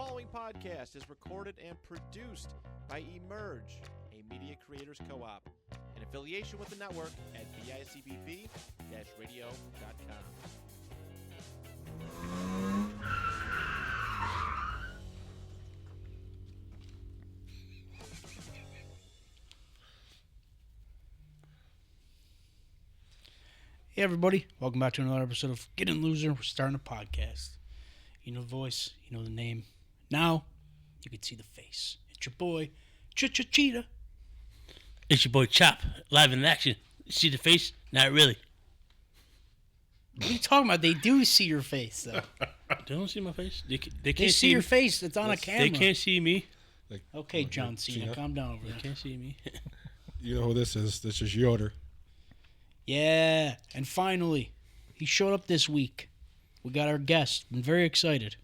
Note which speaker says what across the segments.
Speaker 1: following podcast is recorded and produced by Emerge, a media creators co-op, in affiliation with the network at bicbp-radio.com.
Speaker 2: Hey everybody, welcome back to another episode of Get In Loser. We're starting a podcast. You know the voice, you know the name. Now, you can see the face. It's your boy, Cheetah.
Speaker 3: It's your boy Chop, live in action. See the face? Not really.
Speaker 2: What are you talking about? They do see your face, though.
Speaker 3: They don't see my face. They
Speaker 2: They
Speaker 3: can't
Speaker 2: see your face. It's on a camera.
Speaker 3: They can't see me.
Speaker 2: Okay, John Cena, calm down over
Speaker 3: They
Speaker 2: there.
Speaker 3: can't see me.
Speaker 4: You know who this is. This is Yoder.
Speaker 2: Yeah, and finally, he showed up this week. We got our guest. I'm very excited.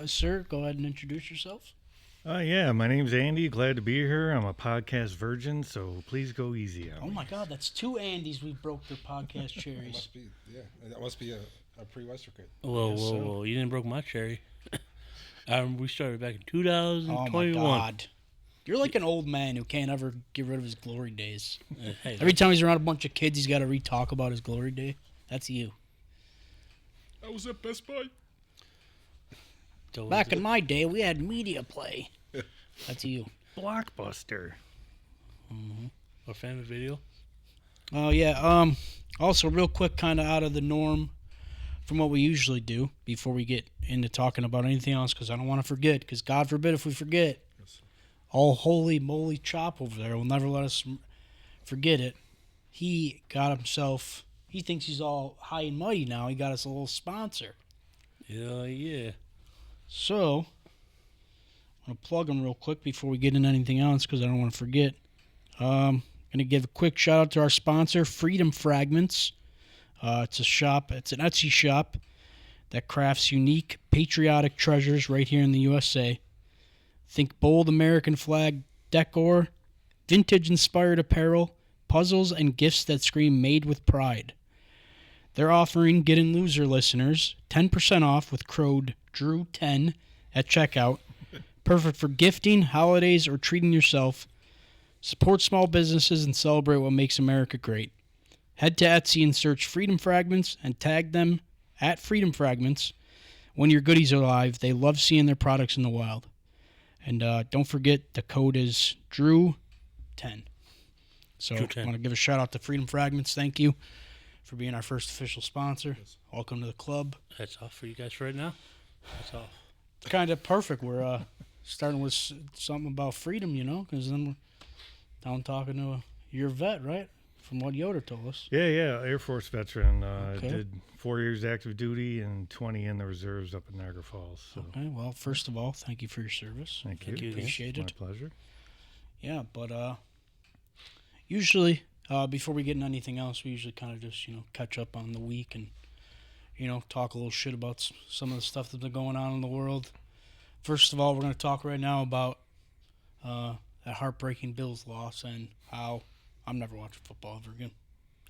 Speaker 2: Sir, go ahead and introduce yourself.
Speaker 5: Yeah, my name's Andy. Glad to be here. I'm a podcast virgin, so please go easy on me.
Speaker 2: Oh my God, that's two Andys we broke their podcast cherries.
Speaker 4: That must be a prerequisite.
Speaker 3: Whoa. You didn't broke my cherry. We started back in
Speaker 2: Oh
Speaker 3: 2021.
Speaker 2: my God. You're like an old man who can't ever get rid of his glory days.
Speaker 3: Hey,
Speaker 2: Every time he's around a bunch of kids, he's got to re-talk about his glory day. That's you.
Speaker 4: I was at Best Buy.
Speaker 2: Back in my day, we had media play. That's you.
Speaker 5: Blockbuster.
Speaker 3: Or family video.
Speaker 2: Oh, yeah. Also, real quick, kind of out of the norm from what we usually do before we get into talking about anything else, because I don't want to forget, because God forbid if we forget. All holy moly Chop over there will never let us forget it. He got himself, he thinks he's all high and mighty now. He got us a little sponsor.
Speaker 3: Yeah.
Speaker 2: So, I'm going to plug him real quick before we get into anything else because I don't want to forget. Going to give a quick shout out to our sponsor, Freedom Fragments. It's a shop, it's an Etsy shop that crafts unique patriotic treasures right here in the USA. Think bold American flag decor, vintage-inspired apparel, puzzles, and gifts that scream made with pride. They're offering Get In Loser listeners 10% off with code DREW10 at checkout. Perfect for gifting, holidays, or treating yourself. Support small businesses and celebrate what makes America great. Head to Etsy and search Freedom Fragments and tag them at Freedom Fragments. When your goodies are live, they love seeing their products in the wild. And don't forget, the code is DREW10. So I want to give a shout out to Freedom Fragments. Thank you for being our first official sponsor. Yes. Welcome to the club.
Speaker 3: That's off for you guys right now. That's off.
Speaker 2: It's kind of perfect. We're starting with something about freedom, you know, because then we're down talking to your vet, right? From what Yoder told us.
Speaker 5: Yeah, Air Force veteran.
Speaker 2: Okay.
Speaker 5: Did 4 years active duty and 20 in the reserves up in Niagara Falls. So.
Speaker 2: Okay, well, first of all, thank you for your service.
Speaker 5: Thank you.
Speaker 2: Appreciate it.
Speaker 5: My pleasure.
Speaker 2: Yeah, but usually, before we get into anything else, we usually kind of just, catch up on the week and, talk a little shit about some of the stuff that's been going on in the world. First of all, we're going to talk right now about that heartbreaking Bills loss and how I'm never watching football ever again.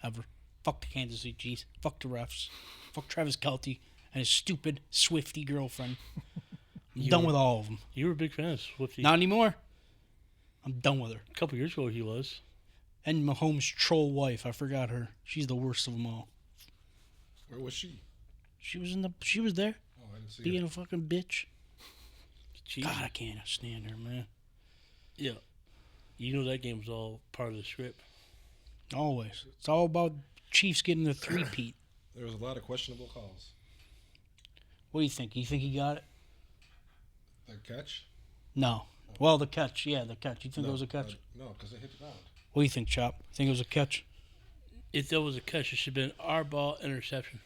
Speaker 2: Ever. Fuck the Kansas City Chiefs. Fuck the refs. Fuck Travis Kelce and his stupid Swiftie girlfriend. I'm done with all of them.
Speaker 3: You were a big fan of Swiftie.
Speaker 2: Not anymore. I'm done with her.
Speaker 3: A couple years ago he was.
Speaker 2: And Mahomes' troll wife. I forgot her. She's the worst of them all.
Speaker 4: Where was she?
Speaker 2: She was there.
Speaker 4: Oh, I didn't see
Speaker 2: Being
Speaker 4: her.
Speaker 2: a fucking bitch.
Speaker 3: Jeez.
Speaker 2: God, I can't stand her, man.
Speaker 3: Yeah. You know that game was all part of the script.
Speaker 2: Always. It's all about Chiefs getting the three-peat.
Speaker 4: There was a lot of questionable calls.
Speaker 2: What do you think? You think he got it?
Speaker 4: The catch?
Speaker 2: No. Well, the catch. Yeah, the catch. You think it was a catch?
Speaker 4: No, because it hit the ground.
Speaker 2: What do you think, Chop? You think it was a catch?
Speaker 3: If there was a catch, it should have been our ball interception.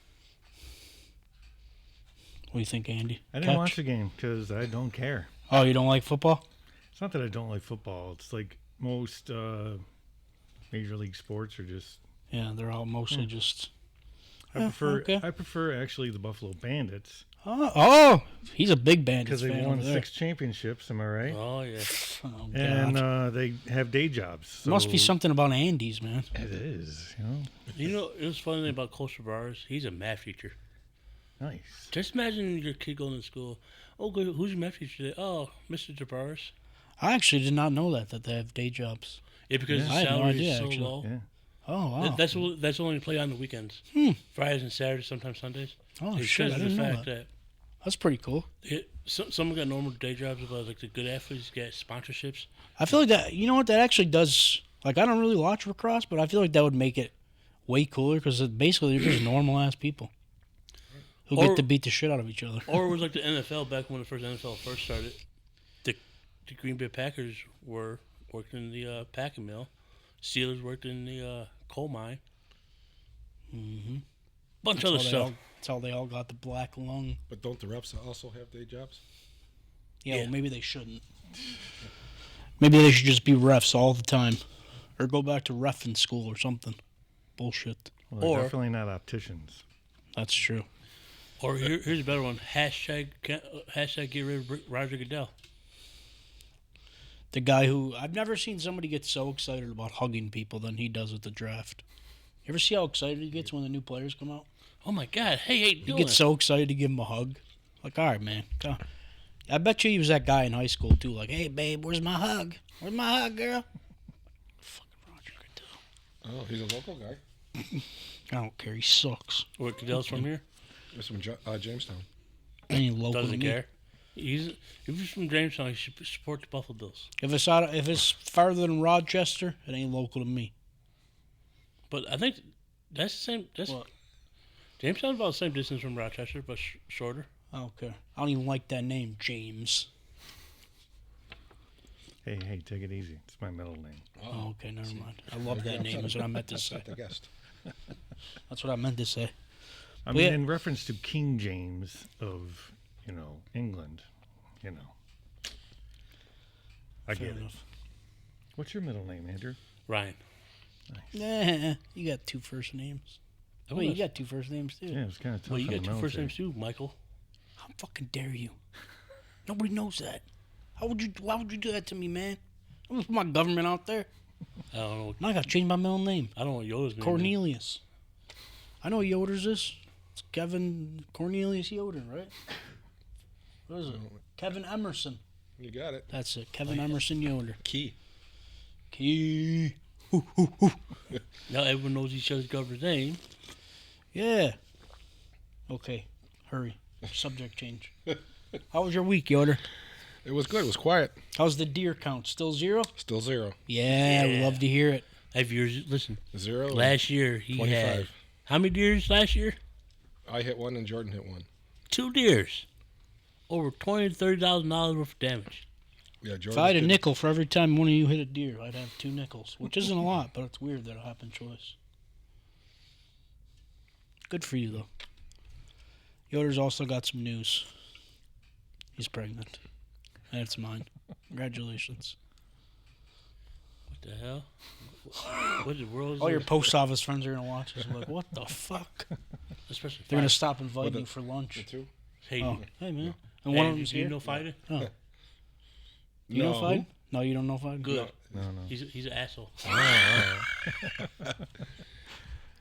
Speaker 2: What do you think, Andy?
Speaker 5: I didn't watch the game because I don't care.
Speaker 2: Oh, you don't like football?
Speaker 5: It's not that I don't like football. It's like most major league sports are just...
Speaker 2: Yeah, they're all mostly just...
Speaker 5: I
Speaker 2: okay.
Speaker 5: prefer actually the Buffalo Bandits.
Speaker 2: Oh, he's a big Bandits
Speaker 5: Because they
Speaker 2: fan
Speaker 5: won
Speaker 2: over there.
Speaker 5: 6 championships, am I right?
Speaker 3: Oh, yeah.
Speaker 2: Oh, God.
Speaker 5: And they have day jobs. So
Speaker 2: Must be something about Andy's, man.
Speaker 5: It is, you know.
Speaker 3: You know, it was funny thing about Coach Bars. He's a math teacher.
Speaker 5: Nice.
Speaker 3: Just imagine your kid going to school. Oh, good. Who's your math teacher today? Oh, Mr. Jabbaris.
Speaker 2: I actually did not know that they have day jobs.
Speaker 3: Yeah, because
Speaker 5: Yeah.
Speaker 3: the
Speaker 2: I had no
Speaker 3: salary
Speaker 2: idea,
Speaker 3: is so
Speaker 2: actually.
Speaker 3: low.
Speaker 5: Yeah.
Speaker 2: Oh wow.
Speaker 3: That's only play on the weekends. Fridays and Saturdays, sometimes Sundays.
Speaker 2: Oh
Speaker 3: It's
Speaker 2: shit! I
Speaker 3: because of
Speaker 2: didn't
Speaker 3: the
Speaker 2: know
Speaker 3: fact
Speaker 2: that. That's pretty cool.
Speaker 3: Some got normal day jobs, but like the good athletes get sponsorships.
Speaker 2: I feel like that. You know what? That actually does. Like, I don't really watch lacrosse, but I feel like that would make it way cooler because basically they're just normal ass people who
Speaker 3: Or-
Speaker 2: get to beat the shit out of each other.
Speaker 3: Or it was like the NFL back when the first NFL first started. The Green Bay Packers worked in the packing mill. Steelers worked in the coal mine.
Speaker 2: Mm-hmm.
Speaker 3: Bunch of other stuff.
Speaker 2: That's how they all got the black lung.
Speaker 4: But don't the refs also have day jobs?
Speaker 2: Yeah,
Speaker 3: Yeah.
Speaker 2: Well, maybe they shouldn't. Maybe they should just be refs all the time, or go back to reffing school or something. Bullshit.
Speaker 5: Well, they're
Speaker 3: Or-
Speaker 5: definitely not opticians.
Speaker 2: That's true.
Speaker 3: Or here's a better one. Hashtag get rid of Roger Goodell.
Speaker 2: The guy who I've never seen somebody get so excited about hugging people than he does at the draft. You ever see how excited he gets when the new players come out?
Speaker 3: Oh my God! Hey,
Speaker 2: He
Speaker 3: doing
Speaker 2: gets so excited to give him a hug. Like, all right, man. Come on. I bet you he was that guy in high school too. Like, hey, babe, where's my hug? Where's my hug, girl? Fucking Roger Goodell.
Speaker 4: Oh, he's a local guy.
Speaker 2: I don't care. He sucks.
Speaker 3: Where Goodell's from here?
Speaker 4: He's from Jamestown.
Speaker 2: Any local to
Speaker 3: Doesn't
Speaker 2: me.
Speaker 3: care. If he's from Jamestown, he should support the Buffalo Bills.
Speaker 2: If it's farther than Rochester, it ain't local to me.
Speaker 3: But I think that's the same.
Speaker 2: What?
Speaker 3: Jamestown's about the same distance from Rochester, but shorter.
Speaker 2: I don't care. I don't even like that name, James.
Speaker 5: Hey, take it easy. It's my middle name.
Speaker 2: Oh, okay, never mind. I love that name. That's what I meant to say.
Speaker 4: I guessed.
Speaker 2: That's what I meant to say.
Speaker 5: I
Speaker 2: Well,
Speaker 5: mean,
Speaker 2: yeah.
Speaker 5: in reference to King James of, England, I
Speaker 2: Fair
Speaker 5: get it.
Speaker 2: enough.
Speaker 5: What's your middle name, Andrew?
Speaker 3: Ryan.
Speaker 2: Nah, you got two first names.
Speaker 3: I
Speaker 2: Wait, you
Speaker 3: was-
Speaker 2: got two first names too.
Speaker 5: Yeah, it's kind of tough.
Speaker 3: Well, you
Speaker 5: in
Speaker 3: got
Speaker 5: the
Speaker 3: two first
Speaker 5: military.
Speaker 3: names too, Michael.
Speaker 2: How fucking dare you? Nobody knows that. Why would you do that to me, man? I'm gonna put my government out there.
Speaker 3: I don't know.
Speaker 2: Now I gotta change my middle name.
Speaker 3: I don't know what Yoda's name is.
Speaker 2: Cornelius. I know what Yoder's is. It's Kevin Cornelius Yoder, right? What is it? Kevin Emerson.
Speaker 4: You got it.
Speaker 2: That's it. Kevin Emerson Yoder.
Speaker 4: Key.
Speaker 2: Key.
Speaker 3: Now everyone knows each other's government's name.
Speaker 2: Yeah. Okay. Hurry. Subject change. How was your week, Yoder?
Speaker 4: It was good. It was quiet.
Speaker 2: How's the deer count? Still 0?
Speaker 4: Still 0.
Speaker 2: Yeah, we
Speaker 3: Yeah.
Speaker 2: love to hear it.
Speaker 3: Have yours? Listen,
Speaker 4: 0.
Speaker 3: last year he
Speaker 4: 25.
Speaker 3: had how many deers last year?
Speaker 4: I hit 1 and Jordan hit 1.
Speaker 3: 2 deers. Over $20,000-$30,000 worth of damage.
Speaker 4: Yeah, Jordan.
Speaker 2: If I had a nickel for every time one of you hit a deer, I'd have 2 nickels, which isn't a lot, but it's weird that it happened twice. Good for you, though. Yoder's also got some news. He's pregnant. And it's mine. Congratulations.
Speaker 3: What the hell? What the world is
Speaker 2: All your
Speaker 3: this?
Speaker 2: post office friends are going to watch this. Like, what the fuck?
Speaker 3: Especially
Speaker 2: They're going to
Speaker 3: fighting.
Speaker 2: stop inviting
Speaker 4: What
Speaker 2: you for
Speaker 4: The
Speaker 2: lunch.
Speaker 4: 2?
Speaker 3: Hey,
Speaker 2: Oh, hey, man. And
Speaker 3: hey,
Speaker 2: one of them's
Speaker 3: you
Speaker 2: here.
Speaker 3: know fighting?
Speaker 2: Oh. You know Fiden? No, you don't know Fiden?
Speaker 3: Good.
Speaker 5: No.
Speaker 3: He's an asshole.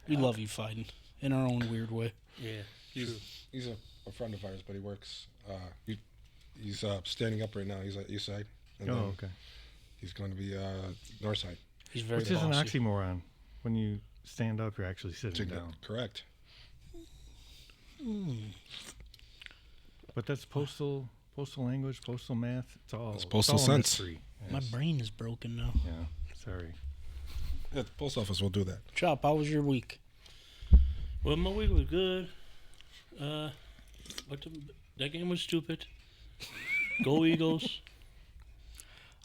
Speaker 2: We love you, Fiden, in our own weird way.
Speaker 3: Yeah.
Speaker 4: He's a friend of ours, but he works. He's standing up right now. He's at East Side. And
Speaker 5: Oh,
Speaker 4: then
Speaker 5: okay.
Speaker 4: He's going to be North Side.
Speaker 2: He's very
Speaker 5: Which is an
Speaker 2: bossy.
Speaker 5: oxymoron. When you stand up, you're actually sitting down.
Speaker 4: Correct.
Speaker 5: But that's postal language, postal math. It's all
Speaker 4: It's postal
Speaker 5: all a
Speaker 4: sense.
Speaker 5: mystery.
Speaker 2: My
Speaker 5: Yes.
Speaker 2: brain is broken now.
Speaker 5: Yeah. Sorry.
Speaker 4: Yeah, the post office will do that.
Speaker 2: Chop, how was your week?
Speaker 3: Well, my week was good. That game was stupid. Go Eagles.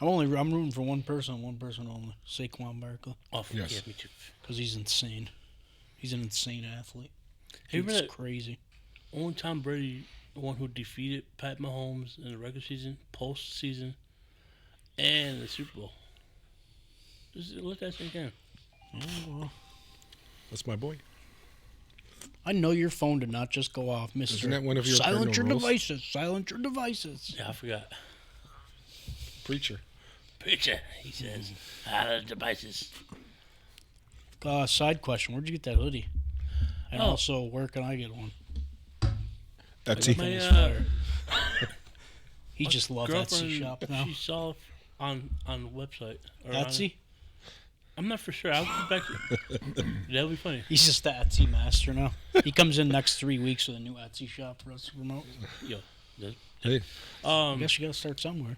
Speaker 2: I'm rooting for one person only. Saquon Barkley,
Speaker 3: Oh,
Speaker 4: Yes.
Speaker 3: yeah, me too.
Speaker 2: because he's insane. He's an insane athlete.
Speaker 3: Hey,
Speaker 2: He's
Speaker 3: remember that
Speaker 2: crazy.
Speaker 3: only Tom Brady, the one who defeated Pat Mahomes in the regular season, postseason, and the Super Bowl. Just let that sink in.
Speaker 2: Oh, well.
Speaker 4: That's my boy.
Speaker 2: I know your phone did not just go off, Mister.
Speaker 4: Isn't that one of your
Speaker 2: Silence your
Speaker 4: cardinal rules?
Speaker 2: devices. Silence your devices.
Speaker 3: Yeah, I forgot.
Speaker 4: Preacher.
Speaker 3: Picture, he says. Out of the devices.
Speaker 2: Side question: where'd you get that hoodie? And
Speaker 3: Oh.
Speaker 2: also, where can I get one?
Speaker 4: Etsy.
Speaker 3: My
Speaker 2: He just loves
Speaker 3: girlfriend,
Speaker 2: Etsy shop now.
Speaker 3: she saw on the website. Or on-
Speaker 2: Etsy?
Speaker 3: I'm not for sure. I'll get back. That'll be funny.
Speaker 2: He's just the Etsy master now. He comes in next 3 weeks with a new Etsy shop for us to promote.
Speaker 3: Yo,
Speaker 4: Hey,
Speaker 2: I guess you gotta start somewhere.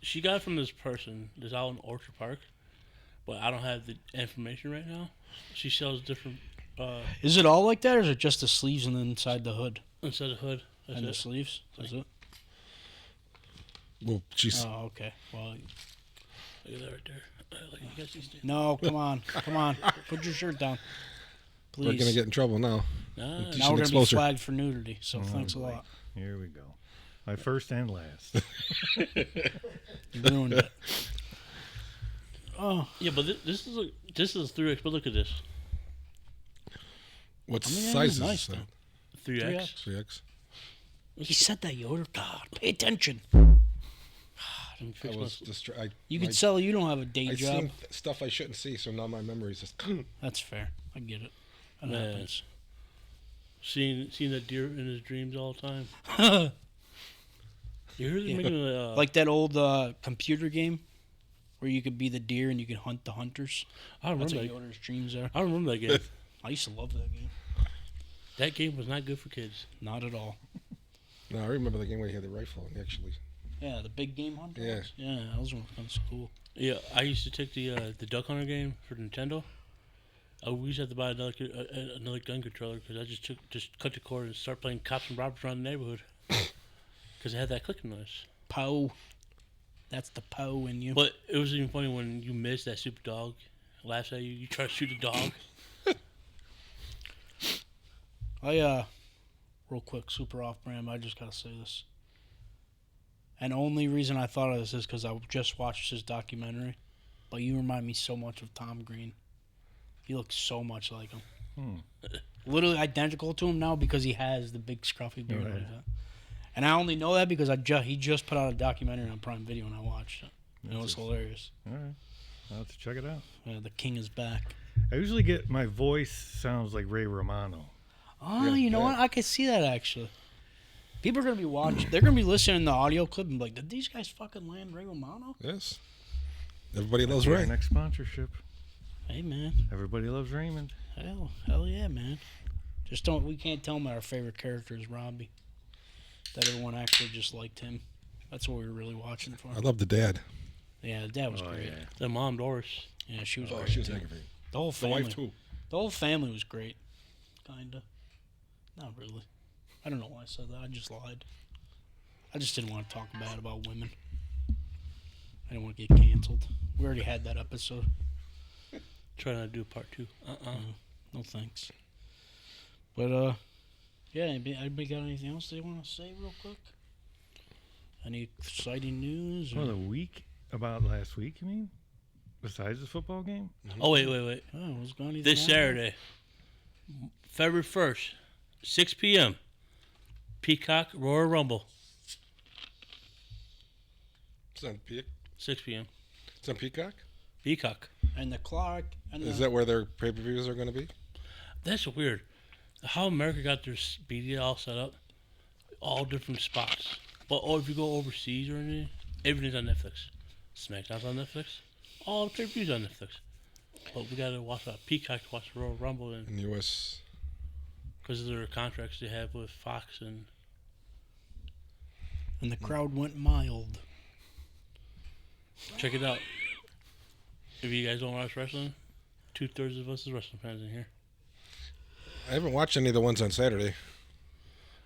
Speaker 3: she got it from this person that's out in Orchard Park, but I don't have the information right now. She sells different
Speaker 2: Is it all like that, or is it just the sleeves and then inside the hood?
Speaker 3: inside the hood. That's
Speaker 2: And the
Speaker 3: it.
Speaker 2: sleeves? That's it?
Speaker 4: well, she's
Speaker 2: Oh, okay. Well,
Speaker 3: Look at that right there. Like, you guys see
Speaker 2: no, come on. Come on. Put your shirt down. Please.
Speaker 4: we're gonna get in trouble now.
Speaker 3: Nah,
Speaker 2: now we're
Speaker 4: should
Speaker 2: going to be
Speaker 4: expose her.
Speaker 2: flagged for nudity, so thanks a
Speaker 5: boy.
Speaker 2: lot.
Speaker 5: Here we go. My first and last.
Speaker 2: You ruined it. Oh,
Speaker 3: yeah, but this is a 3X. But look at this,
Speaker 4: What
Speaker 2: I mean, that
Speaker 4: size
Speaker 2: is
Speaker 4: is
Speaker 2: nice,
Speaker 4: that?
Speaker 3: 3X.
Speaker 4: 3X.
Speaker 2: he said that, Yoder. God, pay attention.
Speaker 3: Let me
Speaker 4: I
Speaker 3: fix
Speaker 4: was
Speaker 3: my-
Speaker 2: You
Speaker 4: you
Speaker 2: could tell you don't have a day
Speaker 4: I
Speaker 2: job.
Speaker 4: seen stuff I shouldn't see, so now my memory's just.
Speaker 2: That's fair. I get it. That
Speaker 3: Man.
Speaker 2: happens.
Speaker 3: seeing that deer in his dreams all the time. You heard them making a
Speaker 2: Like that old computer game where you could be the deer and you could hunt the hunters.
Speaker 3: I don't
Speaker 2: That's
Speaker 3: remember
Speaker 2: what
Speaker 3: that.
Speaker 2: Yoder's dreams are.
Speaker 3: I don't remember that game.
Speaker 2: I used to love that game.
Speaker 3: That game was not good for kids.
Speaker 2: Not at all.
Speaker 4: No, I remember the game where you had the rifle and actually.
Speaker 2: Yeah, the big game hunter.
Speaker 4: Yeah.
Speaker 2: ones? Yeah, those were cool.
Speaker 3: Yeah, I used to take the Duck Hunter game for Nintendo. We used to have to buy another gun controller because I just cut the cord and start playing cops and robbers around the neighborhood because it had that clicking noise.
Speaker 2: Poe. That's the Poe in you.
Speaker 3: But it was even funny when you missed that stupid dog. Laughs at you. You try to shoot the dog.
Speaker 2: Real quick, super off brand, but I just gotta say this. And only reason I thought of this is because I just watched his documentary. But you remind me so much of Tom Green. He looks so much like him. Literally identical to him now because he has the big scruffy beard
Speaker 5: Right.
Speaker 2: like that. And I only know that because he just put out a documentary on Prime Video and I watched it. And it was hilarious.
Speaker 5: All right. I'll have to check it out.
Speaker 2: The king is back.
Speaker 5: I usually get my voice sounds like Ray Romano.
Speaker 2: Oh,
Speaker 4: Yeah,
Speaker 2: you know
Speaker 4: yeah.
Speaker 2: what? I could see that actually. People are gonna be watching. They're gonna be listening to the audio clip and be like, "Did these guys fucking land Ray Romano?"
Speaker 4: Yes. Everybody loves
Speaker 5: Our
Speaker 4: Ray.
Speaker 5: next sponsorship.
Speaker 2: Hey man,
Speaker 5: Everybody loves Raymond.
Speaker 2: hell yeah, man. Just don't. We can't tell them our favorite character is Robbie. That everyone actually just liked him. That's what we were really watching for.
Speaker 4: I love the dad.
Speaker 2: Yeah, that was great.
Speaker 5: Yeah.
Speaker 3: The mom Doris.
Speaker 2: Yeah, she was
Speaker 4: Oh,
Speaker 2: great.
Speaker 4: she was
Speaker 2: too.
Speaker 4: aggravating.
Speaker 2: The whole
Speaker 4: The
Speaker 2: family.
Speaker 4: wife too.
Speaker 2: The whole family was great. Kinda. Not really. I don't know why I said that. I just lied. I just didn't want to talk bad about women. I didn't want to get canceled. We already had that episode.
Speaker 3: Trying to do part 2.
Speaker 2: No thanks. But yeah. Anybody got anything else they want to say real quick? Any exciting news? Or...
Speaker 5: Well, the week about last week, you mean? Besides the football game?
Speaker 3: Oh, wait.
Speaker 2: Oh, what's going on?
Speaker 3: This Saturday, February 1st, 6 p.m., Peacock Royal Rumble,
Speaker 4: It's on,
Speaker 3: 6 p.m.
Speaker 4: it's on Peacock?
Speaker 3: Peacock.
Speaker 2: And the Clark. And
Speaker 4: Is
Speaker 2: the...
Speaker 4: that where their pay-per-views are going to be?
Speaker 3: That's weird. How America got their media all set up, all different spots. But if you go overseas or anything, everything's on Netflix. SmackDown's on Netflix. All the pay-per-views on Netflix. But we gotta watch Peacock to watch the Royal Rumble
Speaker 4: In the U.S.
Speaker 3: because of their contracts they have with Fox and
Speaker 2: the crowd went mild.
Speaker 3: check it out. If you guys don't watch wrestling, 2/3 of us is wrestling fans in here.
Speaker 4: I haven't watched any of the ones on Saturday.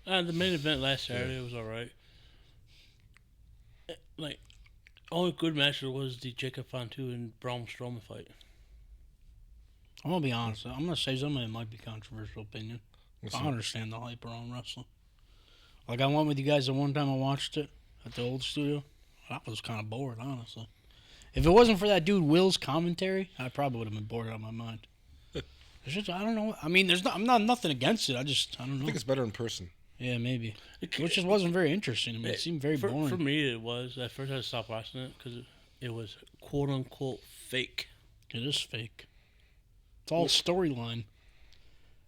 Speaker 3: The main event last Saturday was alright. Like, only good match was the Jacob Fontu and Braun Strowman fight.
Speaker 2: I'm gonna be honest. I'm gonna say something that might be controversial opinion.
Speaker 4: What's
Speaker 2: I
Speaker 4: that?
Speaker 2: understand the hype around wrestling. Like I went with you guys the one time I watched it at the old studio. I was kind of bored, honestly. If it wasn't for that dude Will's commentary, I probably would have been bored out of my mind. It's just, I don't know. I mean, I'm not nothing against it. I don't
Speaker 4: I
Speaker 2: know.
Speaker 4: think it's better in person.
Speaker 2: Yeah, maybe. Which just wasn't very interesting to me. It seemed very boring.
Speaker 3: For me, it was. At first, I had to stop watching it because it was quote unquote fake.
Speaker 2: It is fake. It's all storyline.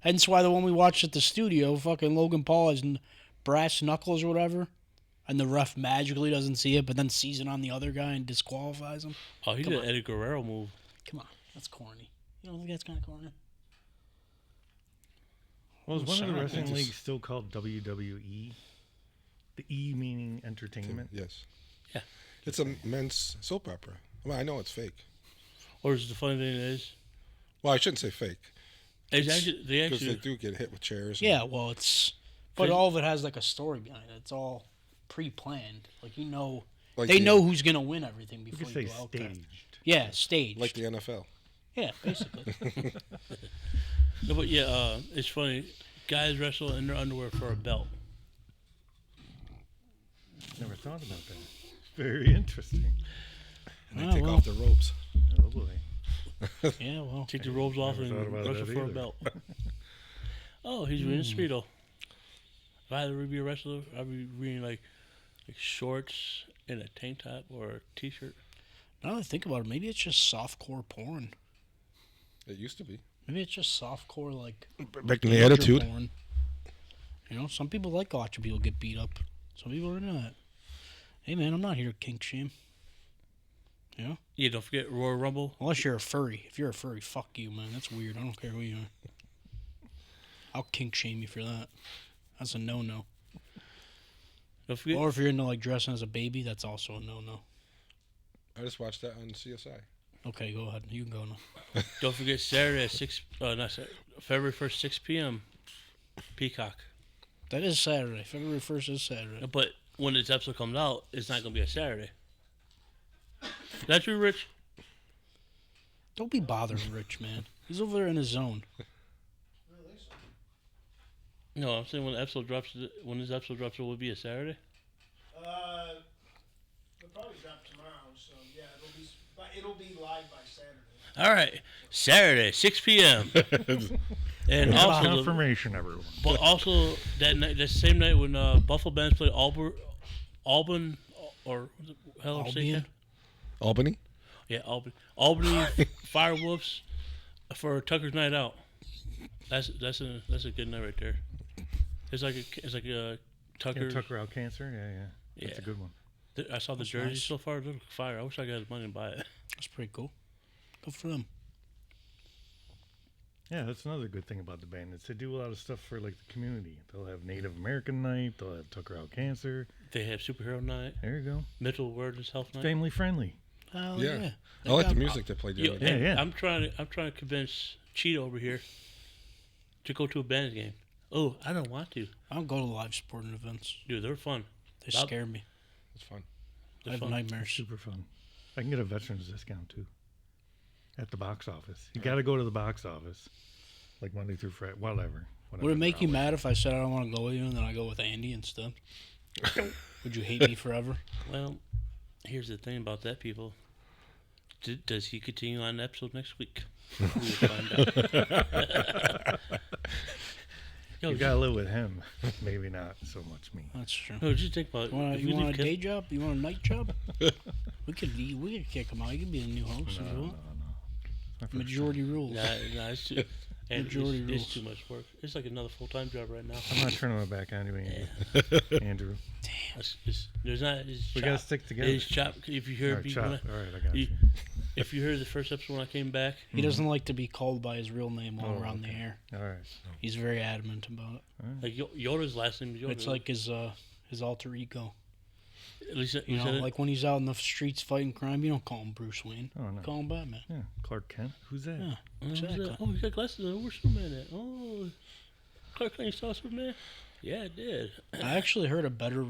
Speaker 2: Hence why the one we watched at the studio, fucking Logan Paul has brass knuckles or whatever, and the ref magically doesn't see it, but then sees it on the other guy and disqualifies him.
Speaker 3: Oh, he did an Eddie Guerrero move.
Speaker 2: Come on, that's corny. You don't think that's kind of corny?
Speaker 5: Well, is
Speaker 2: I'm
Speaker 5: one of
Speaker 2: sorry,
Speaker 5: the
Speaker 2: man.
Speaker 5: wrestling leagues still called WWE? The E meaning entertainment.
Speaker 4: Yes.
Speaker 3: Yeah.
Speaker 4: It's a men's soap opera. Well, I know it's fake.
Speaker 3: Or is the funny thing is,
Speaker 4: Well, I shouldn't say fake.
Speaker 3: they
Speaker 4: Because they
Speaker 3: actually
Speaker 4: do get hit with chairs.
Speaker 2: Yeah, well, it's... But all of it has, like, a story behind it. It's all pre-planned. Like, you know...
Speaker 4: Like
Speaker 2: they
Speaker 4: the-
Speaker 2: know who's going to win everything
Speaker 5: You
Speaker 2: before
Speaker 5: could
Speaker 2: you
Speaker 5: say
Speaker 2: go out there.
Speaker 5: staged.
Speaker 2: Yeah, staged.
Speaker 4: Like the NFL.
Speaker 2: Yeah, basically.
Speaker 3: no, but yeah, it's funny. Guys wrestle in their underwear for a belt.
Speaker 5: Never thought about that. Very interesting.
Speaker 4: And they
Speaker 2: Oh,
Speaker 4: take
Speaker 2: well.
Speaker 4: off the ropes.
Speaker 5: Oh boy.
Speaker 2: Yeah, well...
Speaker 3: Take the robes off
Speaker 5: Never thought
Speaker 3: and
Speaker 5: about
Speaker 3: wrestle
Speaker 5: that
Speaker 3: for a
Speaker 5: either.
Speaker 3: belt. Oh, he's reading Speedo. If I had to be a wrestler, I'd be reading like shorts and a tank top or a t-shirt.
Speaker 2: Now that I think about it, maybe it's just softcore porn.
Speaker 4: It used to be.
Speaker 2: Maybe it's just softcore, like...
Speaker 4: Back in the
Speaker 2: teenager
Speaker 4: attitude.
Speaker 2: porn. You know, some people like watching people get beat up. Some people are not. Hey, man, I'm not here to kink shame. You know?
Speaker 3: Yeah, don't forget Royal Rumble.
Speaker 2: Unless you're a furry. If you're a furry, fuck you, man. That's weird. I don't care who you are. I'll kink shame you for that. That's a no-no.
Speaker 3: Don't forget.
Speaker 2: Or if you're into, like, dressing as a baby, that's also a no-no.
Speaker 4: I just watched that on CSI.
Speaker 2: Okay, go ahead. You can go now.
Speaker 3: Don't forget Saturday at 6. Not Saturday, February 1st, 6 p.m. Peacock.
Speaker 2: That is Saturday. February 1st is Saturday.
Speaker 3: But when this episode comes out, it's not going to be a Saturday. Is that true, Rich?
Speaker 2: Don't be bothering Rich, man. He's over there in his zone.
Speaker 3: No, I'm saying when the episode drops. When this episode drops, it will be a Saturday.
Speaker 2: It'll probably drop tomorrow, so yeah, it'll be live by Saturday.
Speaker 3: All right, Saturday, 6 p.m. And also,
Speaker 5: Confirmation, everyone.
Speaker 3: but also that night, that same night when Buffalo Bands play Auburn, or hell, I'm saying
Speaker 2: Albion?
Speaker 4: Albany?
Speaker 3: yeah, Albany Firewolves for Tucker's Night Out. That's a good night right there. It's like a Tucker.
Speaker 5: Yeah, Tucker out cancer. Yeah. That's a
Speaker 3: Yeah.
Speaker 5: good one.
Speaker 3: I saw the
Speaker 2: That's
Speaker 3: jersey
Speaker 2: nice.
Speaker 3: so far. They look fire. I wish I got money to buy it.
Speaker 2: That's pretty cool. Good for them.
Speaker 5: Yeah, that's another good thing about the Bandits. They do a lot of stuff for like the community. They'll have Native American night. They'll have Tucker out cancer.
Speaker 3: They have superhero night,
Speaker 5: There you go.
Speaker 3: mental awareness health night.
Speaker 5: Family friendly.
Speaker 2: Oh,
Speaker 4: Yeah.
Speaker 2: yeah.
Speaker 4: I like the
Speaker 2: got-
Speaker 4: music they played the
Speaker 3: Yo,
Speaker 4: other day.
Speaker 5: Yeah, yeah.
Speaker 3: I'm trying to convince Cheetah over here to go to a Bandits game. Oh, I don't want to.
Speaker 2: I don't go to live sporting events.
Speaker 3: Dude, they're fun.
Speaker 2: They
Speaker 3: Bob-
Speaker 2: scare me.
Speaker 4: It's fun.
Speaker 2: I
Speaker 3: They're
Speaker 2: have
Speaker 3: fun.
Speaker 2: nightmares.
Speaker 5: Super fun. I can get a veterans discount too. At the box office. You got to go to the box office. Like Monday through Friday. Whatever.
Speaker 2: Would it make you
Speaker 5: hours.
Speaker 2: mad if I said I don't want to go with you and then I go with Andy instead? Would you hate me forever?
Speaker 3: Well, here's the thing about that, people. Does he continue on the episode next week? We will find out. Yo,
Speaker 5: You got to live with him. Maybe not so much me.
Speaker 2: That's true.
Speaker 3: no, just think about it. If
Speaker 2: You
Speaker 3: we
Speaker 2: want a
Speaker 3: leave
Speaker 2: day job? You want a night job? we could kick him out. You could be the new host if you want.
Speaker 5: My first
Speaker 2: Majority rules.
Speaker 3: Nah, it's too. And
Speaker 2: Majority
Speaker 3: it's
Speaker 2: rules.
Speaker 3: too much work. It's like another full-time job right now.
Speaker 5: I'm not turning my back on you, Andrew. Andrew.
Speaker 3: There's not. It's
Speaker 5: We got to
Speaker 3: chop.
Speaker 5: stick together.
Speaker 3: It's chop. If you
Speaker 5: All
Speaker 3: heard
Speaker 5: right,
Speaker 3: me,
Speaker 5: chop.
Speaker 3: when
Speaker 5: All right, I got
Speaker 3: you,
Speaker 5: you.
Speaker 3: if you heard the first episode when I came back,
Speaker 2: He doesn't like to be called by his real name while
Speaker 5: Oh,
Speaker 2: we're on the
Speaker 5: okay.
Speaker 2: air.
Speaker 5: All right.
Speaker 2: He's very adamant about it.
Speaker 3: like Yoda's last name is Yoda.
Speaker 2: It's like his alter ego.
Speaker 3: at least
Speaker 2: You know, like when he's out in the streets fighting crime, you don't call him Bruce Wayne.
Speaker 5: Oh, no.
Speaker 2: You call him Batman.
Speaker 5: Yeah, Clark Kent. Who's that?
Speaker 2: Yeah,
Speaker 3: Who's that?
Speaker 2: exactly.
Speaker 3: Oh, he got glasses on. Where's Superman at? Oh, Clark Kent saw Superman. Yeah, it did.
Speaker 2: I actually heard a better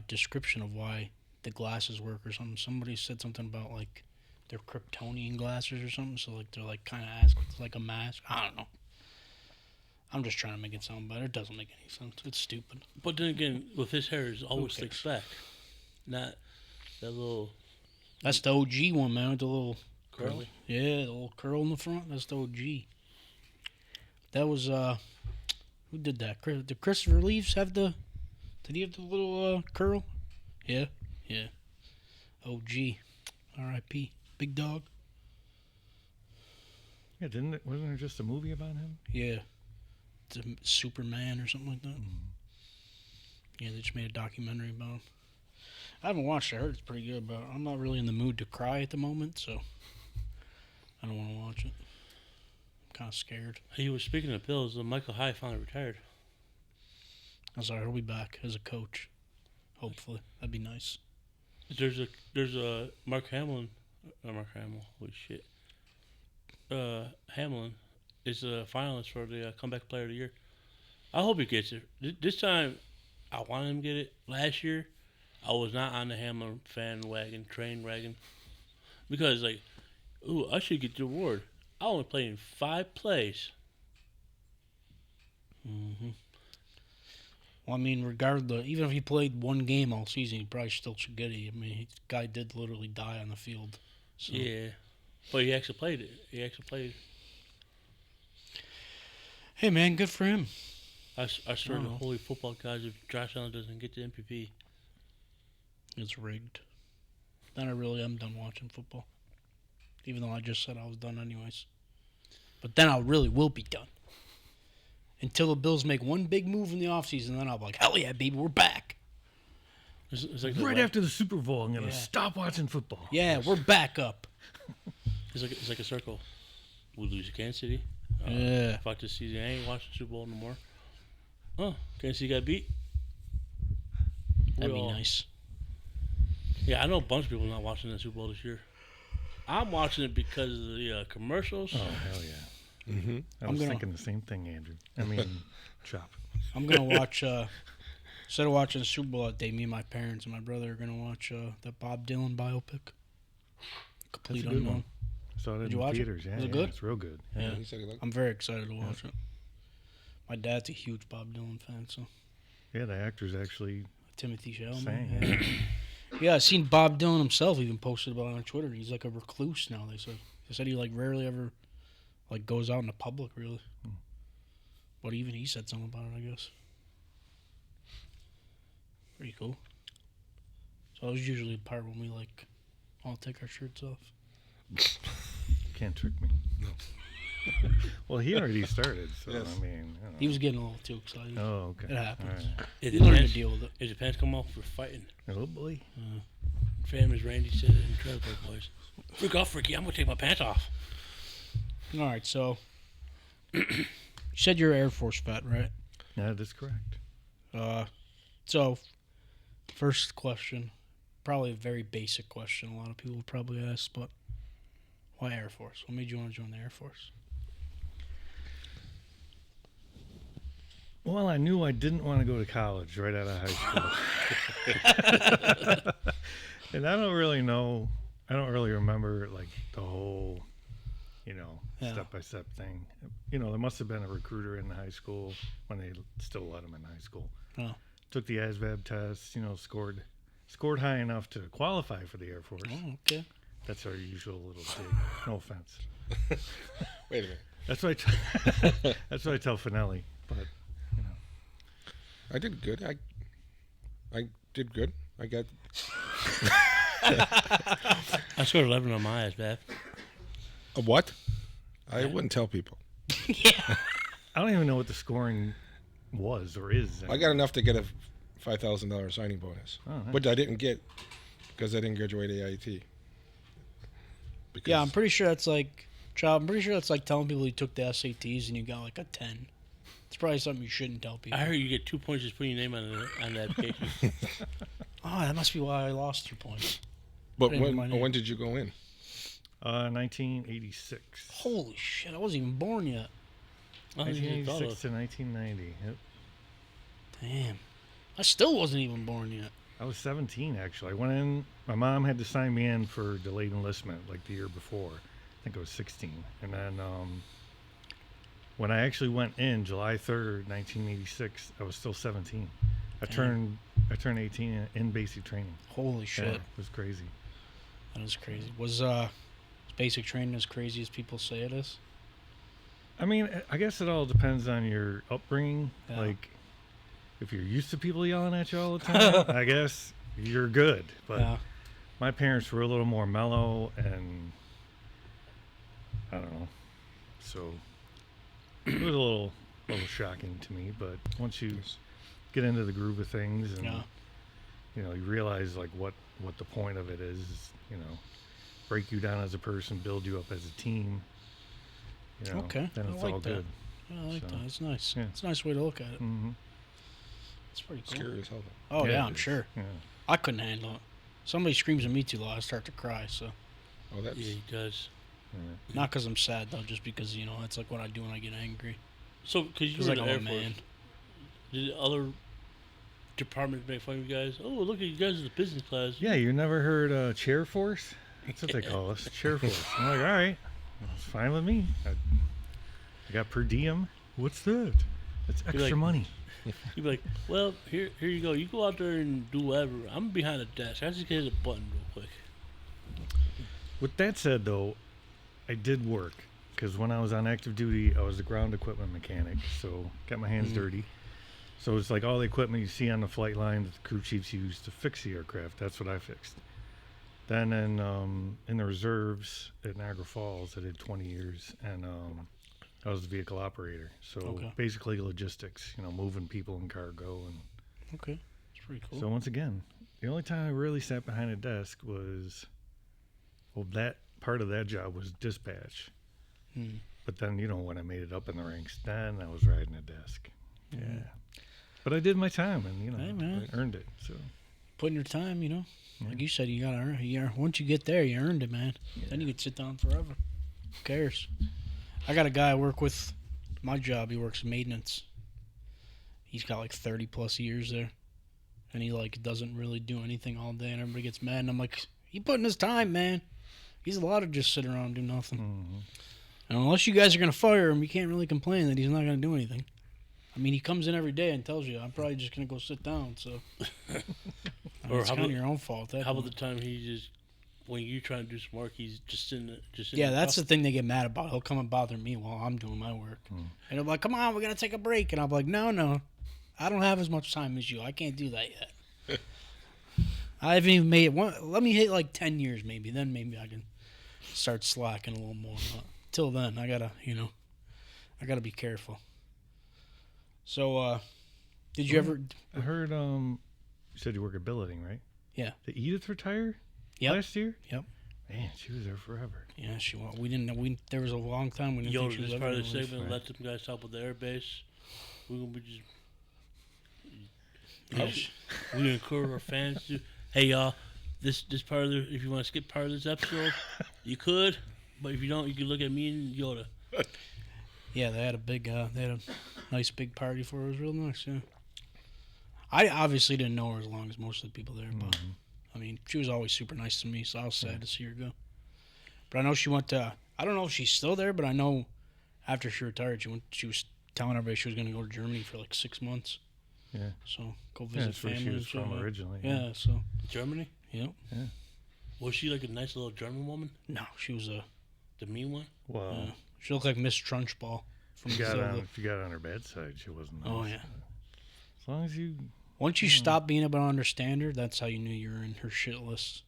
Speaker 2: description of why the glasses work or something. Somebody said something about like they're Kryptonian glasses or something. So like they're like kind of as like a mask. I don't know. I'm just trying to make it sound better. It doesn't make any sense. It's stupid.
Speaker 3: But then again, with his hair, it's always
Speaker 2: cares?
Speaker 3: slicks back, not that little
Speaker 2: That's the OG one, man. With the little
Speaker 3: curly.
Speaker 2: Yeah, the little curl in the front. That's the OG. That was who did that? Did Christopher Reeves have the? Did he have the little curl? Yeah, yeah. OG. R.I.P. Big dog.
Speaker 5: Yeah, wasn't there just a movie about him?
Speaker 2: Yeah. It's a Superman or something like that. Yeah, they just made a documentary about him. I haven't watched it. I heard it's pretty good, but I'm not really in the mood to cry at the moment, so I don't want to watch it. I'm kind of scared.
Speaker 3: He was speaking of Bills. Michael High finally retired.
Speaker 2: I'm sorry, he'll be back as a coach. Hopefully, that'd be nice.
Speaker 3: There's a Mark Hamlin. Not Mark Hamill. Holy shit. Hamlin is a finalist for the comeback player of the year. I hope he gets it. This time, I wanted him to get it. Last year, I was not on the Hamlin train wagon. Because, like, ooh, I should get the award. I only played in 5 plays.
Speaker 2: Mm-hmm. Well, I mean, regardless, even if he played one game all season, he probably still should get it. I mean, the guy did literally die on the field. So.
Speaker 3: Yeah. But he actually played it.
Speaker 2: Hey, man, good for him.
Speaker 3: I swear to holy football guys, if Josh Allen doesn't get the MVP.
Speaker 2: It's rigged. Then I really am done watching football. Even though I just said I was done anyways. But then I really will be done. Until the Bills make one big move in the offseason, then I'll be like, hell yeah, baby, we're back.
Speaker 3: It's like
Speaker 5: Right after the Super Bowl, I'm going to stop watching football.
Speaker 2: Yeah, we're back up.
Speaker 3: It's like a circle. We lose to Kansas City.
Speaker 2: Yeah.
Speaker 3: Fuck this season. I ain't watching Super Bowl no more. Oh, Kansas City got beat.
Speaker 2: That'd be nice.
Speaker 3: Yeah, I know a bunch of people not watching the Super Bowl this year. I'm watching it because of the commercials.
Speaker 5: Oh, hell yeah.
Speaker 4: Mm-hmm.
Speaker 5: I was thinking the same thing, Andrew. I mean, Chop.
Speaker 2: I'm going to watch, instead of watching the Super Bowl that day, me and my parents and my brother are going to watch the Bob Dylan biopic. Complete
Speaker 5: That's a good
Speaker 2: Unknown.
Speaker 5: one. Saw it
Speaker 2: Did
Speaker 5: in
Speaker 2: you watch
Speaker 5: theaters.
Speaker 2: it?
Speaker 5: Yeah,
Speaker 2: Was it good?
Speaker 5: It's real good.
Speaker 2: Yeah.
Speaker 4: Yeah.
Speaker 2: I'm very excited to watch it. My dad's a huge Bob Dylan fan, so.
Speaker 5: Yeah, the actor's actually
Speaker 2: Timothy Chalamet.
Speaker 5: sang.
Speaker 2: Yeah. Yeah, I seen Bob Dylan himself even posted about it on Twitter. He's like a recluse now. They said he like rarely ever like goes out in the public really. But even he said something about it, I guess. Pretty cool. So that was usually the part when we like all take our shirts off.
Speaker 5: You can't trick me.
Speaker 4: No.
Speaker 5: Well, he already started, so
Speaker 4: Yes.
Speaker 5: I mean. I don't
Speaker 2: He
Speaker 5: know.
Speaker 2: was getting a little too excited.
Speaker 5: Oh, okay.
Speaker 2: It happens.
Speaker 5: All right.
Speaker 3: If
Speaker 2: You
Speaker 3: the
Speaker 2: learn to
Speaker 3: pants,
Speaker 2: deal with it.
Speaker 3: if the pants come off, we're fighting.
Speaker 5: Oh, boy.
Speaker 3: Famous Randy said it in Trailer Park Boys. Freak off, Ricky. I'm going to take my pants off.
Speaker 2: All right, so you said you're an Air Force vet, right?
Speaker 5: Yeah, that's correct.
Speaker 2: So first question, probably a very basic question. A lot of people would probably ask, but why Air Force? What made you want to join the Air Force?
Speaker 5: Well, I knew I didn't want to go to college right out of high school. And I don't really know. I don't really remember, like, the whole,
Speaker 2: Yeah.
Speaker 5: step-by-step thing. There must have been a recruiter in high school when they still let them in high school.
Speaker 2: Oh.
Speaker 5: Took the ASVAB test, scored high enough to qualify for the Air Force.
Speaker 2: Oh, okay.
Speaker 5: That's our usual little dig. No offense.
Speaker 4: Wait a minute.
Speaker 5: That's what I tell Finelli. But
Speaker 4: I did good. I did good. I got.
Speaker 3: I scored 11 on my ass, Beth.
Speaker 4: A what? I wouldn't tell people.
Speaker 2: Yeah.
Speaker 5: I don't even know what the scoring was or is.
Speaker 4: I got enough to get a $5,000 signing bonus,
Speaker 5: Oh, nice.
Speaker 4: which I didn't get because I didn't graduate AIT. Because
Speaker 2: Yeah, I'm pretty sure that's like, child. I'm pretty sure that's like telling people you took the SATs and you got like a 10. It's probably something you shouldn't tell people.
Speaker 3: I heard you get 2 points just putting your name on the application.
Speaker 2: Oh, that must be why I lost 2 points.
Speaker 4: But
Speaker 2: Put it in my name.
Speaker 4: when did you go in?
Speaker 5: 1986.
Speaker 2: Holy shit! I wasn't even born yet.
Speaker 3: Oh, you thought
Speaker 5: 1986 to 1990. Yep.
Speaker 2: Damn. I still wasn't even born yet.
Speaker 5: I was 17, actually. I went in. My mom had to sign me in for delayed enlistment like the year before. I think I was 16. And then when I actually went in, July 3rd, 1986, I was still 17. I turned 18 in basic training.
Speaker 2: Holy shit.
Speaker 5: Yeah, it was crazy.
Speaker 2: That is crazy. Was basic training as crazy as people say it is?
Speaker 5: I mean, I guess it all depends on your upbringing.
Speaker 2: Yeah.
Speaker 5: Like, if you're used to people yelling at you all the time, I guess you're good. But
Speaker 2: Yeah.
Speaker 5: my parents were a little more mellow, and I don't know. So it was a little shocking to me. But once you get into the groove of things, and
Speaker 2: Yeah.
Speaker 5: you know, you realize like what the point of it is. You know, break you down as a person, build you up as a team. You know,
Speaker 2: Okay,
Speaker 5: then
Speaker 2: I
Speaker 5: it's
Speaker 2: like
Speaker 5: all
Speaker 2: that.
Speaker 5: good.
Speaker 2: I like
Speaker 5: So,
Speaker 2: that. It's nice.
Speaker 5: yeah.
Speaker 2: It's a nice way to look at it.
Speaker 5: Mm-hmm.
Speaker 2: It's pretty cool.
Speaker 4: Scary as hell.
Speaker 2: Oh
Speaker 5: Yeah,
Speaker 2: yeah,
Speaker 5: it
Speaker 2: I'm
Speaker 5: is.
Speaker 2: sure.
Speaker 5: Yeah.
Speaker 2: I couldn't handle it. Somebody screams at me too loud, I start to cry. So
Speaker 4: Oh, that's
Speaker 3: Yeah, he does.
Speaker 5: Yeah.
Speaker 2: not because I'm sad though, just because it's like what I do when I get angry.
Speaker 3: So, because you
Speaker 2: Because
Speaker 3: were
Speaker 2: like
Speaker 3: in the
Speaker 2: I'm
Speaker 3: Air
Speaker 2: a
Speaker 3: Force,
Speaker 2: man.
Speaker 3: did other departments make fun of you guys? Oh, look at you guys in the business class.
Speaker 5: Yeah, you never heard Chair Force? That's what they call us, Chair Force. I'm like, all right, it's fine with me. I got per diem. What's that? That's
Speaker 3: You're
Speaker 5: extra
Speaker 3: like-
Speaker 5: money.
Speaker 3: You'd be like, well, here you go. You go out there and do whatever. I'm behind a desk. I just hit a button real quick.
Speaker 5: With that said, though, I did work because when I was on active duty, I was a ground equipment mechanic, so got my hands dirty. So it's like all the equipment you see on the flight line that the crew chiefs use to fix the aircraft. That's what I fixed. Then in the reserves at Niagara Falls, I did 20 years, and I was the vehicle operator. So
Speaker 2: Okay.
Speaker 5: basically logistics, you know, moving people and cargo. And
Speaker 2: Okay, it's pretty cool.
Speaker 5: so once again, the only time I really sat behind a desk was, well, that part of that job was dispatch. But then, you know, when I made it up in the ranks, then I was riding a desk. Yeah. But I did my time, and, you know,
Speaker 2: Hey, man.
Speaker 5: I earned it. So
Speaker 2: Putting your time,
Speaker 5: Yeah.
Speaker 2: like you said, you gotta earn. Once you get there, you earned it, man. Then you could sit down forever. Who cares? I got a guy I work with. My job, he works maintenance. He's got like 30 plus years there, and he like doesn't really do anything all day, and everybody gets mad. And I'm like, he put in his time, man. He's allowed to just sit around and do nothing. And unless you guys are gonna fire him, you can't really complain that he's not gonna do anything. I mean, he comes in every day and tells you, I'm probably just gonna go sit down. So,
Speaker 3: Or
Speaker 2: it's
Speaker 3: how
Speaker 2: kind of
Speaker 3: about-
Speaker 2: your own fault.
Speaker 3: How about the time he just, when you trying to do some work, he's just sitting there.
Speaker 2: Yeah, that's the thing they get mad about. He'll come and bother me while I'm doing my work. And I'm like, come on, we got to take a break. And I'm like, no. I don't have as much time as you. I can't do that yet. I haven't even made it. Let me hit like 10 years maybe. Then maybe I can start slacking a little more. But till then, I got to be careful. So, did you ever...
Speaker 5: I heard you said you work at Billeting, right?
Speaker 2: Yeah.
Speaker 5: Did Edith retire
Speaker 2: Yep.
Speaker 5: last year?
Speaker 2: Yep.
Speaker 5: Man, she was there forever.
Speaker 2: Yeah, we didn't know. There was a long time we didn't
Speaker 3: Yo,
Speaker 2: think she was
Speaker 3: this
Speaker 2: ever
Speaker 3: part of the
Speaker 2: gonna leave.
Speaker 3: segment,
Speaker 5: right.
Speaker 3: let them guys talk about the air base. We're gonna be just. We're gonna encourage our fans to. Hey y'all, this part of the. If you want to skip part of this episode, you could. But if you don't, you can look at me and Yoda.
Speaker 2: Yeah, they had a nice big party for her. It was real nice, yeah. I obviously didn't know her as long as most of the people there, but I mean, she was always super nice to me, so I was sad to see her go. But I know she went to, I don't know if she's still there, but I know after she retired, she was telling everybody she was going to go to Germany for like 6 months.
Speaker 5: Yeah.
Speaker 2: So go
Speaker 5: Yeah,
Speaker 2: visit
Speaker 5: that's where
Speaker 2: family
Speaker 5: she
Speaker 2: and
Speaker 5: was
Speaker 2: stuff.
Speaker 5: from originally.
Speaker 2: Yeah, so,
Speaker 3: Germany?
Speaker 2: yep.
Speaker 3: Was she like a nice little German woman?
Speaker 2: No, she was
Speaker 3: The mean one?
Speaker 5: Well,
Speaker 2: she looked like Miss Trunchbull from
Speaker 5: if you got
Speaker 2: Zelda.
Speaker 5: if you got on her bad side, she wasn't nice.
Speaker 2: Oh, yeah.
Speaker 5: As long as you.
Speaker 2: Once you stop being able to understand her, that's how you knew you were in her shit list.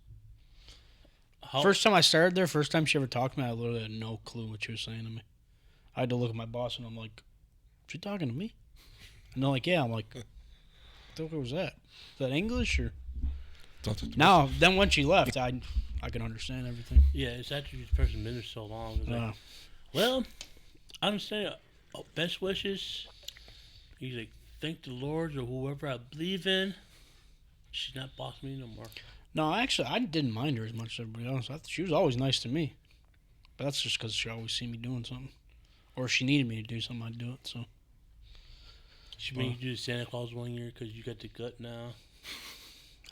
Speaker 3: How,
Speaker 2: First time I started there, first time she ever talked to me, I literally had no clue what she was saying to me. I had to look at my boss and I'm like, she talking to me? And they're like, yeah. I'm like, what the fuck was that? Is that English or? Now, then when she left, I could understand everything.
Speaker 3: Yeah, it's actually this person been there so long. It's like, well, I understand. Best wishes. He's like, thank the Lord or whoever I believe in. She's not bossing me no more.
Speaker 2: No, actually, I didn't mind her as much as everybody else. She was always nice to me. But that's just because she always seen me doing something. Or if she needed me to do something, I'd do it, so.
Speaker 3: She made you do Santa Claus one year because you got the gut now.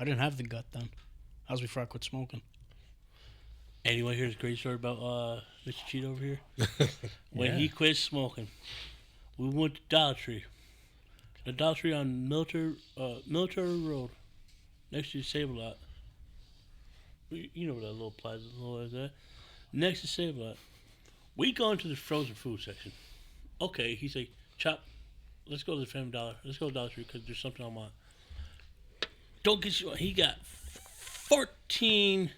Speaker 2: I didn't have the gut then. That was before I quit smoking.
Speaker 3: And you want to hear this great story about Mr. Cheat over here? When he quit smoking, we went to Dollar Tree. The Dollar Tree on Military Road, next to the Save Lot. You know where that little plaza is at? Next to Save Lot. We go into the frozen food section. Okay, he's like, Chop, let's go to the Family Dollar. Let's go to Dollar Tree because there's something I want. Don't get you. He got 14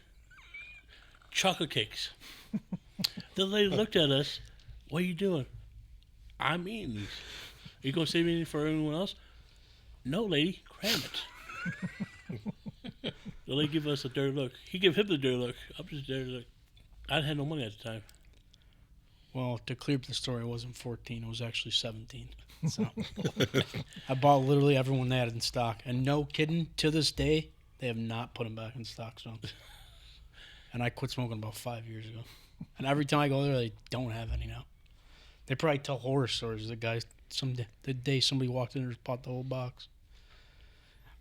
Speaker 3: chocolate cakes. The lady looked at us. What are you doing? I'm eating these. Are you gonna save anything for anyone else? No, lady, cram it. The lady give us a dirty look. He give him the dirty look. I'm just dirty look. I had no money at the time.
Speaker 2: Well, to clear up the story, I wasn't 14. I was actually 17. So I bought literally everyone they had in stock. And no kidding, to this day, they have not put them back in stock. So. And I quit smoking about 5 years ago. And every time I go there, they don't have any now. They probably tell horror stories. The guy, the day somebody walked in and just bought the whole box.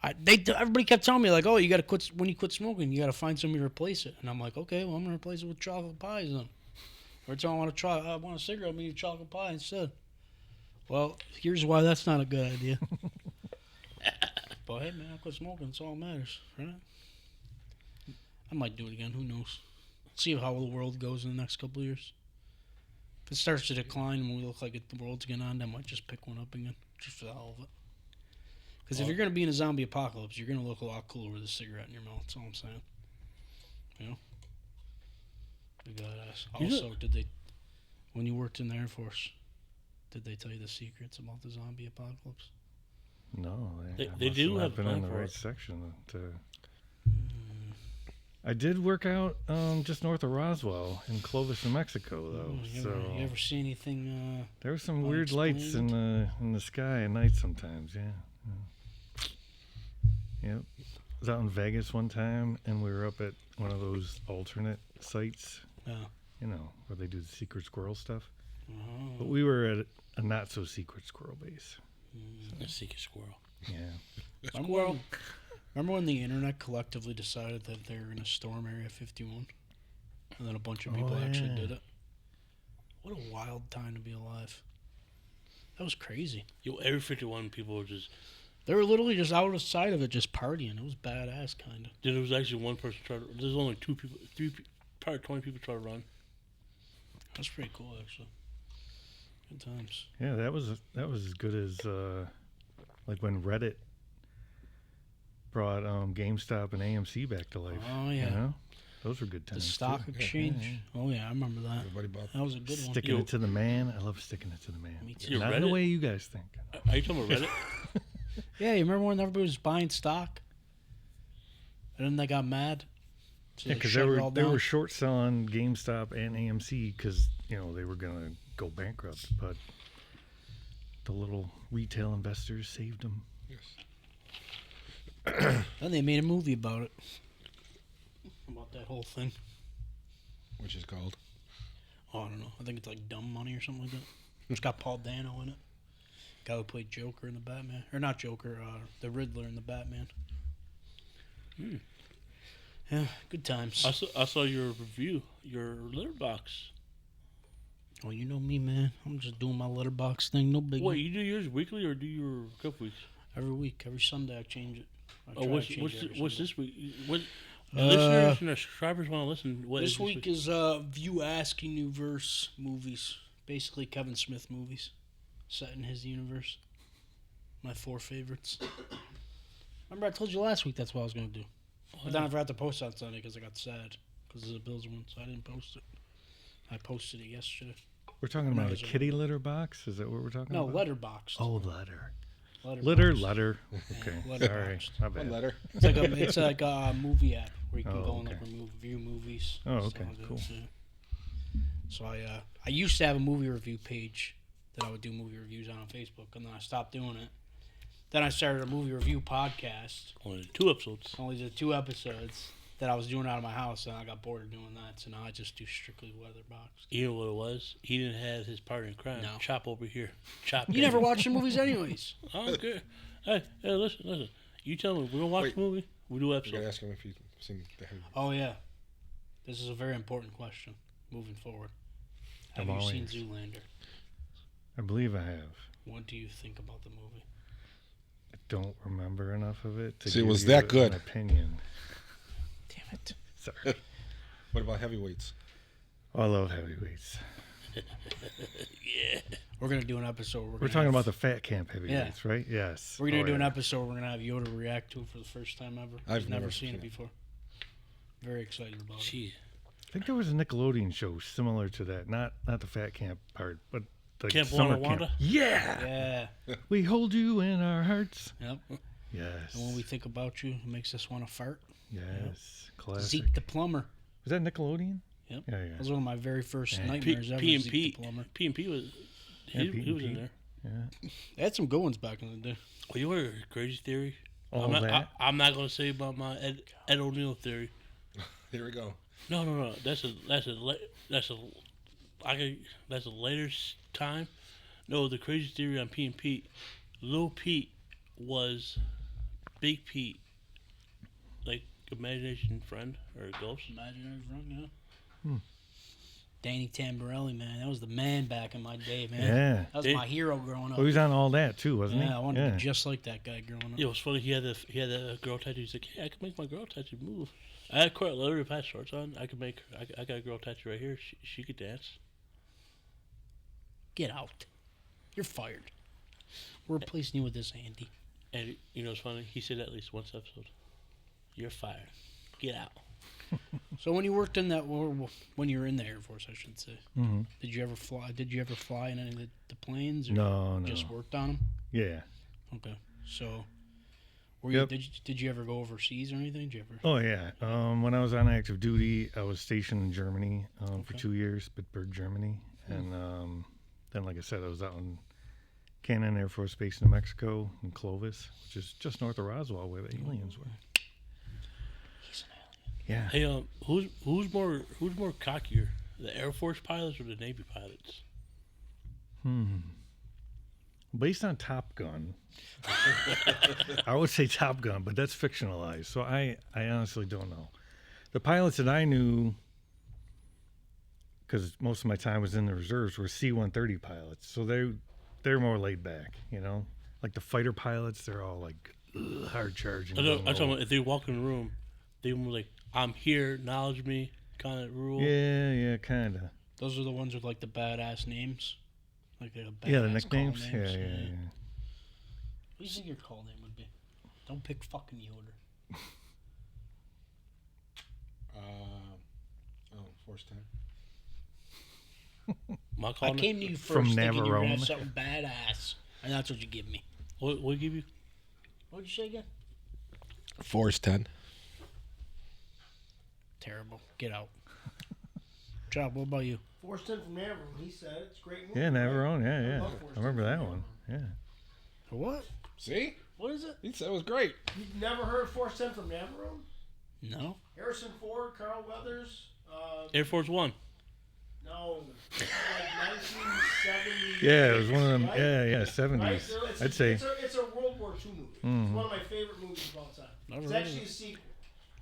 Speaker 2: Everybody kept telling me, like, oh, you got to quit, when you quit smoking, you got to find somebody to replace it. And I'm like, okay, well, I'm going to replace it with chocolate pies then. Every time I want a cigarette, I'm going to eat chocolate pie instead. Well, here's why that's not a good idea. But hey, man, I quit smoking. It's all that matters, right? I might do it again. Who knows? See how the world goes in the next couple of years. If it starts to decline and we look like the world's getting on, I might just pick one up again, just for the hell of it. Because if you're going to be in a zombie apocalypse, you're going to look a lot cooler with a cigarette in your mouth. That's all I'm saying. You know? We got us. Also, when you worked in the Air Force, did they tell you the secrets about the zombie apocalypse?
Speaker 5: No,
Speaker 3: they do have
Speaker 5: been
Speaker 3: a
Speaker 5: in
Speaker 3: plan
Speaker 5: the
Speaker 3: for
Speaker 5: right
Speaker 3: it.
Speaker 5: section. I did work out just north of Roswell in Clovis, New Mexico, though.
Speaker 2: You ever see anything?
Speaker 5: There were some weird lights in the sky at night sometimes. Yeah. Yep. I was out in Vegas one time, and we were up at one of those alternate sites.
Speaker 2: Yeah.
Speaker 5: You know, where they do the secret squirrel stuff.
Speaker 2: Oh.
Speaker 5: But we were at a not so secret squirrel base.
Speaker 3: A secret squirrel.
Speaker 5: Yeah.
Speaker 2: Remember when the internet collectively decided that they were going to storm Area 51? And then a bunch of people actually did it? What a wild time to be alive. That was crazy.
Speaker 3: Yo, every 51 people were just...
Speaker 2: They were literally just out of the side of it, just partying. It was badass, kind of.
Speaker 3: There was actually one person trying to... There's only 2 people... 3... Probably 20 people trying to run.
Speaker 2: That's pretty cool, actually. Good times.
Speaker 5: Yeah, that was as good as like when Reddit brought GameStop and AMC back to life.
Speaker 2: Oh, yeah.
Speaker 5: You know? Those were good times.
Speaker 2: The stock exchange.
Speaker 5: Yeah.
Speaker 2: Oh, yeah, I remember that.
Speaker 4: Everybody bought
Speaker 2: That was a good one.
Speaker 5: Sticking it to the man. I love sticking it to the man.
Speaker 2: Me too.
Speaker 5: Not in the way you guys think.
Speaker 3: Are you talking about Reddit?
Speaker 2: Yeah, you remember when everybody was buying stock? And then they got mad? So
Speaker 5: Yeah, because they were short selling GameStop and AMC because they were gonna go bankrupt, but the little retail investors saved them.
Speaker 4: Yes.
Speaker 2: Then they made a movie about it. About that whole thing.
Speaker 4: Which is called?
Speaker 2: Oh, I don't know. I think it's like Dumb Money or something like that. It's got Paul Dano in it. Guy who played Joker in the Batman. Or not Joker, the Riddler in the Batman. Yeah, good times.
Speaker 3: I saw your review, your letterbox.
Speaker 2: Oh, you know me, man. I'm just doing my letterbox thing. No big.
Speaker 3: What, you do yours weekly or do your couple weeks?
Speaker 2: Every week, every Sunday I change it.
Speaker 3: What's this week? What listeners and our subscribers want to listen? What
Speaker 2: this
Speaker 3: is
Speaker 2: week is View Asking Universe movies. Basically Kevin Smith movies. Set in his universe. My 4 favorites. Remember I told you last week that's what I was going to do. But then I forgot to post on Sunday because I got sad. Because of the Bills win, so I didn't post it. I posted it yesterday.
Speaker 5: We're talking about a kitty litter box? Is that what we're talking
Speaker 2: No,
Speaker 5: about?
Speaker 2: Letterboxd.
Speaker 5: Oh, letter.
Speaker 2: Letterboxd.
Speaker 5: Letter. Okay.
Speaker 2: Yeah,
Speaker 5: Sorry.
Speaker 2: Letterboxd.
Speaker 5: My bad.
Speaker 4: One letter.
Speaker 2: It's like a movie app where you can go and
Speaker 5: okay.
Speaker 2: review movies.
Speaker 5: Oh,
Speaker 2: stuff
Speaker 5: okay,
Speaker 2: like that,
Speaker 5: cool.
Speaker 2: yeah. So I used to have a movie review page that I would do movie reviews on Facebook, and then I stopped doing it. Then I started a movie review podcast.
Speaker 3: Only 2 episodes.
Speaker 2: Only did 2 episodes that I was doing out of my house, and I got bored of doing that, so now I just do strictly Letterboxd.
Speaker 3: You know what it was? He didn't have his partner in crime.
Speaker 2: No.
Speaker 3: Chop over here. Chop.
Speaker 2: You never watch the movies anyways.
Speaker 3: I don't care. Hey, listen. You tell me, we're going to watch
Speaker 4: Wait.
Speaker 3: the movie? We do
Speaker 4: You
Speaker 3: episode.
Speaker 4: gotta ask him if he's seen the Heavy.
Speaker 2: Oh, yeah. This is a very important question moving forward. Have
Speaker 5: I'm
Speaker 2: you seen
Speaker 5: always-
Speaker 2: Zoolander?
Speaker 5: I believe I have.
Speaker 2: What do you think about the movie?
Speaker 5: I don't remember enough of it to
Speaker 4: See, it
Speaker 5: give
Speaker 4: was
Speaker 5: you
Speaker 4: that
Speaker 5: an
Speaker 4: good.
Speaker 5: opinion.
Speaker 2: Damn it.
Speaker 5: Sorry.
Speaker 4: What about heavyweights?
Speaker 5: I love heavyweights.
Speaker 3: Yeah.
Speaker 2: We're going to do an episode. Where
Speaker 5: We're talking about the fat camp
Speaker 2: Yeah.
Speaker 5: heavyweights, right? Yes.
Speaker 2: We're going to do an
Speaker 5: yeah.
Speaker 2: episode. We're going to have Yoda react to it for the first time ever.
Speaker 4: I've
Speaker 2: He's never
Speaker 4: never
Speaker 2: seen
Speaker 4: seen
Speaker 2: it
Speaker 4: it.
Speaker 2: before. Very excited about it.
Speaker 3: Jeez.
Speaker 5: I think there was a Nickelodeon show similar to that. Not the fat camp part, but the
Speaker 3: Camp
Speaker 5: summer
Speaker 3: Wanda
Speaker 5: camp.
Speaker 3: Wanda?
Speaker 5: Yeah.
Speaker 2: Yeah.
Speaker 5: We hold you in our hearts.
Speaker 2: Yep.
Speaker 5: Yes.
Speaker 2: And when we think about you, it makes us want to fart.
Speaker 5: Yes. Classic.
Speaker 2: Zeke the Plumber.
Speaker 5: Was that Nickelodeon?
Speaker 2: Yep.
Speaker 5: Yeah,
Speaker 2: That was one of my very first
Speaker 5: Yeah.
Speaker 2: nightmares ever. Zeke the
Speaker 3: P&P.
Speaker 2: Plumber.
Speaker 3: P&P was...
Speaker 5: Yeah,
Speaker 3: He was in
Speaker 5: P&P.
Speaker 3: there.
Speaker 5: Yeah.
Speaker 2: They had some good ones back in the day.
Speaker 3: Well, you heard Crazy Theory?
Speaker 5: All that.
Speaker 3: I'm not going to say about my Ed O'Neill theory.
Speaker 4: Here we go.
Speaker 3: No. That's a later time. No, the Crazy Theory on P&P. Lil Pete was Big Pete, like imagination friend or ghost.
Speaker 2: Imaginary friend, yeah. Danny Tamborelli, man, that was the man back in my day, man.
Speaker 5: Yeah.
Speaker 2: That was my hero growing up.
Speaker 5: Well, he was on all that too, wasn't he?
Speaker 2: Yeah, I wanted to be just like that guy growing up.
Speaker 3: Yeah, it was funny. He had a girl tattoo. He's like, "Hey, I can make my girl tattoo move." I had quite literally if I had shorts on. I could make. I got a girl tattoo right here. She could dance.
Speaker 2: Get out. You're fired. We're replacing you with this Andy.
Speaker 3: And you know, it's funny. He said that at least once episode. You're fired. Get out.
Speaker 2: So when you worked in that, when you were in the Air Force, I should say,
Speaker 5: Mm-hmm.
Speaker 2: did you ever fly? Did you ever fly in any of the planes? Or
Speaker 5: No.
Speaker 2: Just worked on them.
Speaker 5: Yeah.
Speaker 2: Okay. So, were
Speaker 5: Yep.
Speaker 2: you? Did you ever go overseas or anything? Did you ever?
Speaker 5: Oh yeah. When I was on active duty, I was stationed in Germany for
Speaker 2: Okay.
Speaker 5: 2 years, Bitburg, Germany, and then, like I said, I was out in Cannon Air Force Base, New Mexico, in Clovis, which is just north of Roswell, where the aliens were.
Speaker 2: He's an alien.
Speaker 5: Yeah.
Speaker 3: Hey, who's more cockier, the Air Force pilots or the Navy pilots?
Speaker 5: Based on Top Gun, I would say Top Gun, but that's fictionalized, so I honestly don't know. The pilots that I knew, because most of my time was in the reserves, were C-130 pilots, so they're more laid back, you know? Like the fighter pilots, they're all like hard charging.
Speaker 3: I'm talking about if they walk in the room, they were like, "I'm here, acknowledge me," kind of rule.
Speaker 5: Yeah, kind of.
Speaker 2: Those are the ones with like the badass names, like the badass
Speaker 5: Yeah, the
Speaker 2: call
Speaker 5: nicknames.
Speaker 2: names.
Speaker 5: Yeah.
Speaker 2: What do you think your call name would be? Don't pick fucking Yoder.
Speaker 4: Force 10.
Speaker 3: My
Speaker 2: I
Speaker 3: call.
Speaker 2: came to you
Speaker 5: From
Speaker 2: first thinking you were gonna have
Speaker 5: Navarone.
Speaker 2: something badass, and that's what you give me.
Speaker 3: What give you?
Speaker 2: What'd you say again?
Speaker 4: Force 10.
Speaker 2: Terrible. Get out. Chop, what about you?
Speaker 6: Force 10 from Navarone. He said it's a great movie.
Speaker 5: Yeah, Navarone.
Speaker 6: I
Speaker 5: Yeah.
Speaker 6: love Force
Speaker 5: I remember
Speaker 6: 10
Speaker 5: that
Speaker 6: from
Speaker 5: one. Yeah.
Speaker 2: What?
Speaker 4: See?
Speaker 2: What is it?
Speaker 4: He said it was great.
Speaker 6: You've never heard Force 10 from Navarone?
Speaker 2: No.
Speaker 6: Harrison Ford, Carl Weathers.
Speaker 3: Air Force One.
Speaker 6: No, like 1970.
Speaker 5: Yeah, it was one of them.
Speaker 6: Right?
Speaker 5: Yeah,
Speaker 6: Right?
Speaker 5: 70s.
Speaker 6: So
Speaker 5: I'd say.
Speaker 6: it's a World War II movie.
Speaker 5: Mhm.
Speaker 6: It's one of my favorite movies of all time.
Speaker 2: Never
Speaker 6: It's
Speaker 2: heard of
Speaker 6: actually
Speaker 2: it.
Speaker 6: a sequel.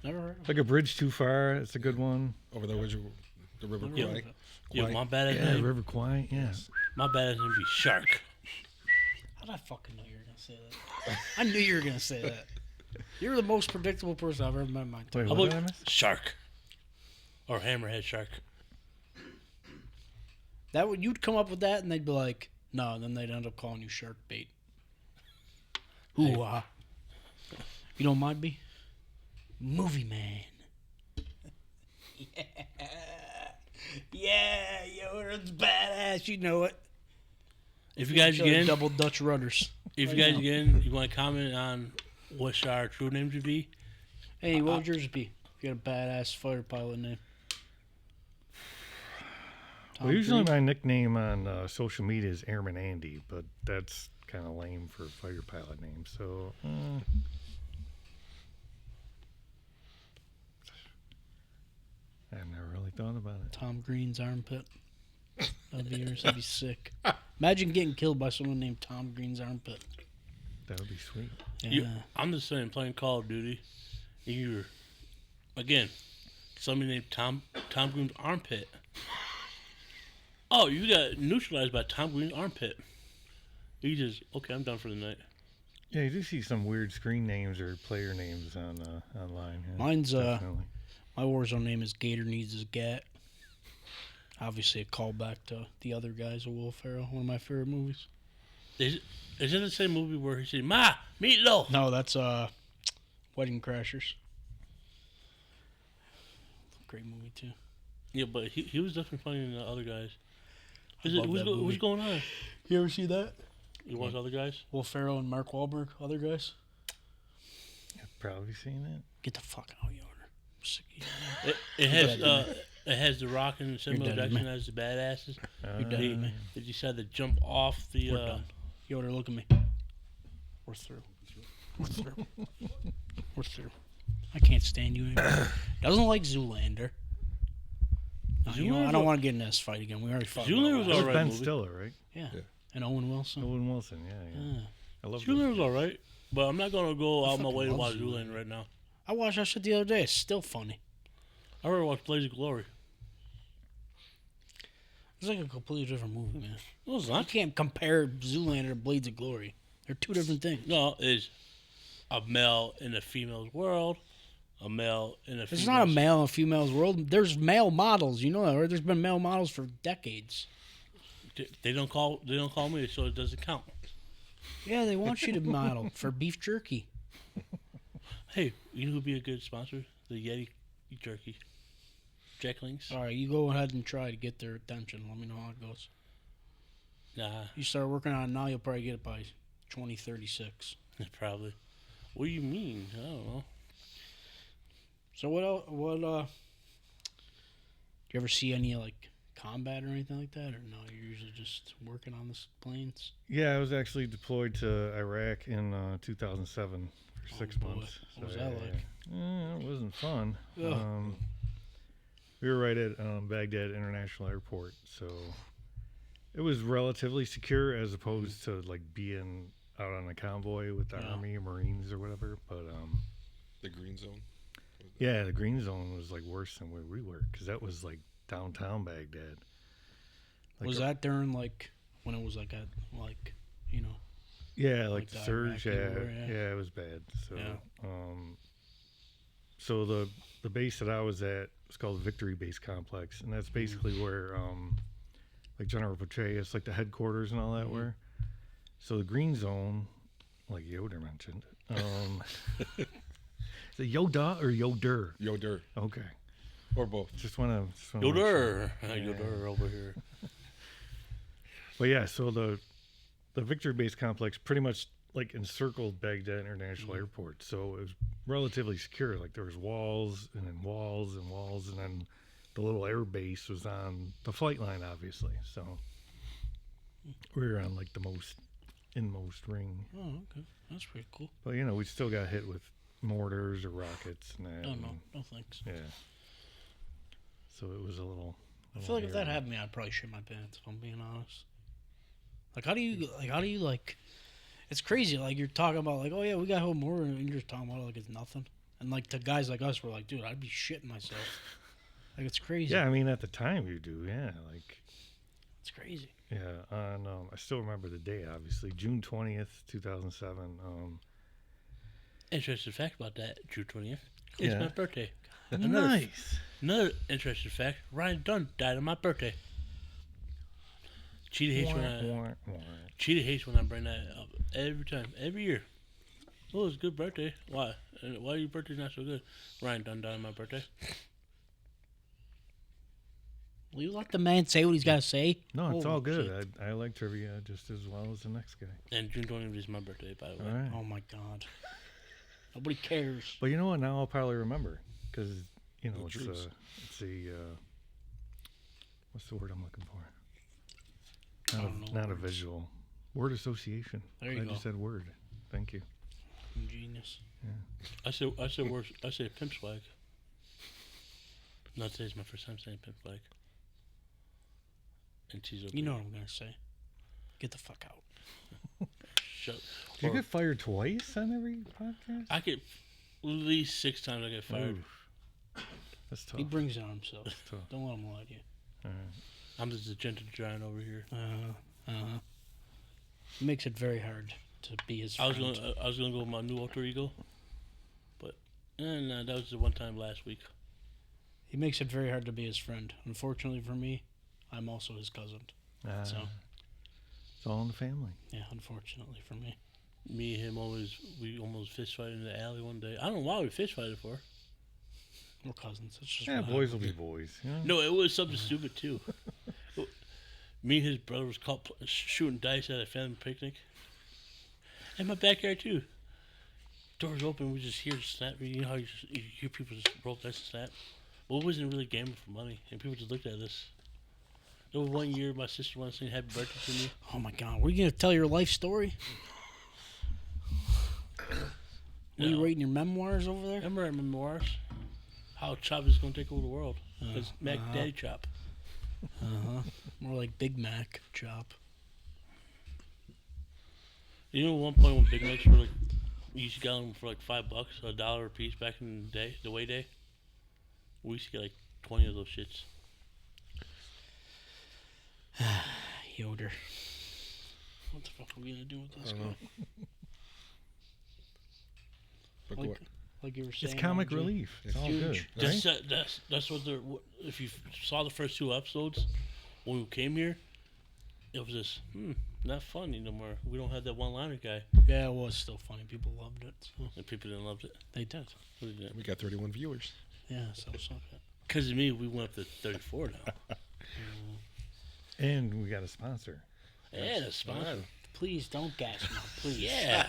Speaker 2: Never heard of it.
Speaker 5: Like a bridge too far. It's a good one.
Speaker 4: Over the River
Speaker 2: Yeah.
Speaker 4: Kwai.
Speaker 3: Yeah,
Speaker 4: Kwai.
Speaker 3: my badass
Speaker 5: Yeah,
Speaker 3: name.
Speaker 5: River Kwai. Yeah.
Speaker 3: My badass name be Shark.
Speaker 2: How'd I fucking know you were gonna say that? I knew you were gonna say that. You're the most predictable person I've ever met in my entire
Speaker 5: Wait,
Speaker 3: How
Speaker 5: what
Speaker 3: about
Speaker 5: did I miss?
Speaker 3: Shark? Or Hammerhead Shark.
Speaker 2: That would you'd come up with that and they'd be like, no, and then they'd end up calling you shark bait. Ooh, you know what mine be? Movie man. Yeah, yo, it's badass. You know it.
Speaker 3: If you guys
Speaker 2: Show the
Speaker 3: again,
Speaker 2: double Dutch rudders.
Speaker 3: if you
Speaker 2: right
Speaker 3: guys
Speaker 2: now.
Speaker 3: again, you want to comment on what our true names would be?
Speaker 2: Hey, what would yours be? If you got a badass fighter pilot name.
Speaker 5: Well,
Speaker 2: Tom
Speaker 5: usually
Speaker 2: Cruise?
Speaker 5: my nickname on social media is Airman Andy, but that's kind of lame for a fighter pilot name. So, I've never really thought about it.
Speaker 2: Tom Green's armpit. That'd be yours. That'd be sick. Imagine getting killed by someone named Tom Green's armpit.
Speaker 5: That would be sweet.
Speaker 2: Yeah.
Speaker 3: You, I'm just saying, playing Call of Duty, you're again somebody named Tom Green's armpit. Oh, you got neutralized by Tom Green's armpit. You just okay. I'm done for the night.
Speaker 5: Yeah, you do see some weird screen names or player names on online. Yeah,
Speaker 2: Mine's
Speaker 5: definitely.
Speaker 2: my Warzone name is Gator Needs His Gat. Obviously a callback to The Other Guys of Will Ferrell, one of my favorite movies.
Speaker 3: Is it the same movie where he said, "Ma, meatloaf"?
Speaker 2: No, that's Wedding Crashers. Great movie too.
Speaker 3: Yeah, but he was definitely playing the other guys.
Speaker 2: love that movie.
Speaker 3: What's going on?
Speaker 2: You ever see that?
Speaker 3: You watch other guys?
Speaker 2: Will Ferrell and Mark Wahlberg, Other Guys.
Speaker 5: Probably seen it.
Speaker 2: Get the fuck out, Yoder. I'm sick of you.
Speaker 3: It has The Rock and Samuel
Speaker 2: dead,
Speaker 3: Jackson
Speaker 2: man.
Speaker 3: as the badasses.
Speaker 2: You're done with me.
Speaker 3: They decide to jump off the.
Speaker 2: We're done. Yoder, look at me. We're through. We're through. We're through. I can't stand you anymore. Doesn't like Zoolander. You know, I don't want to get in this fight again. We already fought.
Speaker 3: Zoolander was
Speaker 5: That was
Speaker 3: alright.
Speaker 5: Ben
Speaker 3: movie.
Speaker 5: Stiller, right?
Speaker 2: Yeah.
Speaker 4: Yeah.
Speaker 2: And Owen Wilson.
Speaker 5: Owen Wilson, yeah. I love
Speaker 3: Zoolander was
Speaker 5: those.
Speaker 3: alright, but I'm not gonna go out my
Speaker 2: fucking
Speaker 3: way to
Speaker 2: love
Speaker 3: watch
Speaker 2: Zoolander.
Speaker 3: Zoolander right now.
Speaker 2: I watched that shit the other day. It's still funny.
Speaker 3: I already watched Blaze of Glory.
Speaker 2: It's like a completely different movie, man.
Speaker 3: No, it's
Speaker 2: You
Speaker 3: not.
Speaker 2: can't compare Zoolander to Blades of Glory. They're two different things.
Speaker 3: No, it's a male in a female's world. A male in a.
Speaker 2: It's not a male and female's world. There's male models. You know that, right? There's been male models for decades.
Speaker 3: They don't call me, so it doesn't count.
Speaker 2: Yeah, they want you to model for beef jerky.
Speaker 3: Hey, you know who'd be a good sponsor? The Yeti jerky. Jack Links.
Speaker 2: All right, you go ahead and try to get their attention. Let me know how it goes.
Speaker 3: Nah,
Speaker 2: You start working on it now, you'll probably get it by 2036.
Speaker 3: probably. What do you mean? I don't know.
Speaker 2: So what else, do you ever see any like combat or anything like that, or no? You're usually just working on the planes.
Speaker 5: Yeah, I was actually deployed to Iraq in 2007 for
Speaker 2: Oh,
Speaker 5: 6
Speaker 2: boy.
Speaker 5: months.
Speaker 2: What was that like?
Speaker 5: It wasn't fun.
Speaker 2: Ugh.
Speaker 5: We were right at Baghdad International Airport, so it was relatively secure as opposed to like being out on a convoy with the
Speaker 2: Yeah.
Speaker 5: Army or Marines or whatever. But
Speaker 4: The green zone.
Speaker 5: yeah, the green zone was like worse than where we were because that was like downtown Baghdad. Like
Speaker 2: Was that during like when it was like a you know?
Speaker 5: Yeah,
Speaker 2: like
Speaker 5: like the
Speaker 2: the
Speaker 5: surge.
Speaker 2: Iraqi
Speaker 5: Yeah,
Speaker 2: war, yeah.
Speaker 5: yeah, it was bad. So,
Speaker 2: Yeah.
Speaker 5: So the base that I was at was called the Victory Base Complex, and that's basically where like General Petraeus, like the headquarters and all that were. So the green zone, like Yoder mentioned, is it Yoda or Yoder?
Speaker 4: Yoder.
Speaker 5: Okay,
Speaker 4: Or both.
Speaker 5: just want to.
Speaker 3: Yoder. Yoder over here.
Speaker 5: But yeah, so the Victory Base Complex pretty much like encircled Baghdad International Airport, so it was relatively secure. Like there was walls and then walls and walls, and then the little air base was on the flight line, obviously. So we were on like the inmost ring.
Speaker 2: Oh, okay, that's pretty cool.
Speaker 5: But you know, we still got hit with mortars or rockets and that.
Speaker 2: Oh
Speaker 5: and-
Speaker 2: no thanks.
Speaker 5: Yeah. So it was a little.
Speaker 2: I feel like if that
Speaker 5: hairy.
Speaker 2: happened to me, I'd probably shit my pants. If I'm being honest. Like, how do you like? It's crazy. Like you're talking about, like, oh yeah, we got home more, and you're just talking about it like it's nothing. And like the guys like us were like, dude, I'd be shitting myself. Like it's crazy.
Speaker 5: Yeah, I mean, at the time you do, yeah, like.
Speaker 2: It's crazy.
Speaker 5: Yeah, on I still remember the day. Obviously, June 20th, 2007.
Speaker 3: Interesting fact about that, June 20th. It's
Speaker 5: Yeah.
Speaker 3: my birthday.
Speaker 5: Nice.
Speaker 3: Another interesting fact, Ryan Dunn died on my birthday. Cheetah hates when I bring that up every time, every year. Oh, it's a good birthday. Why? Why your birthday's not so good? Ryan Dunn died on my birthday.
Speaker 2: Will you let the man say what he's got to say?
Speaker 5: No, it's
Speaker 2: Holy
Speaker 5: all good.
Speaker 2: shit.
Speaker 5: I like trivia just as well as the next guy.
Speaker 3: And June 20th is my birthday, by the way.
Speaker 5: All right.
Speaker 2: Oh my god. Nobody cares.
Speaker 5: But you know what? Now I'll probably remember because you know
Speaker 4: The
Speaker 5: it's
Speaker 4: truths.
Speaker 5: what's the word I'm looking for?
Speaker 2: I don't know
Speaker 5: Not a
Speaker 2: words.
Speaker 5: visual word association.
Speaker 2: There you
Speaker 5: I
Speaker 2: go.
Speaker 5: just said word. Thank you.
Speaker 2: Genius.
Speaker 3: I said pimp swag. Not today's my first time saying pimp swag. And she's okay.
Speaker 2: You know what I'm gonna say. Get the fuck out.
Speaker 3: Shut.
Speaker 5: Do you
Speaker 3: or-
Speaker 5: get fired twice on every podcast?
Speaker 3: I get at least 6 times I get fired.
Speaker 5: Oof. That's tough.
Speaker 2: He brings it on himself.
Speaker 5: That's tough.
Speaker 2: Don't let him lie to you.
Speaker 5: All right.
Speaker 3: I'm just a gentle giant over here.
Speaker 2: It makes it very hard to be his
Speaker 3: I
Speaker 2: friend.
Speaker 3: was gonna go with my new alter ego, but no, that was the one time last week.
Speaker 2: He makes it very hard to be his friend. Unfortunately for me, I'm also his cousin. So
Speaker 5: It's all in the family.
Speaker 2: yeah, unfortunately for me.
Speaker 3: Me and him we almost fist fight in the alley one day. I don't know why we fist fighted for.
Speaker 2: We're cousins. It's just
Speaker 5: Yeah,
Speaker 2: what
Speaker 5: boys will
Speaker 2: happens.
Speaker 5: be boys. You know?
Speaker 3: No, it was something stupid too. Me and his brother was caught shooting dice at a family picnic. In my backyard too. doors open, we just hear snap. You know how you hear people just roll dice and snap? Well, it wasn't really gambling for money, and people just looked at us. There was one year my sister wanted to sing Happy Birthday to me.
Speaker 2: Oh my God, were you gonna tell your life story? Were you
Speaker 3: No.
Speaker 2: writing your memoirs over there?
Speaker 3: Remember our memoirs? How Chop is going to take over the world. Because Mac Daddy Chop.
Speaker 2: More like Big Mac chop.
Speaker 3: You know, at one point when Big Macs were like, you used to get them for like $5, $1 a piece back in the day, the way day. We used to get like 20 of those shits.
Speaker 2: Yoder. What the fuck are we gonna do with this
Speaker 4: I don't
Speaker 2: guy?
Speaker 4: know. But
Speaker 2: Like,
Speaker 4: what?
Speaker 2: like you were saying.
Speaker 5: It's comic
Speaker 2: RJ.
Speaker 5: relief. It's all
Speaker 2: huge.
Speaker 5: good. Right?
Speaker 3: That's what they're. If you saw the first 2 episodes when we came here, it was just not funny no more. We don't have that one-liner guy,
Speaker 2: Yeah, it was still funny. People loved it. So
Speaker 3: and people didn't love it.
Speaker 2: they did.
Speaker 4: We got 31 viewers.
Speaker 2: Yeah, so suck it.
Speaker 3: Because of me, we went up to 34 now.
Speaker 5: And we got a sponsor.
Speaker 3: Yeah, that's fine.
Speaker 2: Please don't gas me. Please.
Speaker 3: Yeah.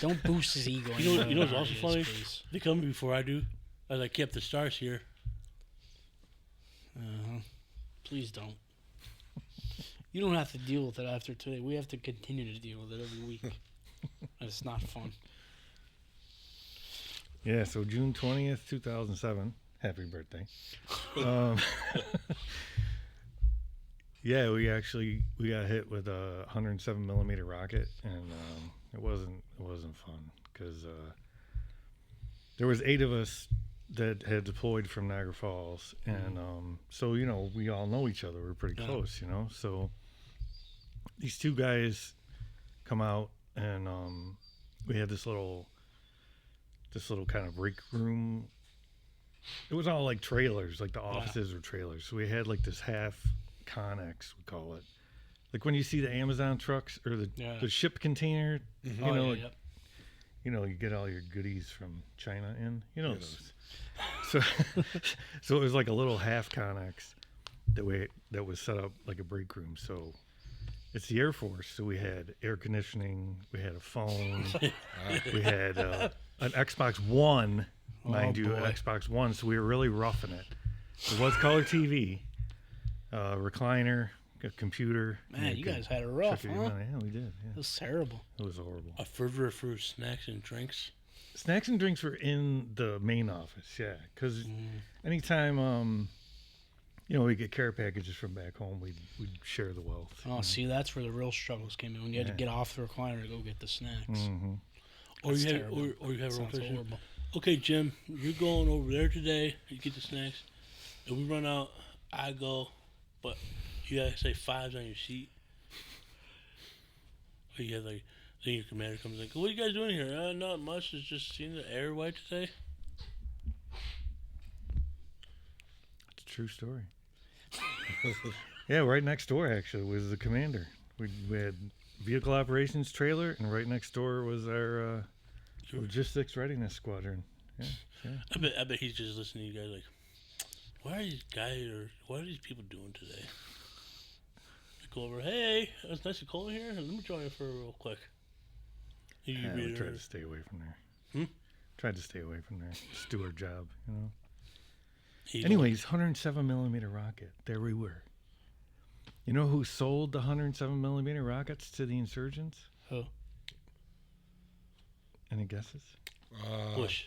Speaker 2: Don't boost his ego.
Speaker 3: You know
Speaker 2: anymore
Speaker 3: what's also
Speaker 2: than it
Speaker 3: funny?
Speaker 2: is, please.
Speaker 3: They come before I do. As I kept the stars here.
Speaker 2: Please don't. You don't have to deal with it after today. We have to continue to deal with it every week. It's not fun.
Speaker 5: Yeah, so June 20th, 2007. Happy birthday. Um, yeah, we got hit with a 107 millimeter rocket, and it wasn't fun because there was 8 of us that had deployed from Niagara Falls, and so we all know each other. We're pretty close, So these 2 guys come out, and we had this little kind of break room. It was all like trailers, like the offices were trailers. So we had like this half Connex, we call it. Like when you see the Amazon trucks or the ship container, you get all your goodies from China in, those. So so it was like a little half Connex that was set up like a break room. So it's the Air Force, so we had air conditioning, we had a phone, we had an Xbox One, mind you, an Xbox One, so we were really roughing it. It was color TV, recliner, a computer.
Speaker 2: Man, you guys had it rough, huh?
Speaker 5: Yeah, we did.
Speaker 2: It
Speaker 5: Yeah.
Speaker 2: was terrible.
Speaker 5: It was horrible.
Speaker 3: A fervor for snacks and drinks.
Speaker 5: Snacks and drinks were in the main office, yeah, because anytime we get care packages from back home, we'd share the wealth.
Speaker 2: Oh, see, that's where the real struggles came in, when you had to get off the recliner to go get the snacks.
Speaker 5: Mm-hmm.
Speaker 3: Or
Speaker 2: That's
Speaker 3: you have,
Speaker 2: terrible.
Speaker 3: or you have a
Speaker 2: Sounds
Speaker 3: rotation.
Speaker 2: horrible.
Speaker 3: Okay, Jim, you're going over there today. You get the snacks. If we run out, I go, but you gotta say 5s on your seat. Or you have like, then your commander comes like, "What are you guys doing here?" Not much. It's just seeing the air white today.
Speaker 5: It's a true story. Yeah, right next door actually was the commander. We had vehicle operations trailer, and right next door was our logistics readiness squadron. Yeah.
Speaker 3: I bet he's just listening to you guys like, what are these people doing today? I go over, hey, it's nice and cold here. Let me join you for real quick. You
Speaker 5: Yeah, we
Speaker 3: read
Speaker 5: tried
Speaker 3: it.
Speaker 5: to stay away from there. Tried to stay away from there. Just do our job,
Speaker 3: He
Speaker 5: Anyways, 107 millimeter rocket. There we were. You know who sold the 107 millimeter rockets to the insurgents?
Speaker 2: Who?
Speaker 5: Any guesses?
Speaker 3: Bush,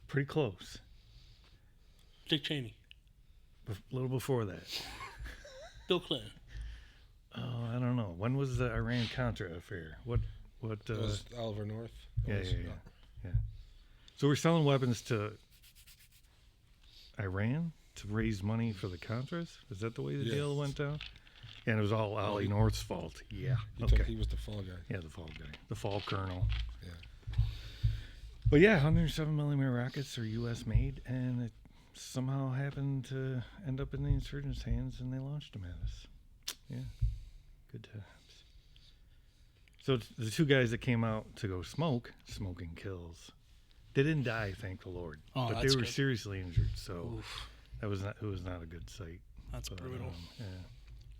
Speaker 5: Pretty close.
Speaker 3: Dick Cheney,
Speaker 5: A little before that.
Speaker 3: Bill Clinton.
Speaker 5: Oh, I don't know. When was the Iran-Contra affair? What?
Speaker 4: It was Oliver North.
Speaker 5: Yeah. So we're selling weapons to Iran to raise money for the Contras? Is that the way the deal went down? And it was all Ollie North's fault. Yeah.
Speaker 4: He was the fall guy.
Speaker 5: Yeah, the fall guy. The fall colonel.
Speaker 4: Yeah.
Speaker 5: But yeah, 107 millimeter rockets are U.S. made, and it somehow happened to end up in the insurgents' hands, and they launched them at us. Yeah. Good times. So the 2 guys that came out to go smoking kills. They didn't die, thank the Lord.
Speaker 2: Oh,
Speaker 5: but they
Speaker 2: that's
Speaker 5: were
Speaker 2: good.
Speaker 5: seriously injured, so
Speaker 2: Oof,
Speaker 5: it was not a good sight.
Speaker 2: that's
Speaker 5: But,
Speaker 2: brutal.
Speaker 5: yeah.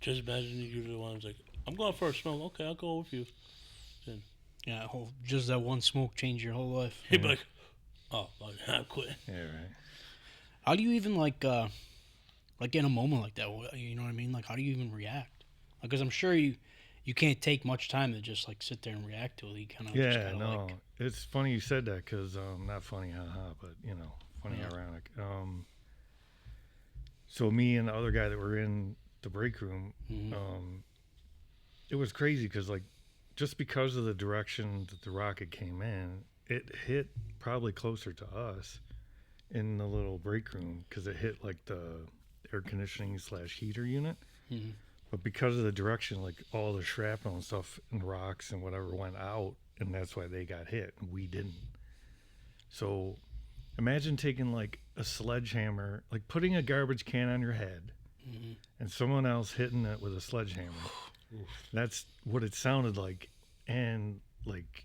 Speaker 3: Just imagine you're the ones like, I'm going for a smoke. Okay, I'll go with you. Then
Speaker 2: Yeah, just that one smoke changed your whole life.
Speaker 3: He'd be like, "Oh, fuck, I'm quitting."
Speaker 5: Yeah, right.
Speaker 2: How do you even like in a moment like that? You know what I mean? Like, how do you even react? Because I'm sure you can't take much time to just like sit there and react to it. You kind of
Speaker 5: Yeah, no. It's funny you said that because not funny, haha, but funny, ironic. So me and the other guy that were in the break room, it was crazy because like just because of the direction that the rocket came in, it hit probably closer to us in the little break room because it hit like the air conditioning / heater unit.
Speaker 2: Mm-hmm.
Speaker 5: But because of the direction, like all the shrapnel and stuff and rocks and whatever went out, and that's why they got hit and we didn't. So imagine taking like a sledgehammer, like putting a garbage can on your head and someone else hitting it with a sledgehammer. That's what it sounded like. And like,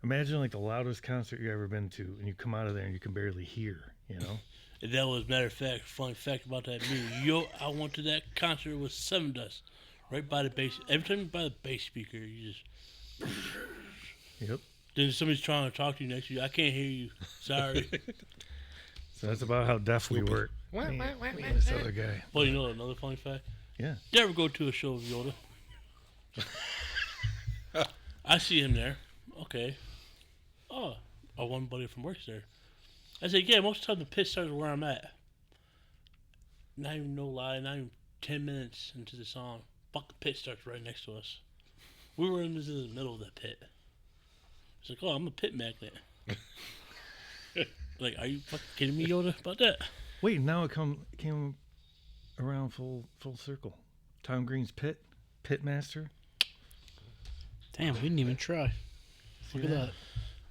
Speaker 5: imagine like the loudest concert you ever been to and you come out of there and you can barely hear,
Speaker 3: And that was, matter of fact, funny fact about that movie. I went to that concert with Seven Dust, right by the bass. Every time you by the bass speaker, you just.
Speaker 5: Yep.
Speaker 3: Then somebody's trying to talk to you next to you. I can't hear you. Sorry.
Speaker 5: So that's about how deaf we were. Me and this other guy.
Speaker 3: Well, you know another funny fact?
Speaker 5: Yeah.
Speaker 3: You ever go to a show of Yoda? I see him there. Okay. Oh, our one buddy from work's there. I said, yeah, most of the time the pit starts where I'm at. Not even no lie, not even 10 minutes into the song. Fuck, the pit starts right next to us. We were in the middle of the pit. It's like, oh, I'm a pit magnet. Like, are you fucking kidding me, Yoda, about that?
Speaker 5: Wait, now it came around full circle. Tom Green's Pitmaster.
Speaker 2: Damn, we didn't even try. Look at that.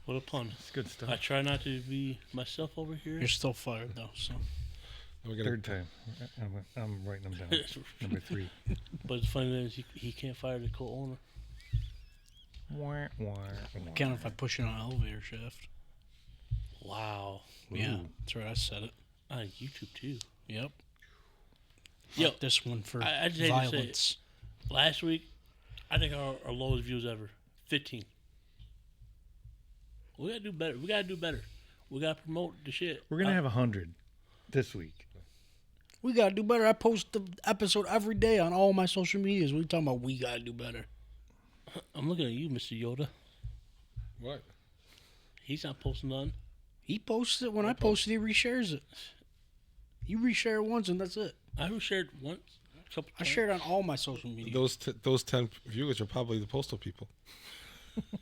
Speaker 3: What a pun.
Speaker 5: It's good stuff.
Speaker 3: I try not to be myself over here.
Speaker 2: You're still fired though, so.
Speaker 5: Third time. I'm writing them down. Number 3.
Speaker 3: But the funny thing is, he can't fire the co-owner.
Speaker 2: I can't if I push it on an elevator shaft.
Speaker 3: Wow.
Speaker 2: Yeah, that's right. I said it.
Speaker 3: On YouTube too.
Speaker 2: Yep.
Speaker 3: Yo,
Speaker 2: Fuck this one for
Speaker 3: I just hate to say it.
Speaker 2: violence.
Speaker 3: Last week, I think our lowest views ever, 15. We gotta do better. We gotta promote the shit.
Speaker 5: We're gonna have 100 this week.
Speaker 2: We gotta do better. I post the episode every day on all my social medias. What are you talking about? We gotta do better.
Speaker 3: I'm looking at you, Mr. Yoda.
Speaker 4: What?
Speaker 3: He's not posting none.
Speaker 2: He posts it. When I post it, he reshares it. You reshare it once and that's it.
Speaker 3: I reshared once. Couple
Speaker 2: I
Speaker 3: times.
Speaker 2: share it on all my social media.
Speaker 4: Those 10 viewers are probably the postal people.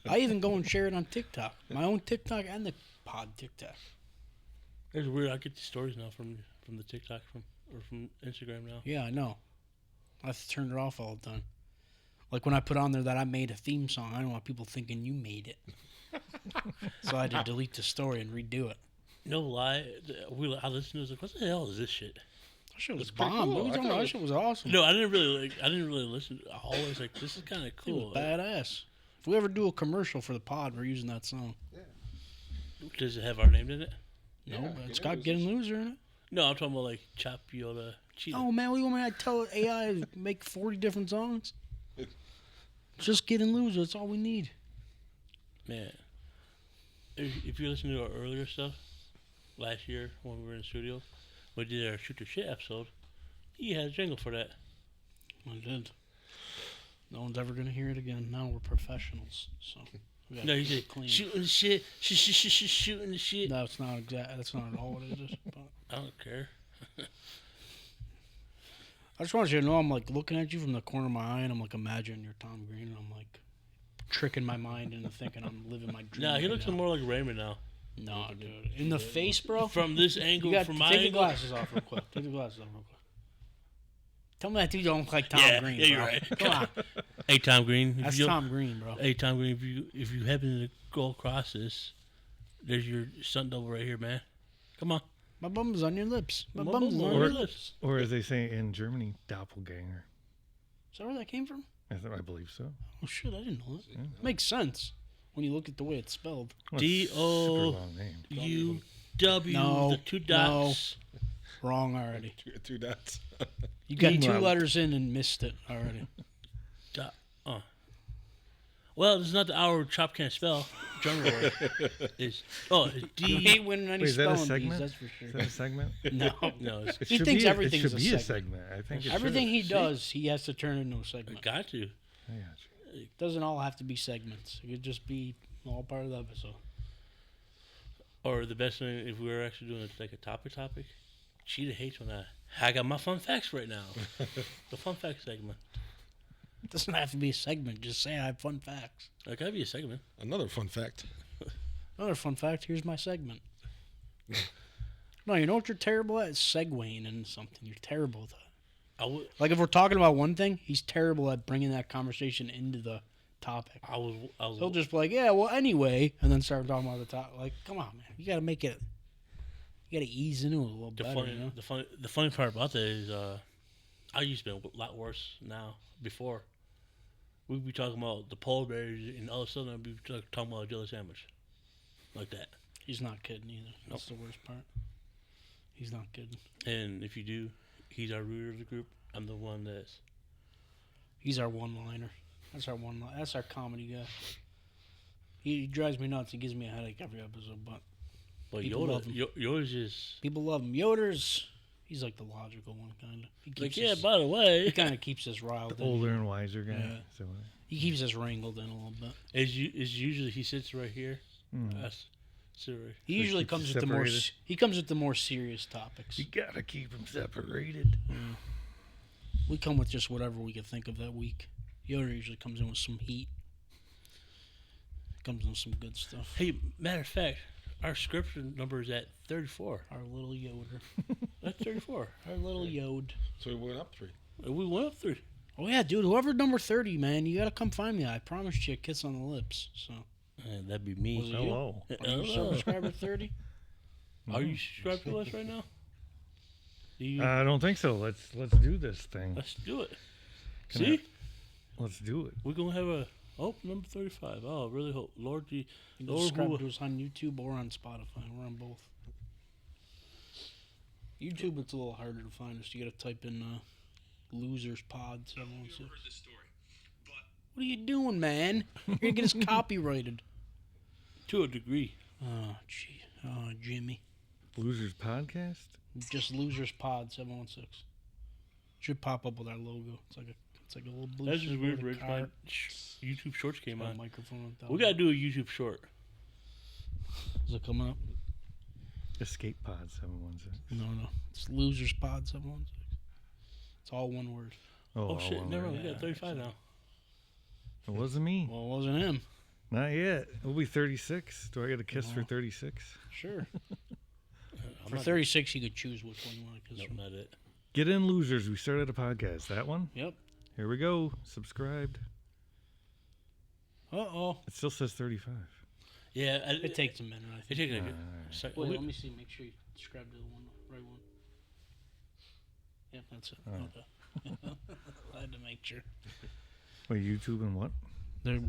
Speaker 2: I even go and share it on TikTok. My own TikTok and the pod TikTok.
Speaker 3: It's weird. I get these stories now from the TikTok from Instagram now.
Speaker 2: Yeah, I know. I have to turn it off all the time. Like when I put on there that I made a theme song, I don't want people thinking you made it. So I had to delete the story and redo it.
Speaker 3: No lie. I listened to it. I was like, what the hell is this shit?
Speaker 2: That shit was
Speaker 4: pretty
Speaker 2: bomb.
Speaker 4: cool.
Speaker 2: What are you
Speaker 4: I
Speaker 2: talking
Speaker 4: thought
Speaker 2: about?
Speaker 4: it
Speaker 2: That shit was awesome.
Speaker 3: No, I didn't really listen. I always like, this is kind of
Speaker 2: It
Speaker 3: cool.
Speaker 2: was badass. If we ever do a commercial for the pod, we're using that song.
Speaker 3: Does it have our name in it?
Speaker 2: No,
Speaker 4: Yeah,
Speaker 2: but it's
Speaker 4: Get
Speaker 2: got
Speaker 4: In
Speaker 2: Get In Loser in it.
Speaker 3: No, I'm talking about like Chop Yoda Cheetah.
Speaker 2: Oh man, what do you want me to tell AI to make 40 different songs? Just Get In Loser. That's all we need.
Speaker 3: Man, if you listen to our earlier stuff, last year when we were in the studio, we did our Shoot the Shit episode, he had a jingle for that.
Speaker 2: I did. No one's ever gonna hear it again. Now we're professionals, so we gotta
Speaker 3: No, he
Speaker 2: keep it
Speaker 3: said,
Speaker 2: clean.
Speaker 3: shooting the shit, shooting the shit.
Speaker 2: No, it's not exact. That's not at all what it is. But
Speaker 3: I don't care.
Speaker 2: I just want you to know, I'm like looking at you from the corner of my eye, and I'm like imagining you're Tom Green, and I'm like tricking my mind into thinking I'm living my dream.
Speaker 3: Nah, he
Speaker 2: right
Speaker 3: looks
Speaker 2: now.
Speaker 3: more like Raymond now.
Speaker 2: No, dude, in the face, bro.
Speaker 3: From this angle,
Speaker 2: You got
Speaker 3: from
Speaker 2: to
Speaker 3: my
Speaker 2: take the
Speaker 3: angle.
Speaker 2: glasses off real quick. Take the glasses off real quick. Tell me that dude don't look like Tom
Speaker 3: Yeah,
Speaker 2: Green,
Speaker 3: yeah, you're
Speaker 2: bro.
Speaker 3: right.
Speaker 2: Come on,
Speaker 3: Hey, Tom Green.
Speaker 2: that's Tom Green, bro.
Speaker 3: Hey, Tom Green, if you happen to go across this, there's your stunt double right here, man. Come on.
Speaker 2: My bum is on your lips. My
Speaker 3: My
Speaker 2: bum is
Speaker 3: bum
Speaker 2: on
Speaker 3: on
Speaker 2: your
Speaker 3: your
Speaker 2: lips.
Speaker 5: Or as they say in Germany, doppelganger.
Speaker 2: Is that where that came from?
Speaker 5: I believe so.
Speaker 2: Oh shit, I didn't know that. Makes sense when you look at the way it's spelled.
Speaker 5: Well, it's a super
Speaker 3: D-O-
Speaker 5: long name.
Speaker 3: U-W,
Speaker 2: No,
Speaker 3: the two dots.
Speaker 2: Wrong already.
Speaker 4: Two dots.
Speaker 2: You got two
Speaker 5: Meanwhile-
Speaker 2: letters in and missed it already.
Speaker 3: Dot. Well, Well, it's not the hour Chop can't spell. Drummer word. It's D.
Speaker 2: You ain't winning any
Speaker 5: Wait, is that a
Speaker 2: spelling bees,
Speaker 5: segment?
Speaker 2: that's for
Speaker 5: Is
Speaker 2: sure.
Speaker 5: that a segment?
Speaker 2: No.
Speaker 3: No, it's
Speaker 2: He thinks everything's
Speaker 5: it should
Speaker 2: a
Speaker 5: be
Speaker 2: segment.
Speaker 5: I think it
Speaker 2: Everything
Speaker 5: should.
Speaker 2: he does, he has to turn into a segment.
Speaker 3: got to.
Speaker 5: I got you.
Speaker 2: It doesn't all have to be segments. It could just be all part of the episode.
Speaker 3: Or the best thing, if we were actually doing like a topic, Cheetah hates when I got my fun facts right now. The fun fact segment.
Speaker 2: It doesn't have to be a segment. Just say I have fun facts.
Speaker 3: That gotta be a segment.
Speaker 4: Another fun fact.
Speaker 2: Another fun fact, here's my segment. No, you know what you're terrible at? Is segueing into something. You're terrible at that. Like if we're talking about one thing, he's terrible at bringing that conversation into the topic. He'll just be like, yeah, well, anyway, and then start talking about the topic. Like, come on, man. You got to make it, you got to ease into it a little better, you know?
Speaker 3: The funny part about that is I used to be a lot worse now. Before, we'd be talking about the polar bears, and all of a sudden I'd be talking about a jelly sandwich. Like that.
Speaker 2: He's not kidding either. That's the worst part. He's not kidding.
Speaker 3: And if you do, he's our ruler of the group. I'm the one that's...
Speaker 2: He's our one-liner. That's our one-liner. That's our comedy guy. He drives me nuts. He gives me a headache every episode, but people love him.
Speaker 3: Yours is...
Speaker 2: People love him. Yoder's... He's like the logical one, kind of.
Speaker 3: Like, yeah, by the way...
Speaker 2: He kind of keeps us riled
Speaker 5: The
Speaker 2: in.
Speaker 5: older and wiser guy.
Speaker 2: Yeah.
Speaker 5: So,
Speaker 2: He keeps us wrangled in a little bit.
Speaker 3: Is usually he sits right here. Us. So right.
Speaker 2: He usually
Speaker 5: keeps
Speaker 2: comes
Speaker 5: you
Speaker 2: with the more...
Speaker 5: separated.
Speaker 2: He comes with the more serious topics.
Speaker 5: you gotta keep them separated.
Speaker 2: We come with just whatever we can think of that week. Yoder usually comes in with some heat. Comes in with some good stuff.
Speaker 3: Hey, matter of fact, our script number is at 34.
Speaker 2: Our little Yoder.
Speaker 3: That's 34.
Speaker 2: Our little Yod.
Speaker 4: So we went up 3.
Speaker 3: We went up 3.
Speaker 2: Oh yeah, dude. Whoever number 30, man, you gotta come find me. I promised you a kiss on the lips. So.
Speaker 3: That'd be me.
Speaker 2: Was it you?
Speaker 5: Hello.
Speaker 2: Are you subscriber 30?
Speaker 3: Are you subscribed to us right now?
Speaker 5: I don't think so. Let's do this thing.
Speaker 3: Let's do it.
Speaker 5: Can
Speaker 3: See?
Speaker 5: Let's do it.
Speaker 3: We're going to have number 35. Oh, I really hope. Lord,
Speaker 2: You can subscribe to us on YouTube or on Spotify. We're on both. YouTube, it's a little harder to find us. You gotta type in Losers Pod 716. What are you doing, man? You're gonna get us copyrighted.
Speaker 3: to a degree.
Speaker 2: Oh, gee. Oh, Jimmy.
Speaker 5: Losers Podcast?
Speaker 2: Just Losers Pod 716. Should pop up with our logo. It's like a little blue.
Speaker 3: That's just weird.
Speaker 2: with a
Speaker 3: Rich,
Speaker 2: car.
Speaker 3: my YouTube Shorts came
Speaker 2: Got a
Speaker 3: on.
Speaker 2: microphone on top.
Speaker 3: We got to do a YouTube Short.
Speaker 2: Is it coming up?
Speaker 5: Escape Pod 716.
Speaker 2: No. It's Losers Pod 716. It's all one word.
Speaker 3: Oh, shit.
Speaker 5: well,
Speaker 3: Never mind.
Speaker 5: yeah.
Speaker 3: We got 35 now.
Speaker 5: It wasn't me.
Speaker 2: Well, it wasn't him.
Speaker 5: Not yet. We'll be 36. Do I get a kiss for
Speaker 2: No.
Speaker 5: 36?
Speaker 2: Sure.
Speaker 3: I'm
Speaker 2: For
Speaker 3: not-
Speaker 2: 36, you could choose which one you want to kiss
Speaker 3: Nope,
Speaker 2: from.
Speaker 3: not it.
Speaker 5: Get in, losers. We started a podcast. That one?
Speaker 2: Yep.
Speaker 5: Here we go. Subscribed.
Speaker 2: Uh-oh.
Speaker 5: It still says 35.
Speaker 3: Yeah.
Speaker 2: It takes a minute, I
Speaker 3: It
Speaker 2: think.
Speaker 3: takes like
Speaker 5: Alright.
Speaker 3: a second.
Speaker 2: Wait,
Speaker 3: We-
Speaker 2: let me see. Make sure you subscribe to the right one. Yep, that's it.
Speaker 5: Oh.
Speaker 2: Okay. I had to make sure.
Speaker 5: Wait, YouTube and what?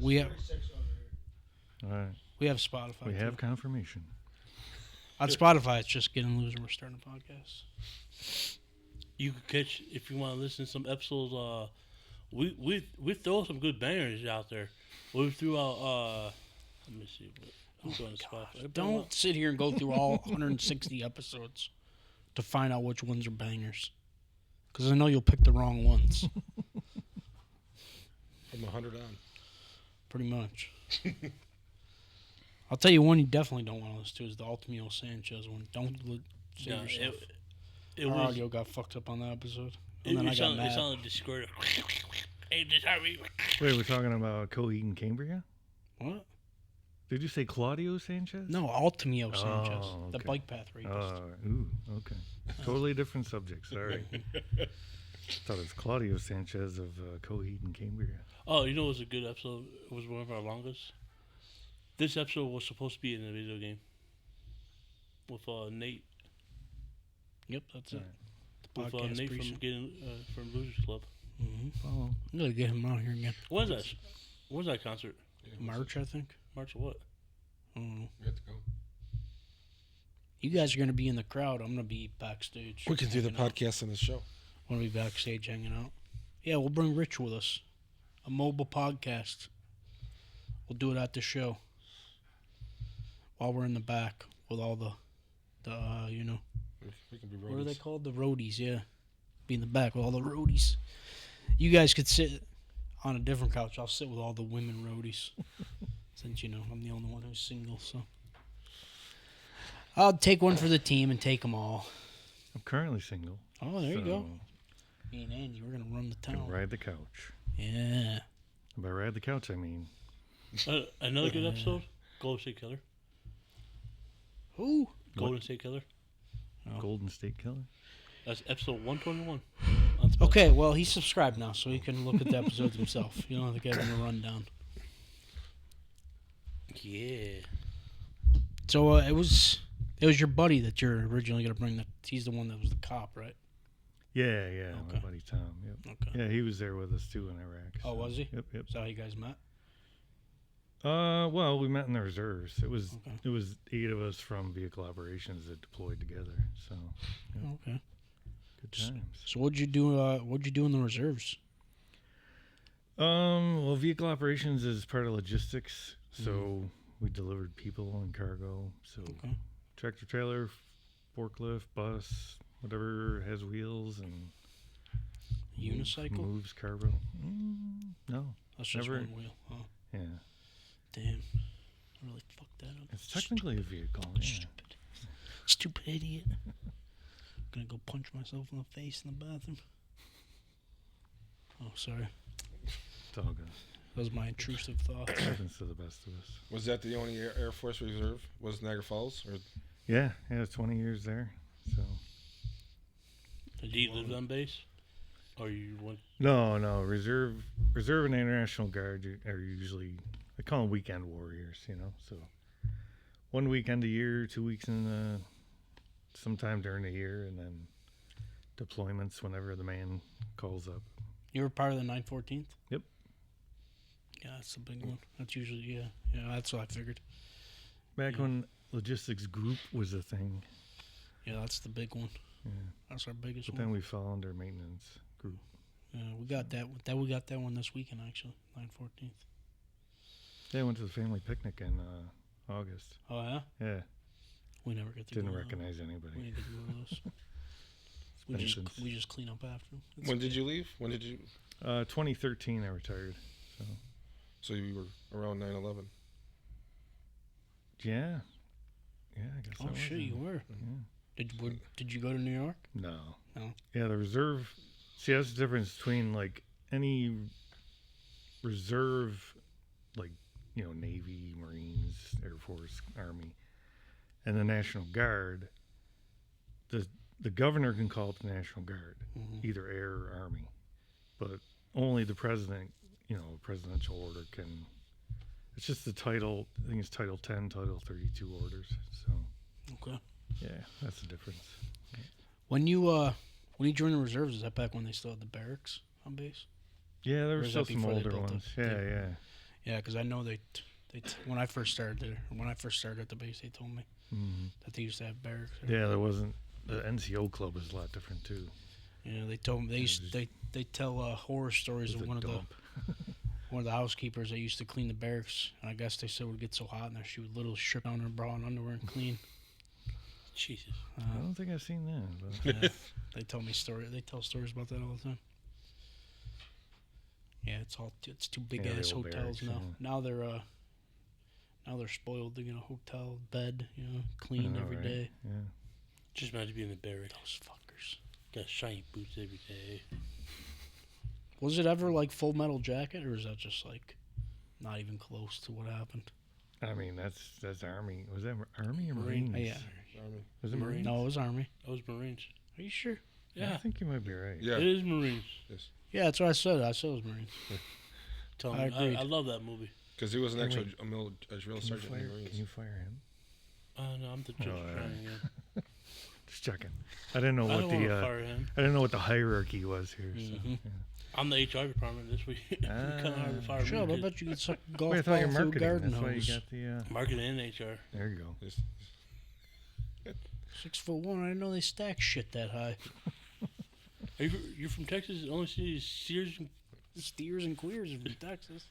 Speaker 2: We have
Speaker 6: 36 over here.
Speaker 5: All right.
Speaker 2: we have Spotify.
Speaker 5: We
Speaker 2: too.
Speaker 5: have confirmation.
Speaker 2: On Spotify, it's just Get In Loser. We're starting a podcast.
Speaker 3: You could catch, if you want to listen to some episodes, we throw some good bangers out there. We threw out, let me see. Who's on Spotify?
Speaker 2: Don't sit here and go through all 160 episodes to find out which ones are bangers. Because I know you'll pick the wrong ones.
Speaker 4: From 100 on.
Speaker 2: Pretty much. I'll tell you one you definitely don't want to listen to is the Ultimio Sanchez one. Don't save
Speaker 3: No,
Speaker 2: yourself.
Speaker 3: it
Speaker 2: Our
Speaker 3: was.
Speaker 2: audio got fucked up on that episode.
Speaker 3: It,
Speaker 2: And then I
Speaker 3: it,
Speaker 2: got
Speaker 3: sounded, it
Speaker 2: mad.
Speaker 3: sounded discord. Hey, this how we.
Speaker 5: Wait, we're talking about Coheed and Cambria?
Speaker 2: What?
Speaker 5: Did you say Claudio Sanchez?
Speaker 2: No, Ultimio Sanchez.
Speaker 5: Oh,
Speaker 2: The
Speaker 5: okay.
Speaker 2: bike path rapist.
Speaker 5: Ooh, okay. Totally different subject. Sorry. Thought it was Claudio Sanchez of Coheed and Cambria.
Speaker 3: Oh, you know, it was a good episode. It was one of our longest. This episode was supposed to be in a video game with Nate.
Speaker 2: Yep, that's it.
Speaker 5: Alright.
Speaker 2: The
Speaker 3: With
Speaker 2: podcast
Speaker 3: Nate from
Speaker 2: precinct.
Speaker 3: from Losers Club.
Speaker 5: Follow.
Speaker 2: I'm going to get him out here again.
Speaker 3: When's that? When's that concert?
Speaker 4: Yeah,
Speaker 2: March, I think.
Speaker 3: March of what?
Speaker 2: I don't know.
Speaker 4: We have to go.
Speaker 2: You guys are going to be in the crowd. I'm going to be backstage.
Speaker 4: We can do the
Speaker 2: hanging out.
Speaker 4: podcast on the show.
Speaker 2: I'm going to be backstage hanging out. Yeah, we'll bring Rich with us. A mobile podcast. We'll do it at the show. While we're in the back with all the you know,
Speaker 4: We can be
Speaker 2: what are they
Speaker 4: roadies.
Speaker 2: called? The roadies, yeah. Be in the back with all the roadies. You guys could sit on a different couch. I'll sit with all the women roadies. Since, you know, I'm the only one who's single, so. I'll take one for the team and take them all.
Speaker 5: I'm currently single.
Speaker 2: Oh, there you
Speaker 5: so
Speaker 2: go. Me and Andy, we're going to run the
Speaker 5: I can
Speaker 2: town.
Speaker 5: ride the couch.
Speaker 2: Yeah.
Speaker 5: By ride the couch, I mean
Speaker 3: Another good episode. Golden State Killer.
Speaker 2: Who?
Speaker 3: Golden State Killer.
Speaker 2: Oh.
Speaker 5: Golden State Killer.
Speaker 3: That's episode 121.
Speaker 2: Okay, well, he's subscribed now, so he can look at the episodes himself. You don't have to give him a rundown.
Speaker 3: Yeah.
Speaker 2: So it was your buddy that you're originally going to bring. He's the one that was the cop, right?
Speaker 5: Yeah, yeah. My
Speaker 2: Okay.
Speaker 5: buddy Tom. Yep.
Speaker 2: Okay.
Speaker 5: Yeah, he was there with us too in Iraq.
Speaker 2: Oh, was he?
Speaker 5: Yep, yep.
Speaker 2: Is that how you guys met?
Speaker 5: Well, we met in the reserves. It was
Speaker 2: Okay.
Speaker 5: 8 of us from vehicle operations that deployed together. So
Speaker 2: Okay.
Speaker 5: good times.
Speaker 2: So what'd you do? What'd you do in the reserves?
Speaker 5: Well, vehicle operations is part of logistics, so we delivered people and cargo. So
Speaker 2: Okay.
Speaker 5: tractor trailer, forklift, bus, whatever has wheels and
Speaker 2: Unicycle?
Speaker 5: moves cargo. No,
Speaker 2: That's just
Speaker 5: never-
Speaker 2: one wheel. Huh.
Speaker 5: yeah,
Speaker 2: Damn. I really fucked that up.
Speaker 5: it's technically a vehicle. Yeah.
Speaker 2: Stupid idiot. Gonna go punch myself in the face in the bathroom. Oh, sorry.
Speaker 5: It's all good.
Speaker 2: That was my intrusive thoughts.
Speaker 5: Happens to the best of us.
Speaker 4: Was that the only Air Force Reserve? Was Niagara Falls? Or
Speaker 5: Yeah, 20 years there. So
Speaker 3: Did you live on base? Or you went?
Speaker 5: no, reserve and international guard are usually, I call them weekend warriors. So 1 weekend a year, 2 weeks in sometime during the year, and then deployments whenever the man calls up.
Speaker 2: You were part of the 914th?
Speaker 5: Yep.
Speaker 2: Yeah, that's the big one. That's usually, yeah, that's what I figured.
Speaker 5: Back
Speaker 2: Yeah.
Speaker 5: when logistics group was a thing,
Speaker 2: Yeah, that's the big one.
Speaker 5: yeah.
Speaker 2: That's our biggest
Speaker 5: But
Speaker 2: one.
Speaker 5: then we fell under maintenance group.
Speaker 2: Yeah, we got that. We got that one this weekend actually, 9/14th.
Speaker 5: Yeah, I went to the family picnic in August.
Speaker 2: Oh yeah,
Speaker 5: Yeah,
Speaker 2: we never get to.
Speaker 5: didn't
Speaker 2: go to
Speaker 5: recognize
Speaker 2: those. We
Speaker 5: anybody.
Speaker 2: didn't get to go to those.
Speaker 5: Thanks.
Speaker 2: we just clean up after. It's
Speaker 4: when did
Speaker 2: okay.
Speaker 4: you leave? When did you?
Speaker 5: 2013, I retired.
Speaker 4: So you were around 9/11.
Speaker 5: Yeah, I guess. I
Speaker 2: Oh
Speaker 5: was
Speaker 2: shit,
Speaker 5: in-
Speaker 2: you were.
Speaker 5: Yeah.
Speaker 2: Did you go to New York?
Speaker 5: No.
Speaker 2: No.
Speaker 5: Yeah, the reserve. See, that's the difference between like any reserve, like Navy, Marines, Air Force, Army, and the National Guard. The governor can call it the National Guard, either Air or Army, but only the president, presidential order can. It's just the title. I think it's Title 10, Title 32 orders. So
Speaker 2: Okay.
Speaker 5: yeah, that's the difference.
Speaker 2: When you joined the reserves, is that back when they still had the barracks on base?
Speaker 5: Yeah, there
Speaker 2: Or
Speaker 5: were
Speaker 2: is
Speaker 5: still
Speaker 2: that
Speaker 5: some
Speaker 2: before they
Speaker 5: older
Speaker 2: built
Speaker 5: ones.
Speaker 2: the-
Speaker 5: Yeah.
Speaker 2: Yeah, because I know they when I first started there, when I first started at the base, they told me
Speaker 5: Mm-hmm.
Speaker 2: that they used to have barracks. There.
Speaker 5: Yeah, there wasn't. The NCO club is a lot different too.
Speaker 2: Yeah, they told me they tell horror stories
Speaker 5: It's
Speaker 2: of
Speaker 5: a
Speaker 2: one of
Speaker 5: dump.
Speaker 2: the housekeepers that used to clean the barracks, and I guess they said it would get so hot in there she would literally strip down her bra and underwear and clean.
Speaker 3: Jesus.
Speaker 5: I don't think I've seen that. But
Speaker 2: Yeah, they tell me They tell stories about that all the time. Yeah, it's two big
Speaker 5: Yeah, the
Speaker 2: ass
Speaker 5: old
Speaker 2: hotels
Speaker 5: barracks,
Speaker 2: now.
Speaker 5: yeah.
Speaker 2: Now they're spoiled. They get a hotel bed, cleaned
Speaker 5: I know,
Speaker 2: every
Speaker 5: right?
Speaker 2: day.
Speaker 5: Yeah.
Speaker 3: Just imagine being in the barracks.
Speaker 2: Those fuckers.
Speaker 3: Got shiny boots every day.
Speaker 2: Was it ever like Full Metal Jacket, or is that just like not even close to what happened?
Speaker 5: I mean, that's Army. Was that Army or
Speaker 2: Marine-
Speaker 5: Marines?
Speaker 2: yeah.
Speaker 4: Army.
Speaker 5: Was it
Speaker 3: Marines.
Speaker 5: Marines?
Speaker 2: No, it was Army.
Speaker 3: I was Marines.
Speaker 2: Are you sure?
Speaker 3: Yeah,
Speaker 5: I think you might be right.
Speaker 4: Yeah.
Speaker 3: it is Marines.
Speaker 2: Yeah, that's what I said. I said it was Marines.
Speaker 3: Tell
Speaker 2: I
Speaker 3: me,
Speaker 2: agreed.
Speaker 3: I love that movie.
Speaker 4: Because he was an
Speaker 5: Can
Speaker 4: actual
Speaker 5: we-
Speaker 4: a drill
Speaker 5: Can you,
Speaker 4: sergeant in
Speaker 5: fire,
Speaker 4: the Marines.
Speaker 5: can you fire him?
Speaker 3: No, I'm the judge.
Speaker 5: all right.
Speaker 3: Yeah.
Speaker 5: Just checking. I didn't know
Speaker 3: I
Speaker 5: what
Speaker 3: don't want
Speaker 5: the
Speaker 3: to fire him.
Speaker 5: I didn't know what the hierarchy was here. So,
Speaker 2: Mhm.
Speaker 5: yeah.
Speaker 3: I'm the HR department this week. Kind of hard to fire
Speaker 2: Shut up! I
Speaker 3: me.
Speaker 2: bet you could suck a golf
Speaker 5: Wait, I thought
Speaker 2: ball
Speaker 5: you're
Speaker 2: through a
Speaker 5: marketing.
Speaker 2: garden
Speaker 5: That's why
Speaker 2: hose.
Speaker 5: you got the.
Speaker 3: Marketing and HR.
Speaker 5: There you go.
Speaker 4: Yes.
Speaker 2: 6'1". I didn't know they stack shit that high.
Speaker 3: You're from Texas? The only city is Sears and
Speaker 2: Steers and queers are from Texas.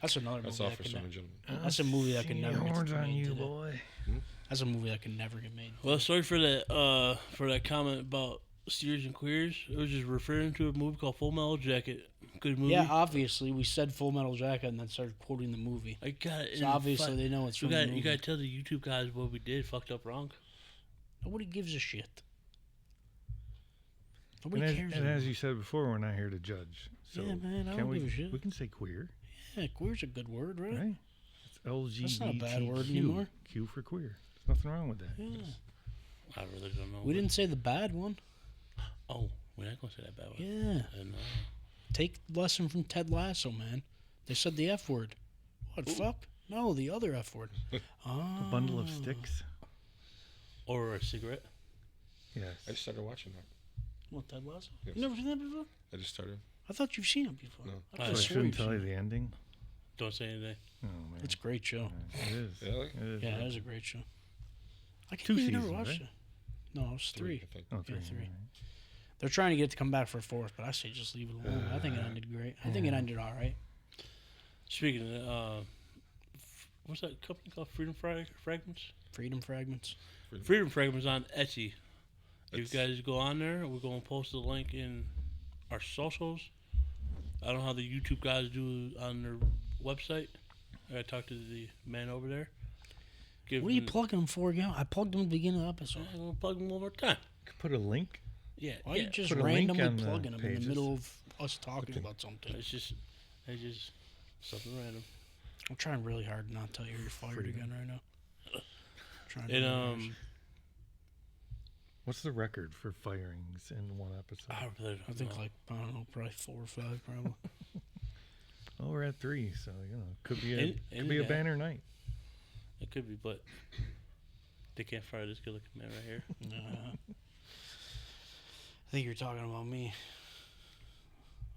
Speaker 2: That's another
Speaker 4: That's
Speaker 2: movie.
Speaker 4: Officer and Gentleman.
Speaker 2: That's a movie that can never get
Speaker 5: horns on
Speaker 2: made
Speaker 5: you,
Speaker 2: today.
Speaker 5: boy.
Speaker 2: That's a movie that can never get made.
Speaker 3: Well, sorry for that comment about steers and queers. It was just referring to a movie called Full Metal Jacket. Good movie.
Speaker 2: Yeah, obviously we said Full Metal Jacket and then started quoting the movie.
Speaker 3: I got it.
Speaker 2: So obviously they know it's from the movie.
Speaker 3: You gotta tell the YouTube guys what we did. Fucked up wrong.
Speaker 2: Nobody gives a shit.
Speaker 5: And
Speaker 2: Nobody
Speaker 5: as,
Speaker 2: cares.
Speaker 5: and
Speaker 2: anymore.
Speaker 5: as you said before, we're not here to judge. So
Speaker 2: Yeah, man, I
Speaker 5: can
Speaker 2: don't
Speaker 5: we,
Speaker 2: give a shit.
Speaker 5: We can say queer,
Speaker 2: Yeah, queer's a good word, right?
Speaker 5: right? It's LGBTQ.
Speaker 2: That's not a bad word anymore.
Speaker 5: Q for queer. There's nothing wrong with that.
Speaker 2: Yeah.
Speaker 3: I really don't know.
Speaker 2: We didn't say the bad one.
Speaker 3: Oh, we're not gonna say that bad word.
Speaker 2: Yeah.
Speaker 3: And,
Speaker 2: Take lesson from Ted Lasso, man. They said the F word. What, fuck? No, the other F word.
Speaker 5: A bundle of sticks.
Speaker 3: or a cigarette.
Speaker 5: Yes.
Speaker 4: I just started watching that.
Speaker 2: What, Ted Lasso?
Speaker 4: Yes.
Speaker 2: You never seen that before?
Speaker 4: I just started.
Speaker 2: I thought you've seen it before.
Speaker 4: No.
Speaker 2: I
Speaker 5: So I
Speaker 2: could've swore
Speaker 5: shouldn't
Speaker 2: you've
Speaker 5: tell
Speaker 2: seen
Speaker 5: you
Speaker 2: it.
Speaker 5: the ending.
Speaker 3: Don't say anything.
Speaker 5: Oh man,
Speaker 2: It's a great show.
Speaker 5: it is.
Speaker 4: Really?
Speaker 5: It is.
Speaker 2: Yeah, it is a great show. I can't
Speaker 5: Two
Speaker 2: believe you never
Speaker 5: seasons,
Speaker 2: watched
Speaker 5: right?
Speaker 2: it. No, it was three.
Speaker 4: I think.
Speaker 5: Oh, three.
Speaker 2: three.
Speaker 5: Right.
Speaker 2: They're trying to get it to come back for a fourth, but I say just leave it alone. I think it ended great. I think it ended all right.
Speaker 3: Speaking of, what's that company called? Fragments.
Speaker 2: Freedom Fragments.
Speaker 3: Freedom Fragments on Etsy. If you guys go on there, we're going to post the link in our socials. I don't know how the YouTube guys do on their website. I talked to the man over there.
Speaker 2: What are you plugging them for again? I plugged them at the beginning of the episode.
Speaker 3: I'm going to plug them one more time.
Speaker 5: Could put a link.
Speaker 3: Yeah,
Speaker 2: Why are
Speaker 3: yeah.
Speaker 2: you just
Speaker 5: Put a link
Speaker 2: randomly
Speaker 5: on the
Speaker 2: plugging them in
Speaker 5: pages.
Speaker 2: the middle of us talking about something?
Speaker 3: It's just something random.
Speaker 2: I'm trying really hard to not tell you you're fired again right now. Trying
Speaker 3: And
Speaker 2: really
Speaker 5: What's the record for firings in one episode?
Speaker 3: I really
Speaker 2: I
Speaker 3: don't
Speaker 2: think
Speaker 3: know.
Speaker 2: like, I don't know, probably 4 or 5 probably.
Speaker 5: Oh, we're at 3, so could be
Speaker 3: And-
Speaker 5: a
Speaker 3: yeah.
Speaker 5: banner night.
Speaker 3: It could be, but they can't fire this good-looking man right here.
Speaker 2: I think you're talking about me.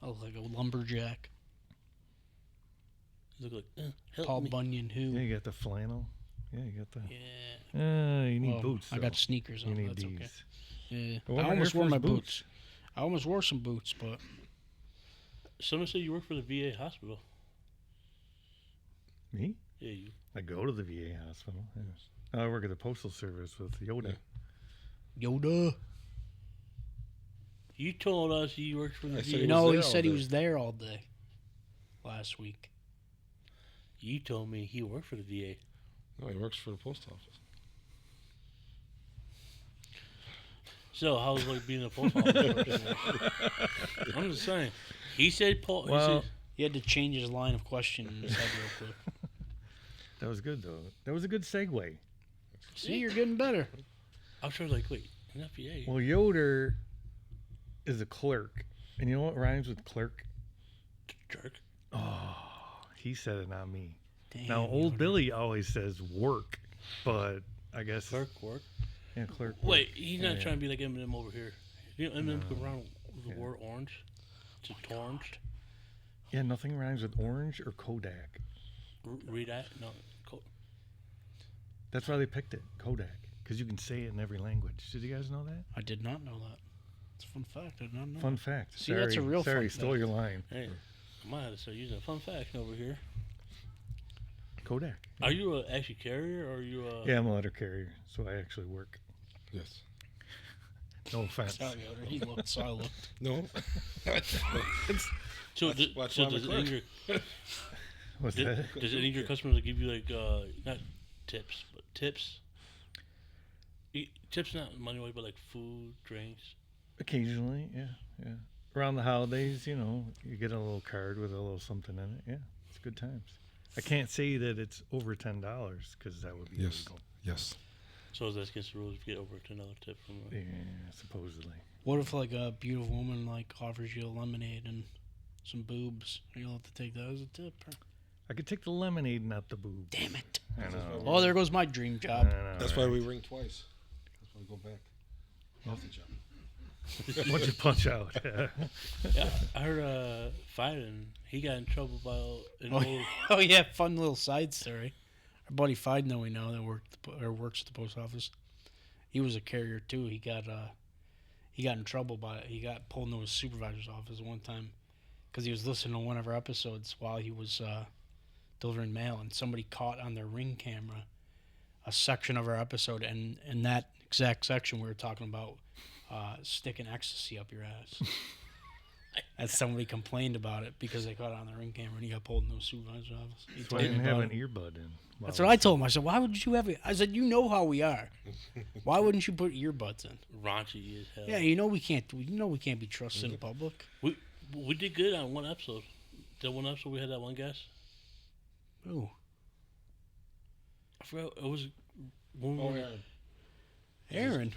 Speaker 2: I look like a lumberjack.
Speaker 3: Look like help
Speaker 2: Paul
Speaker 3: me.
Speaker 2: Bunyan who?
Speaker 5: Yeah, you got the flannel. Yeah, you got the.
Speaker 2: Yeah.
Speaker 5: You need
Speaker 2: Well,
Speaker 5: boots.
Speaker 2: I
Speaker 5: though.
Speaker 2: got sneakers
Speaker 5: You
Speaker 2: on.
Speaker 5: need
Speaker 2: That's
Speaker 5: these.
Speaker 2: okay. Yeah.
Speaker 5: What
Speaker 2: I
Speaker 5: about
Speaker 2: almost
Speaker 5: Air
Speaker 2: wore my
Speaker 5: Force
Speaker 2: boots. I almost wore some boots, but
Speaker 3: Someone said you work for the VA hospital.
Speaker 5: Me?
Speaker 3: Yeah, you.
Speaker 5: I go to the VA hospital. Yeah. I work at the postal service with Yoda.
Speaker 2: Yoda.
Speaker 3: You told us you worked for the
Speaker 4: I said
Speaker 3: VA.
Speaker 4: he was
Speaker 2: No,
Speaker 4: there
Speaker 2: he
Speaker 4: all
Speaker 2: said he
Speaker 4: day.
Speaker 2: was there all day last week.
Speaker 3: You told me he worked for the VA.
Speaker 4: No, he works for the post office.
Speaker 3: So how's it like being a post office? I'm just saying. He said Paul.
Speaker 5: Well-
Speaker 2: He had to change his line of questioning in his head real quick.
Speaker 5: That was good though. That was a good segue.
Speaker 2: See, you're getting better.
Speaker 3: I was sure like, wait, not VA.
Speaker 5: Well, Yoder is a clerk, and you know what rhymes with clerk?
Speaker 3: Jerk.
Speaker 5: Oh, he said it, not me.
Speaker 2: Damn,
Speaker 5: Now, old
Speaker 2: Yoda.
Speaker 5: Billy always says work, but I guess
Speaker 3: Clerk work.
Speaker 5: Yeah, clerk.
Speaker 3: Wait, he's not
Speaker 5: Yeah.
Speaker 3: trying to be like Eminem over here. You know, Eminem
Speaker 5: No.
Speaker 3: go around with the
Speaker 5: Yeah.
Speaker 3: word orange. It's orange.
Speaker 5: Yeah, nothing rhymes with orange or Kodak.
Speaker 3: Read that. No.
Speaker 5: That's why they picked it, Kodak, because you can say it in every language. Did you guys know that?
Speaker 2: I did not know that. It's a fun fact. I did not know.
Speaker 5: Fun fact.
Speaker 2: See, that's a real
Speaker 5: sorry,
Speaker 2: fun
Speaker 5: stole
Speaker 2: fact.
Speaker 5: your line.
Speaker 3: Hey, I might have to start using a fun fact over here.
Speaker 5: Kodak.
Speaker 3: Are you a actually carrier or are you a?
Speaker 5: Yeah, I'm a letter carrier, so I actually work.
Speaker 4: Yes.
Speaker 5: No offense.
Speaker 2: Sorry, Yoda. He looked, so I looked.
Speaker 4: No.
Speaker 3: So,
Speaker 4: watch
Speaker 3: so
Speaker 4: Ron
Speaker 3: does,
Speaker 4: McClure.
Speaker 3: any of your,
Speaker 5: What's that?
Speaker 3: does any of your customers give you like not tips but tips? Tips not money wise, but like food, drinks.
Speaker 5: Occasionally, yeah. Around the holidays, you get a little card with a little something in it. Yeah, it's good times. I can't say that it's over $10 because that would be
Speaker 4: Yes.
Speaker 5: illegal.
Speaker 4: Yes.
Speaker 3: So that's against the rules if you get over another tip from.
Speaker 5: Yeah, supposedly.
Speaker 2: What if like a beautiful woman like offers you a lemonade and some boobs? You'll have to take that as a tip. Or...
Speaker 5: I could take the lemonade, not the boob.
Speaker 2: Damn it!
Speaker 5: I know.
Speaker 2: Oh, there goes my dream job.
Speaker 5: I know,
Speaker 4: That's
Speaker 5: right?
Speaker 4: why we ring twice. That's why we go back. Off the job.
Speaker 5: Once you punch out.
Speaker 3: Yeah, I heard Fiden, he got in trouble by an
Speaker 2: Oh,
Speaker 3: old.
Speaker 2: oh yeah, fun little side story. Our buddy Fiden that we know that works at the post office. He was a carrier too. He got in trouble he got pulled into his supervisor's office one time because he was listening to one of our episodes while he was delivering mail, and somebody caught on their Ring camera a section of our episode, and in that exact section we were talking about sticking ecstasy up your ass. And somebody complained about it because they caught it on the Ring camera, and he got pulled in the supervisor's office. He
Speaker 5: So I
Speaker 2: told me
Speaker 5: didn't have
Speaker 2: about
Speaker 5: an
Speaker 2: it.
Speaker 5: earbud in.
Speaker 2: That's what I told him. I said, why would you have it? I said, you know how we are. Why wouldn't you put earbuds in?
Speaker 3: Raunchy as hell.
Speaker 2: Yeah, you know we can't be trusted in public.
Speaker 3: We did good on one episode. That one episode we had that one guest.
Speaker 2: Ooh.
Speaker 3: I forgot it was. When
Speaker 4: Oh,
Speaker 3: we-
Speaker 4: Aaron,
Speaker 2: Aaron.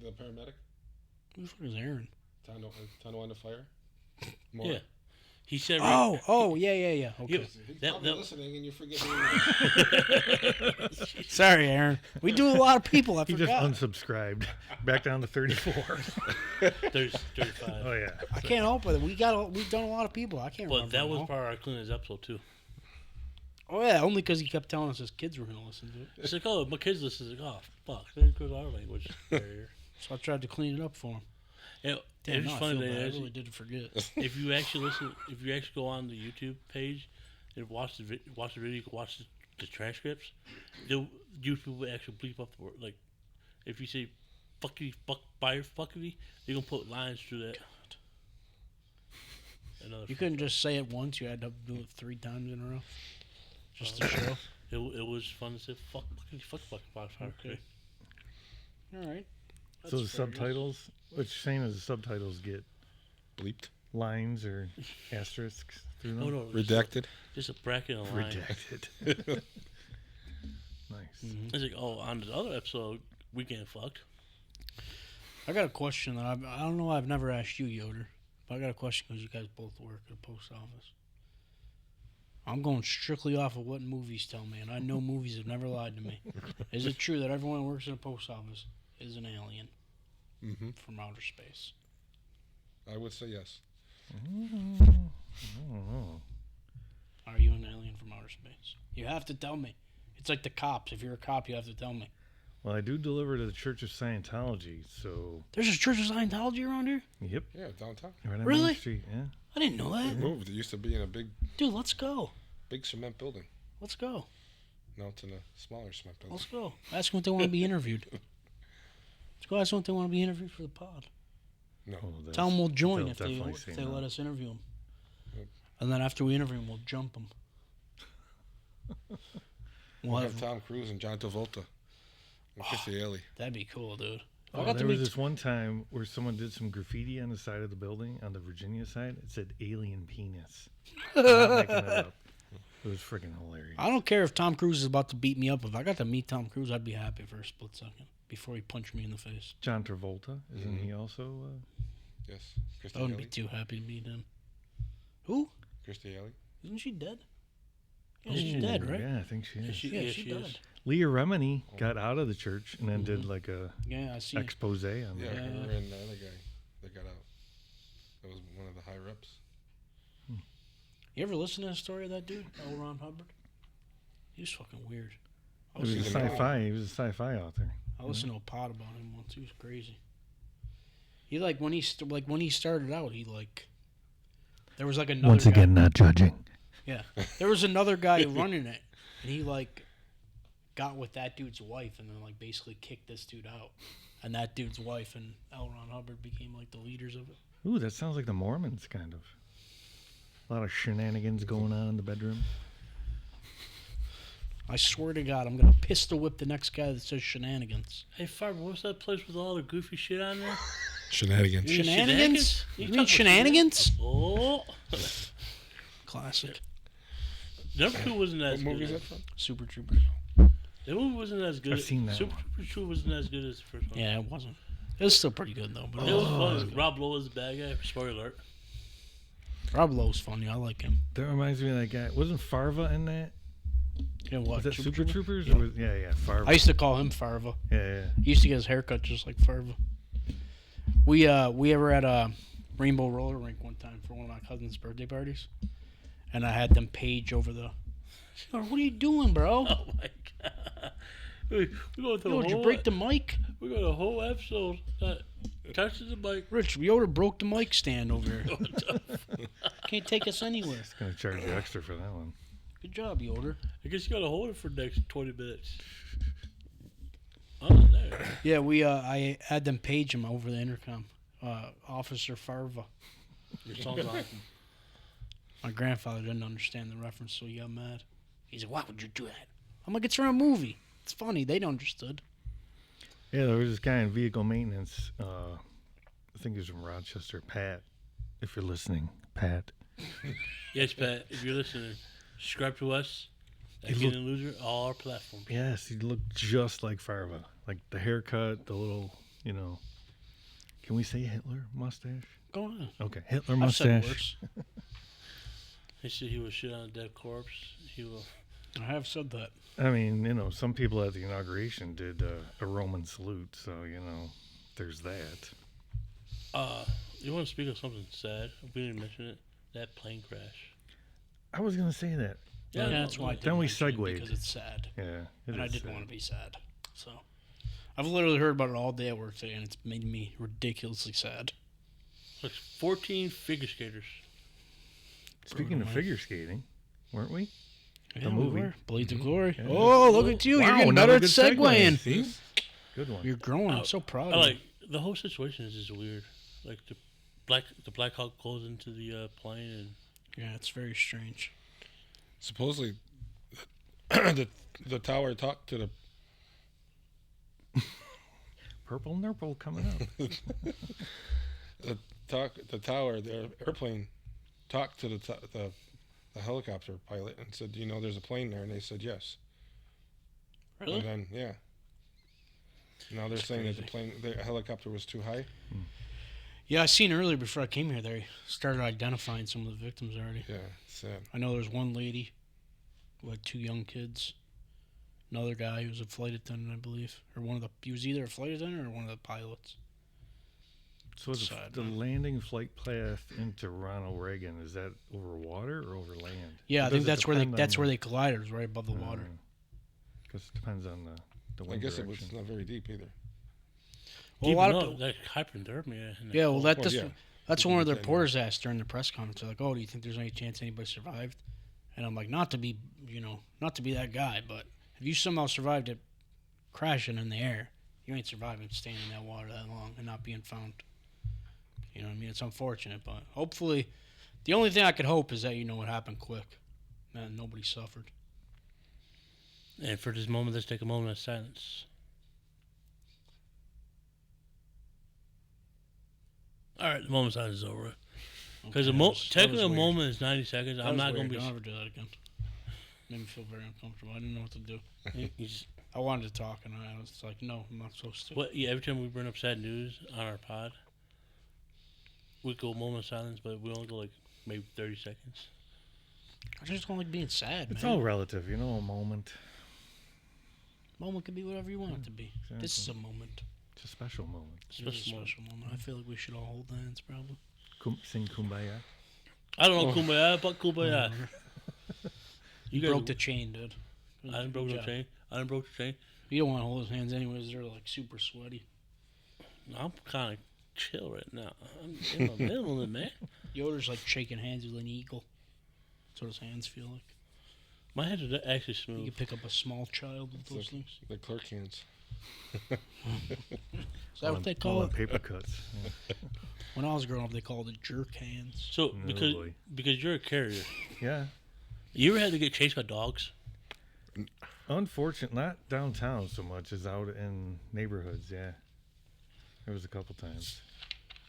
Speaker 4: the paramedic.
Speaker 2: Who the fuck is Aaron?
Speaker 4: Time to wind the fire. More.
Speaker 3: Yeah. He said.
Speaker 2: Oh, yeah.
Speaker 3: Yeah,
Speaker 2: Okay.
Speaker 4: He's
Speaker 3: That-
Speaker 4: probably
Speaker 3: that-
Speaker 4: listening, and you forget.
Speaker 2: Sorry, Aaron. We do a lot of people. I
Speaker 5: He just
Speaker 2: forgot.
Speaker 5: unsubscribed. Back down to 34.
Speaker 3: There's 35.
Speaker 5: Oh, yeah.
Speaker 2: I can't help it. We've done a lot of people. I can't
Speaker 3: But
Speaker 2: remember.
Speaker 3: that was
Speaker 2: them all.
Speaker 3: part of our cleanest episode too.
Speaker 2: Oh yeah, only because he kept telling us his kids were gonna listen to it.
Speaker 3: It's like, oh, my kids listen. It's like, oh, fuck, there goes our language barrier.
Speaker 2: So I tried to clean it up for him.
Speaker 3: Yeah,
Speaker 2: Damn,
Speaker 3: it's
Speaker 2: no, I
Speaker 3: funny
Speaker 2: feel
Speaker 3: that
Speaker 2: bad. I
Speaker 3: actually,
Speaker 2: really did forget.
Speaker 3: if you actually go on the YouTube page and watch the video, you can watch the transcripts. YouTube will actually bleep up the word. Like, if you say "fuckity fuck buyer fuckity," they're gonna put lines through that. Another
Speaker 2: You couldn't just say it once. You had to do it 3 times in a row, just to show.
Speaker 3: It was fun to say fuck fuckity fuck buyer fuckity.
Speaker 2: All right.
Speaker 5: So the
Speaker 2: That's fair, yes.
Speaker 5: subtitles, what you're saying is the subtitles get
Speaker 4: Bleeped.
Speaker 5: lines or asterisks through them?
Speaker 3: Oh no,
Speaker 4: Redacted.
Speaker 3: just a bracket and a line.
Speaker 5: Redacted. Nice.
Speaker 2: Mhm.
Speaker 3: It's like, oh, on the other episode, we getting fucked.
Speaker 2: I got a question that I don't know. I've never asked you, Yoder, but I got a question because you guys both work at a post office. I'm going strictly off of what movies tell me, and I know movies have never lied to me. Is it true that everyone who works in a post office is an alien
Speaker 4: Mm-hmm.
Speaker 2: from outer space?
Speaker 4: I would say yes.
Speaker 5: I don't know.
Speaker 2: Are you an alien from outer space? You have to tell me. It's like the cops. If you're a cop, you have to tell me.
Speaker 5: Well, I do deliver to the Church of Scientology, so
Speaker 2: There's a Church of Scientology around here?
Speaker 5: yep,
Speaker 4: Yeah, downtown.
Speaker 5: right on
Speaker 2: Really?
Speaker 5: Main Street. Yeah.
Speaker 2: I didn't know
Speaker 4: It
Speaker 2: that.
Speaker 4: moved. It used to be in a big
Speaker 2: Dude, let's go.
Speaker 4: cement building.
Speaker 2: Let's go.
Speaker 4: Now it's in a smaller cement building.
Speaker 2: Let's go. Ask them if they want to be interviewed. Let's go ask them if they want to be interviewed for the pod.
Speaker 4: No.
Speaker 5: Oh, that's-
Speaker 2: Tell them we'll join
Speaker 5: they'll
Speaker 2: if they
Speaker 5: definitely say no.
Speaker 2: let us interview them.
Speaker 4: Yep.
Speaker 2: And then after we interview them, we'll jump them.
Speaker 4: We'll have Tom Cruise and John Travolta and Christy Alley.
Speaker 2: That'd be cool, dude.
Speaker 5: Oh, there was this one time where someone did some graffiti on the side of the building on the Virginia side. It said "alien penis." I'm not making that up. It was freaking hilarious.
Speaker 2: I don't care if Tom Cruise is about to beat me up. If I got to meet Tom Cruise, I'd be happy for a split second before he punched me in the face.
Speaker 5: John Travolta, isn't he also?
Speaker 4: Yes.
Speaker 2: I
Speaker 4: Christy
Speaker 2: wouldn't be
Speaker 4: Alley.
Speaker 2: too happy to meet him. Who?
Speaker 4: Christy Alley.
Speaker 2: Isn't she dead? Yeah, she's dead, right?
Speaker 5: Yeah, I think she is.
Speaker 2: Yeah, she
Speaker 3: is.
Speaker 2: died.
Speaker 5: Leah Remini got out of the church and then did like a
Speaker 2: Yeah, I see.
Speaker 5: expose on
Speaker 4: Yeah,
Speaker 5: that.
Speaker 2: Yeah.
Speaker 4: her and the other guy that got out. That was one of the higher ups.
Speaker 2: You ever listen to the story of that dude, L. Ron Hubbard? He was fucking weird. I
Speaker 5: He was a
Speaker 2: listened,
Speaker 4: He's a
Speaker 5: sci-fi. He was a sci-fi author.
Speaker 2: I listened to a pod about him once. He was crazy. He when he started out, he there was another
Speaker 5: Once
Speaker 2: guy-
Speaker 5: again, not judging.
Speaker 2: Yeah, there was another guy running it, and he got with that dude's wife, and then basically kicked this dude out, and that dude's wife and L. Ron Hubbard became the leaders of it.
Speaker 5: Ooh, that sounds like the Mormons, kind of. A lot of shenanigans going on in the bedroom.
Speaker 2: I swear to God, I'm gonna pistol whip the next guy that says shenanigans.
Speaker 3: Hey, Farber, what's that place with all the goofy shit on there?
Speaker 4: Shenanigans.
Speaker 3: You mean
Speaker 2: Shenanigans?
Speaker 3: You
Speaker 2: You mean
Speaker 3: talking
Speaker 2: shenanigans?
Speaker 3: Oh,
Speaker 2: Classic.
Speaker 3: number 2 wasn't
Speaker 4: What
Speaker 3: as
Speaker 4: movie is
Speaker 3: good.
Speaker 4: that from?
Speaker 2: Super Troopers.
Speaker 3: The movie wasn't as good.
Speaker 5: I've seen that
Speaker 3: Super
Speaker 5: one.
Speaker 3: Troopers 2 wasn't as good as the first one.
Speaker 2: Yeah, it wasn't. It was still pretty good though. But
Speaker 3: It was fun. Rob Lowe was the bad guy. Spoiler alert.
Speaker 2: Rob Lowe's funny. I like him.
Speaker 5: That reminds me of that guy. Wasn't Farva in that?
Speaker 2: You know what?
Speaker 5: Was that Super Troopers?
Speaker 2: Yeah.
Speaker 5: Or was, yeah, Farva.
Speaker 2: I used to call him Farva.
Speaker 5: yeah.
Speaker 2: He used to get his haircut just like Farva. We were at a Rainbow Roller Rink one time for one of my cousin's birthday parties, and I had them page over the. What are you doing, bro?
Speaker 3: Oh my god. We go through
Speaker 2: Yo,
Speaker 3: the
Speaker 2: did you
Speaker 3: whole.
Speaker 2: break the mic?
Speaker 3: We got a whole episode that touches the mic.
Speaker 2: Rich, Yoda broke the mic stand over here. Can't take us anywhere.
Speaker 5: Gonna charge you extra for that one.
Speaker 2: Good job, Yoder.
Speaker 3: I guess you gotta hold it for the next 20 minutes. Oh, there.
Speaker 2: Yeah, I had them page him over the intercom. Officer Farva.
Speaker 3: Your song's awesome.
Speaker 2: My grandfather didn't understand the reference, so he got mad. He's like, "Why would you do that?" I'm like, "It's from a movie. It's funny. They don't understood."
Speaker 5: Yeah, there was this guy in vehicle maintenance. I think he was from Rochester. Pat, if you're listening, Pat.
Speaker 3: Yes, Pat, if you're listening, subscribe to us at
Speaker 5: He
Speaker 3: Get In Loser, all our platforms.
Speaker 5: Yes, he looked just like Farva. Like the haircut, the little, Can we say Hitler mustache?
Speaker 2: Go on.
Speaker 5: Okay, Hitler
Speaker 2: I've said
Speaker 5: mustache.
Speaker 2: worse.
Speaker 3: He said he was shit on a dead corpse. He will.
Speaker 2: I have said that.
Speaker 5: I mean, some people at the inauguration did a Roman salute, so, there's that.
Speaker 3: You want to speak of something sad? We didn't mention it. That plane crash.
Speaker 5: I was going to say that.
Speaker 3: Yeah,
Speaker 2: Yeah, that's why I
Speaker 3: then
Speaker 2: didn't
Speaker 5: we
Speaker 2: mention it,
Speaker 5: segued.
Speaker 2: because it's sad,
Speaker 5: Yeah,
Speaker 2: and I didn't want to be sad. So, I've literally heard about it all day at work today, and it's made me ridiculously sad.
Speaker 3: Like 14 figure skaters.
Speaker 5: Speaking of figure skating, weren't we?
Speaker 2: Yeah,
Speaker 5: movie.
Speaker 2: we were. Blades of Glory.
Speaker 5: Yeah.
Speaker 2: Oh, look at you!
Speaker 5: Wow,
Speaker 2: You're getting
Speaker 5: another
Speaker 2: better at
Speaker 5: good segue.
Speaker 2: segueing.
Speaker 5: See? Good one.
Speaker 2: You're growing. I'm so proud
Speaker 3: I
Speaker 2: of
Speaker 3: like the whole situation is just weird. Like the Black Hawk goes into the plane and
Speaker 2: you. Yeah, it's very strange.
Speaker 4: Supposedly, the tower talked to the
Speaker 5: Purple Nurple coming up.
Speaker 4: the tower, the airplane, talked to the helicopter pilot and said, there's a plane there, and they said yes.
Speaker 2: Really?
Speaker 4: And then now they're saying that the helicopter was too high.
Speaker 2: Yeah, I seen earlier before I came here. They started identifying some of the victims already.
Speaker 4: Yeah, sad.
Speaker 2: I know there's one lady who had 2 young kids. Another guy who was a flight attendant, I believe, or he was either a flight attendant or one of the pilots.
Speaker 5: So
Speaker 2: Sad,
Speaker 5: the
Speaker 2: man.
Speaker 5: landing flight path into Ronald Reagan, is that over water or over land?
Speaker 2: Yeah,
Speaker 5: Or
Speaker 2: I
Speaker 5: does
Speaker 2: think
Speaker 5: it
Speaker 2: that's where
Speaker 5: depend
Speaker 2: they collided. It was right above the
Speaker 5: on-
Speaker 2: water.
Speaker 5: Because it depends on the
Speaker 4: I
Speaker 5: wind
Speaker 4: guess
Speaker 5: direction.
Speaker 4: it was not very deep either.
Speaker 2: Well, a
Speaker 3: deep
Speaker 2: lot
Speaker 3: enough,
Speaker 2: of
Speaker 3: that hypothermia.
Speaker 2: yeah, well
Speaker 4: Well, yeah.
Speaker 2: that's one of the
Speaker 4: Yeah.
Speaker 2: reporters asked during the press conference. They're like, "Oh, do you think there's any chance anybody survived?" And I'm like, not to be that guy, but if you somehow survived it crashing in the air, you ain't surviving staying in that water that long and not being found. You know what I mean? It's unfortunate, but hopefully, the only thing I could hope is that it happened quick, and nobody suffered.
Speaker 3: And for this moment, let's take a moment of silence. All right, the moment of silence is over. Because technically a moment is 90 seconds. I'm not going to be.
Speaker 2: Don't ever do that again. Made me feel very uncomfortable. I didn't know what to do.
Speaker 3: You just,
Speaker 2: I wanted to talk, and I was like, no, I'm not supposed to.
Speaker 3: yeah, every time we bring up sad news on our pod, we go moment of silence, but we only go like maybe 30 seconds.
Speaker 2: I just don't like being sad,
Speaker 5: It's
Speaker 2: man.
Speaker 5: all relative, a moment.
Speaker 2: Moment can be whatever you want it to be.
Speaker 5: Exactly.
Speaker 2: This is a moment.
Speaker 5: It's a special moment.
Speaker 2: It's a special moment. I feel like we should all hold hands, probably.
Speaker 5: Sing Kumbaya.
Speaker 3: I don't know Kumbaya, but Kumbaya.
Speaker 2: You broke the chain, dude.
Speaker 3: I didn't broke the
Speaker 2: Good job.
Speaker 3: chain. I didn't broke the chain.
Speaker 2: You don't want to hold his hands anyways. They're like super sweaty.
Speaker 3: I'm kind of chill right now. I'm in the middle of it, man.
Speaker 2: Yoder's like shaking hands with an eagle. That's what his hands feel like.
Speaker 3: My hands are actually
Speaker 2: You
Speaker 3: smooth.
Speaker 2: could pick up a small child with those things.
Speaker 4: The clerk hands.
Speaker 2: Is that what they call it?
Speaker 5: Paper cuts.
Speaker 2: When I was growing up, they called it jerk hands.
Speaker 3: So
Speaker 5: No, boy.
Speaker 3: because you're a carrier,
Speaker 5: Yeah.
Speaker 3: you ever had to get chased by dogs?
Speaker 5: Unfortunate, not downtown so much as out in neighborhoods, yeah. There was a couple times.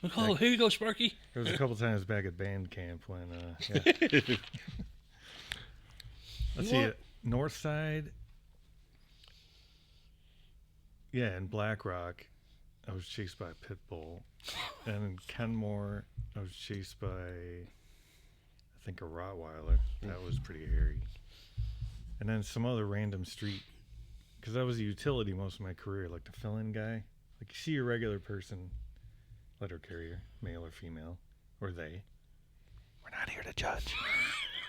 Speaker 3: Like, oh, here you go, Sparky.
Speaker 5: There was a couple times back at band camp when, yeah. Let's see, North Side, yeah, in Black Rock, I was chased by a pit bull. And in Kenmore, I was chased by, I think, a Rottweiler. That was pretty hairy. And then some other random street, because I was a utility most of my career, like the fill-in guy. Like you see a regular person, letter carrier, male or female, or they. We're not here to judge.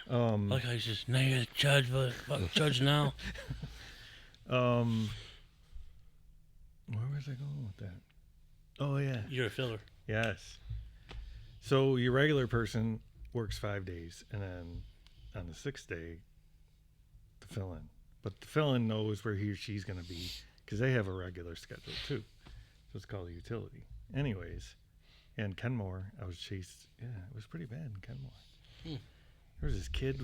Speaker 3: Like I just now you're the judge, but fuck judge now.
Speaker 5: Where was I going with that? Oh yeah.
Speaker 3: You're a filler.
Speaker 5: Yes. So your regular person works 5 days, and then on the 6th day, the fill-in. But the fill-in knows where he or she's going to be because they have a regular schedule too. So it's called a utility. Anyways, and Kenmore, I was chased. Yeah, it was pretty bad in Kenmore. There was this kid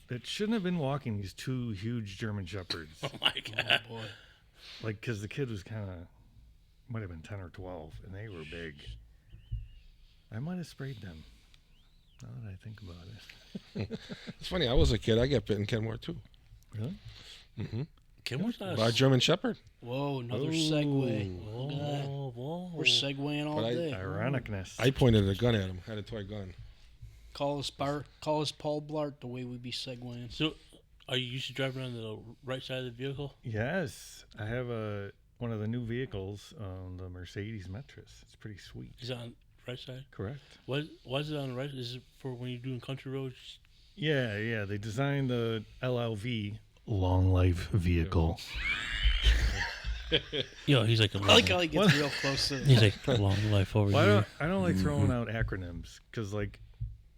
Speaker 5: that shouldn't have been walking these two huge German Shepherds.
Speaker 3: Oh my god!
Speaker 2: Oh boy.
Speaker 5: Like, because the kid was might have been 10 or 12, and they were big. I might have sprayed them. Now that I think about it.
Speaker 4: It's funny. I was a kid. I got bit in Kenmore too.
Speaker 5: Really?
Speaker 4: Mm-hmm.
Speaker 3: Kenmore's not
Speaker 4: By a German Shepherd.
Speaker 2: Whoa, another segue.
Speaker 3: Whoa,
Speaker 2: Look at that.
Speaker 3: whoa.
Speaker 2: We're segueing all
Speaker 4: But
Speaker 2: day.
Speaker 5: Ironicness.
Speaker 4: I pointed a gun at him. Had a toy gun.
Speaker 2: Call us Paul Blart the way we be segueing.
Speaker 3: So, are you used to driving on the right side of the vehicle?
Speaker 5: Yes. I have one of the new vehicles, the Mercedes Metris. It's pretty sweet.
Speaker 3: Is it on the right side?
Speaker 5: Correct.
Speaker 3: Why is it on the right? Is it for when you're doing country roads?
Speaker 5: Yeah. They designed the LLV, long life vehicle.
Speaker 3: Yo, he's like a
Speaker 2: I
Speaker 3: long,
Speaker 2: like how he gets real close to it.
Speaker 3: he's like a long life over
Speaker 5: Well,
Speaker 3: here.
Speaker 5: I don't like throwing out acronyms because, like,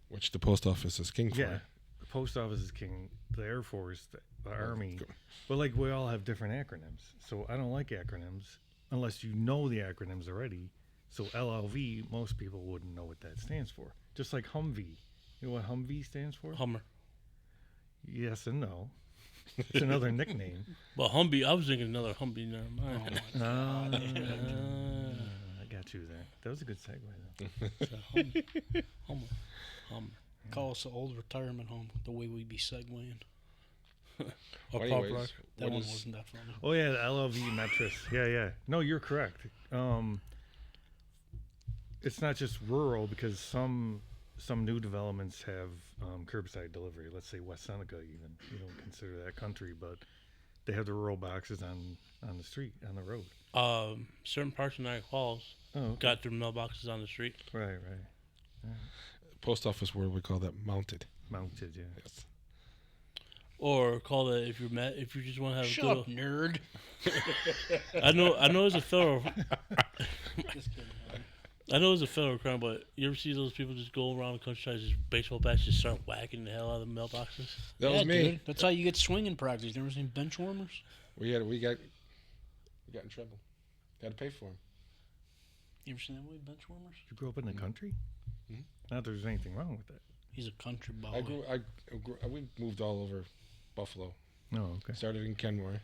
Speaker 4: Which the post office is king for.
Speaker 5: yeah, the post office is king, the Air Force, the Army, but like we all have different acronyms. So I don't like acronyms unless you know the acronyms already. So LLV, most people wouldn't know what that stands for. Just like Humvee. You know what Humvee stands for?
Speaker 3: Hummer.
Speaker 5: Yes and no. It's another nickname.
Speaker 3: Well, Humvee. I was thinking another Humvee. Never mind.
Speaker 5: I got you there. That was a good segue, though.
Speaker 3: It's a Hummer.
Speaker 2: Call us the old retirement home the way we be segueing.
Speaker 3: Or
Speaker 4: Well,
Speaker 3: pop
Speaker 4: anyways,
Speaker 3: rock.
Speaker 2: That
Speaker 4: what
Speaker 2: one
Speaker 4: is-
Speaker 2: wasn't that funny.
Speaker 5: Oh yeah, the LLV Metris. Yeah. No, you're correct. It's not just rural because some new developments have curbside delivery. Let's say West Seneca, even you don't consider that country, but they have the rural boxes on the street, on the road.
Speaker 3: Certain parts of Niagara Falls
Speaker 5: Oh, okay.
Speaker 3: got their mailboxes on the street.
Speaker 5: Right.
Speaker 4: Post office word we call that mounted.
Speaker 5: Mounted, yeah.
Speaker 4: Yes.
Speaker 3: Or call it if you just want to have
Speaker 2: Shut
Speaker 3: a
Speaker 2: up,
Speaker 3: good.
Speaker 2: nerd.
Speaker 3: I know it's a federal.
Speaker 2: Just kidding.
Speaker 3: I know it's a federal crime, but you ever see those people just go around the countryside, just baseball bats, just start whacking the hell out of the mailboxes?
Speaker 4: That
Speaker 2: Yeah,
Speaker 4: was me.
Speaker 2: dude. That's how you get swinging practice. You never seen bench warmers?
Speaker 4: We got in trouble. Had to pay for them.
Speaker 2: You ever seen that movie, bench warmers?
Speaker 5: You grew up in the country?
Speaker 4: Mhm.
Speaker 5: Not that there's anything wrong with that.
Speaker 2: He's a country boy.
Speaker 4: We moved all over Buffalo.
Speaker 5: No, okay.
Speaker 4: Started in Kenmore.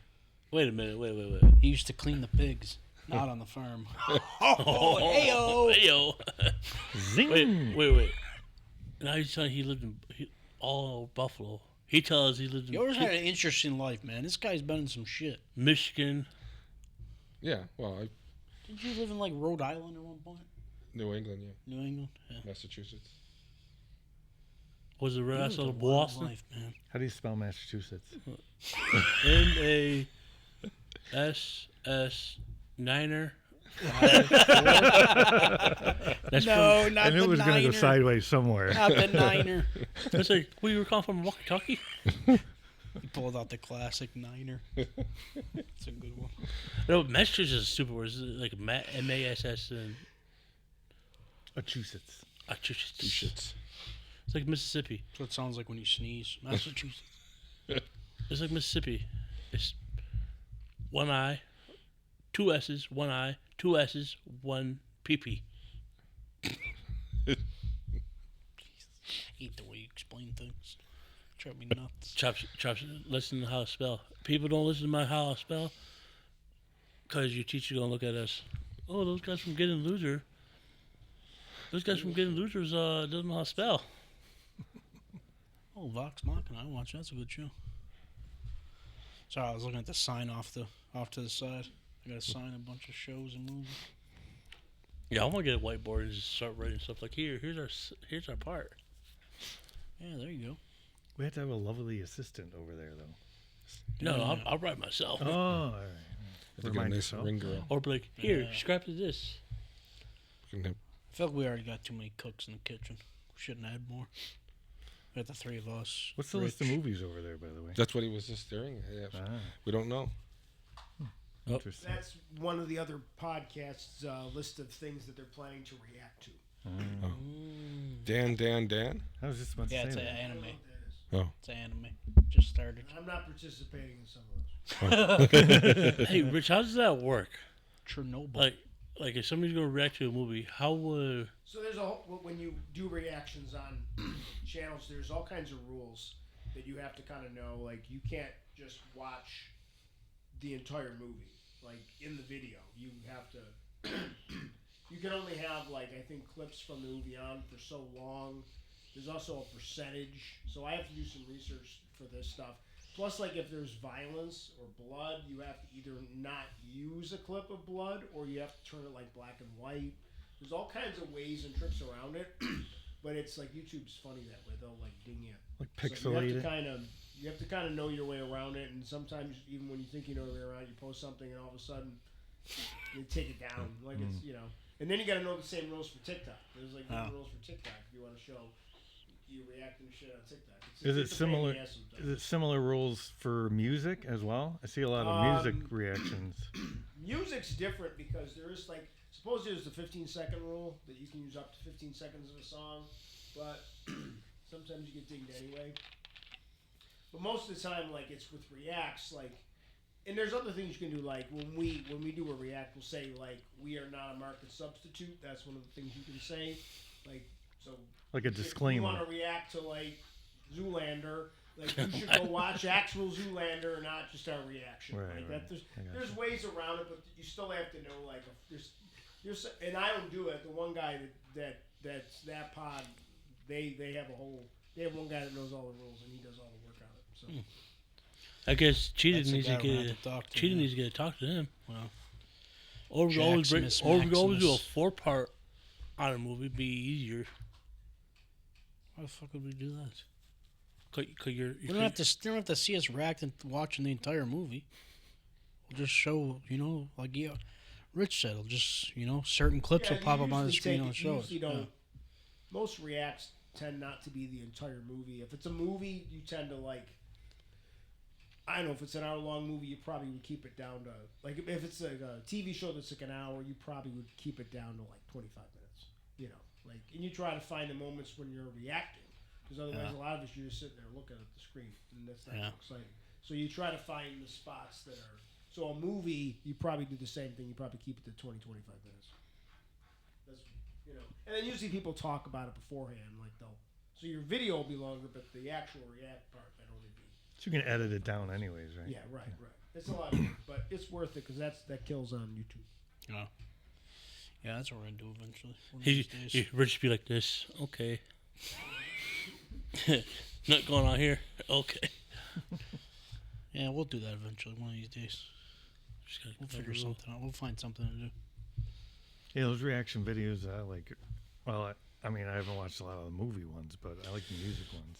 Speaker 3: Wait a minute, wait.
Speaker 2: He used to clean the pigs, not on the farm.
Speaker 3: Oh,
Speaker 2: heyo.
Speaker 3: heyo.
Speaker 5: Zing!
Speaker 3: Wait. Now he's telling he lived in all over Buffalo. He tells us he lived in
Speaker 2: Yours had an interesting life, man. This guy's been in some shit.
Speaker 3: Michigan.
Speaker 4: Yeah, well,
Speaker 2: Did you live in like Rhode Island at one point?
Speaker 4: New England, yeah.
Speaker 2: New England? Yeah.
Speaker 4: Massachusetts.
Speaker 3: Was it right
Speaker 2: You
Speaker 3: outside
Speaker 2: lived
Speaker 3: of
Speaker 2: a wild
Speaker 3: Boston?
Speaker 2: life, man.
Speaker 5: How do you spell Massachusetts?
Speaker 3: MASS Niner. That's
Speaker 2: No, not
Speaker 5: I knew
Speaker 2: the
Speaker 5: it was going to go
Speaker 2: Niner.
Speaker 5: sideways somewhere.
Speaker 2: Not the Niner.
Speaker 3: That's like, we were calling from Kentucky.
Speaker 2: He pulled out the classic Niner. It's a good one.
Speaker 3: No, Massachusetts is stupid word. It's like MASS and
Speaker 5: Massachusetts.
Speaker 4: Two shits.
Speaker 3: It's like Mississippi.
Speaker 2: That's what it sounds like when you sneeze. Massachusetts.
Speaker 3: It's like Mississippi. It's one I, two S's, one I, two S's, one PP.
Speaker 2: I hate the way you explain things. Drive me nuts.
Speaker 3: Chops, listen to how to spell. People don't listen to my how I spell because your teacher's going to look at us. Oh, those guys from Getting Loser. Those guys from Getting Losers doesn't know how to spell.
Speaker 2: Oh, Vox Machina. I watch. That's a good show. Sorry, I was looking at the sign off to the side. I got to sign a bunch of shows and movies.
Speaker 3: Yeah, I want to get a whiteboard and just start writing stuff like here's our part.
Speaker 2: Yeah, there you go.
Speaker 5: We have to have a lovely assistant over there, though.
Speaker 3: No,
Speaker 2: Yeah.
Speaker 3: I'll write myself.
Speaker 5: Oh, all right.
Speaker 4: Had to get a
Speaker 5: Remind
Speaker 4: nice
Speaker 5: yourself.
Speaker 4: ring girl.
Speaker 3: Or be like, here,
Speaker 2: Yeah.
Speaker 3: scrap to this.
Speaker 4: Can have-
Speaker 2: I feel like we already got too many cooks in the kitchen. We shouldn't add more. We got the three of us.
Speaker 5: What's the list of
Speaker 2: Rich.
Speaker 5: movies over there, by the way?
Speaker 4: That's what he was just doing. Yeah,
Speaker 5: Ah,
Speaker 4: we don't know.
Speaker 5: interesting.
Speaker 7: That's one of the other podcasts' list of things that they're planning to react to.
Speaker 4: Dan.
Speaker 5: I was just about to
Speaker 2: Yeah,
Speaker 5: say
Speaker 2: it's an
Speaker 5: that.
Speaker 2: anime.
Speaker 4: Oh,
Speaker 2: It's an anime. Just started.
Speaker 7: I'm not participating in some of those.
Speaker 3: Hey, Rich, how does that work?
Speaker 2: Chernobyl.
Speaker 3: Like if somebody's gonna react to a movie, how would?
Speaker 7: So there's when you do reactions on channels, there's all kinds of rules that you have to kind of know. Like you can't just watch the entire movie, like in the video. You have to. You can only have like I think clips from the movie on for so long. There's also a percentage, so I have to do some research for this stuff. Plus, like if there's violence or blood, you have to either not use a clip of blood or you have to turn it like black and white. There's all kinds of ways and tricks around it, but it's like YouTube's funny that way. They'll like ding you.
Speaker 5: Like
Speaker 7: So
Speaker 5: pixelate
Speaker 7: you
Speaker 5: it.
Speaker 7: have to kind of know your way around it, and sometimes even when you think you know your way around, you post something and all of a sudden you take it down. Like it's and then you got to know the same rules for TikTok. There's like new rules for TikTok if you want to show you reacting to shit on TikTok.
Speaker 5: Is it
Speaker 7: it's a pain in
Speaker 5: similar?
Speaker 7: the ass sometimes.
Speaker 5: Is it similar rules for music as well? I see a lot of music reactions.
Speaker 7: Music's different because there is like suppose there's the 15-second rule that you can use up to 15 seconds of a song, but sometimes you get dinged anyway. But most of the time, like it's with reacts, like, and there's other things you can do. Like when we do a react, we'll say like we are not a market substitute. That's one of the things you can say, like so.
Speaker 5: Like a
Speaker 7: If
Speaker 5: disclaimer.
Speaker 7: you want to react to like Zoolander, like you should go watch actual Zoolander, not just our reaction.
Speaker 5: Right,
Speaker 7: Like
Speaker 5: right.
Speaker 7: that,
Speaker 5: I gotcha.
Speaker 7: there's ways around it, but you still have to know like there's and I don't do it. The one guy that's that pod, they have one guy that knows all the rules and he does all the work on it. So.
Speaker 3: I guess Cheetah
Speaker 2: That's the
Speaker 3: needs to
Speaker 2: guy we're gonna
Speaker 3: get
Speaker 2: have to talk to,
Speaker 3: Cheetah
Speaker 2: yeah.
Speaker 3: needs to get to talk to him.
Speaker 2: Well,
Speaker 3: Or we always
Speaker 2: Jaximus
Speaker 3: or we always do a
Speaker 2: Maximus.
Speaker 3: 4-part on a movie. Be easier. Why the fuck would we do that? Cause you're
Speaker 2: you don't have to see us react and watching the entire movie. We'll just show, like Rich said, it'll just, certain clips will
Speaker 7: you
Speaker 2: pop up on the
Speaker 7: usually
Speaker 2: screen
Speaker 7: take
Speaker 2: on
Speaker 7: it-
Speaker 2: the shows.
Speaker 7: usually don't. Most reacts tend not to be the entire movie. If it's a movie, you tend to like. I don't know if it's an hour-long movie, you probably would keep it down to like if it's like a TV show that's like an hour, you probably would keep it down to like 25 minutes. Like and you try to find the moments when you're reacting because otherwise a lot of us you're just sitting there looking at the screen and that's not exciting. So you try to find the spots that are. So a movie, you probably do the same thing. You probably keep it to 20, 25 minutes. That's and then usually people talk about it beforehand, like they'll. So your video will be longer, but the actual react part might only be.
Speaker 5: So you can edit it down anyways, right?
Speaker 7: Yeah, right. It's a lot of work, but it's worth it because that kills on YouTube.
Speaker 2: Yeah. Yeah, that's what we're going to do eventually. one of these days.
Speaker 3: Rich be like this. Okay. Not going on here. Okay.
Speaker 2: Yeah, we'll do that eventually one of these days.
Speaker 3: Just gotta
Speaker 2: We'll
Speaker 3: get
Speaker 2: figure
Speaker 3: the rule.
Speaker 2: something out. We'll find something to do.
Speaker 5: Yeah, those reaction videos, I like. Well, I mean, I haven't watched a lot of the movie ones, but I like the music ones.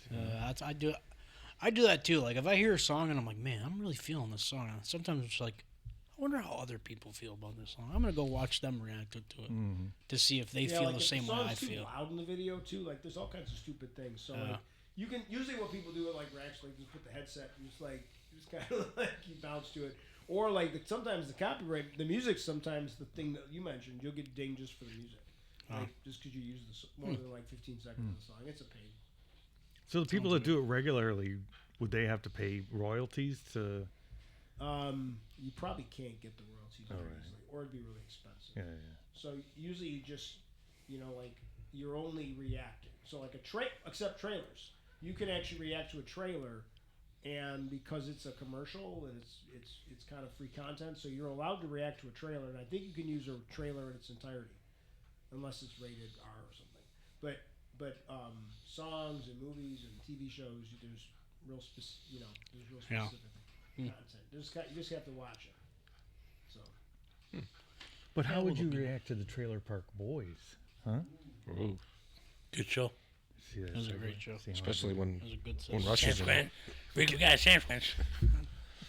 Speaker 2: I do that too. Like if I hear a song and I'm like, man, I'm really feeling this song. And sometimes it's like, I wonder how other people feel about this song. I'm gonna go watch them react to it to see if they feel
Speaker 7: like
Speaker 2: the
Speaker 7: if
Speaker 2: same way I
Speaker 7: song's too
Speaker 2: feel.
Speaker 7: loud in the video too. Like there's all kinds of stupid things. So like you can usually what people do it like Rex, like just put the headset and just kind of like you bounce to it. Or like sometimes the copyright, the music. Sometimes the thing that you mentioned, you'll get dinged just for the music, like just because you use more than like 15 seconds of the song. It's a pain.
Speaker 5: So the people that do it regularly, would they have to pay royalties to?
Speaker 7: You probably can't get the royalties very
Speaker 5: right.
Speaker 7: easily, or it'd be really expensive.
Speaker 5: Yeah, yeah.
Speaker 7: So usually you just, like you're only reacting. So like except trailers, you can actually react to a trailer, and because it's a commercial and it's kind of free content, so you're allowed to react to a trailer. And I think you can use a trailer in its entirety, unless it's rated R or something. But songs and movies and TV shows, there's real specific content. You just have to watch it. So.
Speaker 5: But how would you react to the Trailer Park Boys? Huh?
Speaker 4: Ooh.
Speaker 3: Good show.
Speaker 5: See that
Speaker 2: It was a
Speaker 5: segue?
Speaker 2: great show.
Speaker 5: See how
Speaker 4: Especially when
Speaker 2: It was a good
Speaker 4: when
Speaker 2: set.
Speaker 4: Rush
Speaker 3: San
Speaker 4: is in
Speaker 3: Fran.
Speaker 4: it.
Speaker 3: Rick, we got San Fran.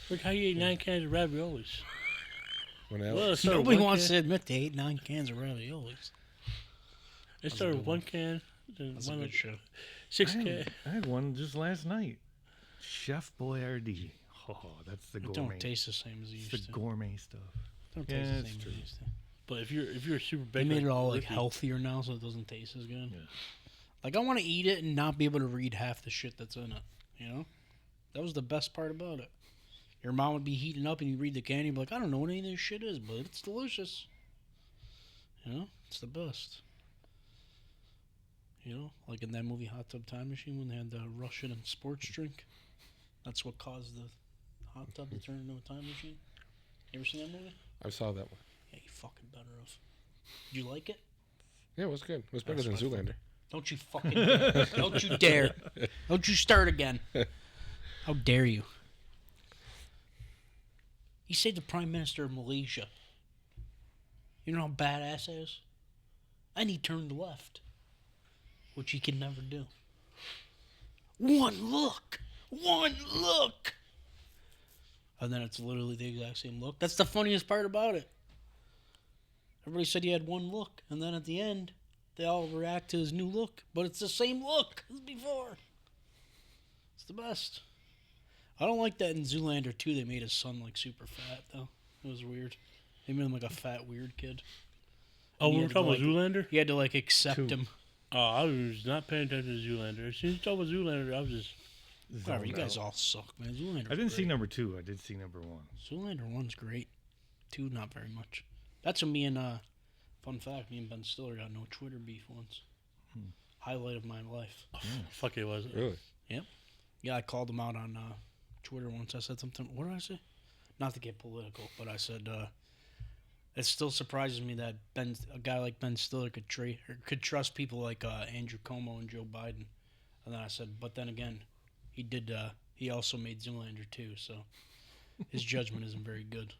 Speaker 3: Rick, how you ate 9 cans of raviolis?
Speaker 4: When
Speaker 3: Well,
Speaker 4: Al-
Speaker 3: it started
Speaker 2: Nobody
Speaker 3: with one
Speaker 2: wants
Speaker 3: can.
Speaker 2: to admit they ate 9 cans of raviolis.
Speaker 3: It started with 1 can. Then
Speaker 2: That's a
Speaker 3: one
Speaker 2: good show.
Speaker 3: 6
Speaker 5: I
Speaker 3: can.
Speaker 5: had, I had one just last night. Chef Boyardee. Oh, that's the
Speaker 2: It
Speaker 5: gourmet.
Speaker 2: don't taste the same as it
Speaker 5: It's
Speaker 2: used
Speaker 5: the
Speaker 2: to.
Speaker 5: gourmet stuff.
Speaker 2: Don't
Speaker 5: Yeah,
Speaker 2: taste the
Speaker 5: it's
Speaker 2: same
Speaker 5: true.
Speaker 2: as it used to.
Speaker 3: But if you're a super
Speaker 2: They
Speaker 3: big,
Speaker 2: made it all like
Speaker 3: Ricky,
Speaker 2: healthier now, so it doesn't taste as good.
Speaker 5: Yeah.
Speaker 2: Like I want to eat it and not be able to read half the shit that's in it. That was the best part about it. Your mom would be heating up and you read the can, you'd be like, I don't know what any of this shit is, but it's delicious. You know? It's the best. You know? Like in that movie Hot Tub Time Machine when they had the Russian and sports drink. That's what caused the hot tub to turn into a time machine. You ever seen that movie?
Speaker 4: I saw that one.
Speaker 2: Yeah, you fucking better have. Did you like it?
Speaker 4: Yeah, it was good. It was better than Zoolander.
Speaker 2: Don't you fucking dare. Don't you dare. Don't you start again. How dare you? He saved the Prime Minister of Malaysia. You know how badass that is? And he turned left. Which he can never do. One look! One look! And then it's literally the exact same look. That's the funniest part about it. Everybody said he had one look. And then at the end, they all react to his new look. But it's the same look as before. It's the best. I don't like that in Zoolander 2 they made his son like super fat though. It was weird. They made him like a fat weird kid.
Speaker 3: Oh,
Speaker 2: And
Speaker 3: we
Speaker 2: he
Speaker 3: were
Speaker 2: had to,
Speaker 3: talking
Speaker 2: like-
Speaker 3: about Zoolander?
Speaker 2: He had to like accept him.
Speaker 3: Oh, I was not paying attention to Zoolander. As soon as you talk about Zoolander, I was just...
Speaker 2: Whatever, you
Speaker 5: zoned
Speaker 2: guys
Speaker 5: out.
Speaker 2: all suck, man. Zoolander's
Speaker 5: I didn't see
Speaker 2: great.
Speaker 5: number 2. I did see number 1.
Speaker 2: Zoolander 1's great. 2, not very much. That's what me and, fun fact, me and Ben Stiller got no Twitter beef once. Highlight of my life.
Speaker 3: Fuck it, was it?
Speaker 4: Really?
Speaker 2: Yeah, I called him out on Twitter once. I said something. What did I say? Not to get political, but I said it still surprises me that a guy like Ben Stiller could trust people like Andrew Cuomo and Joe Biden. And then I said, but then again, he also made Zoolander too, so his judgment isn't very good.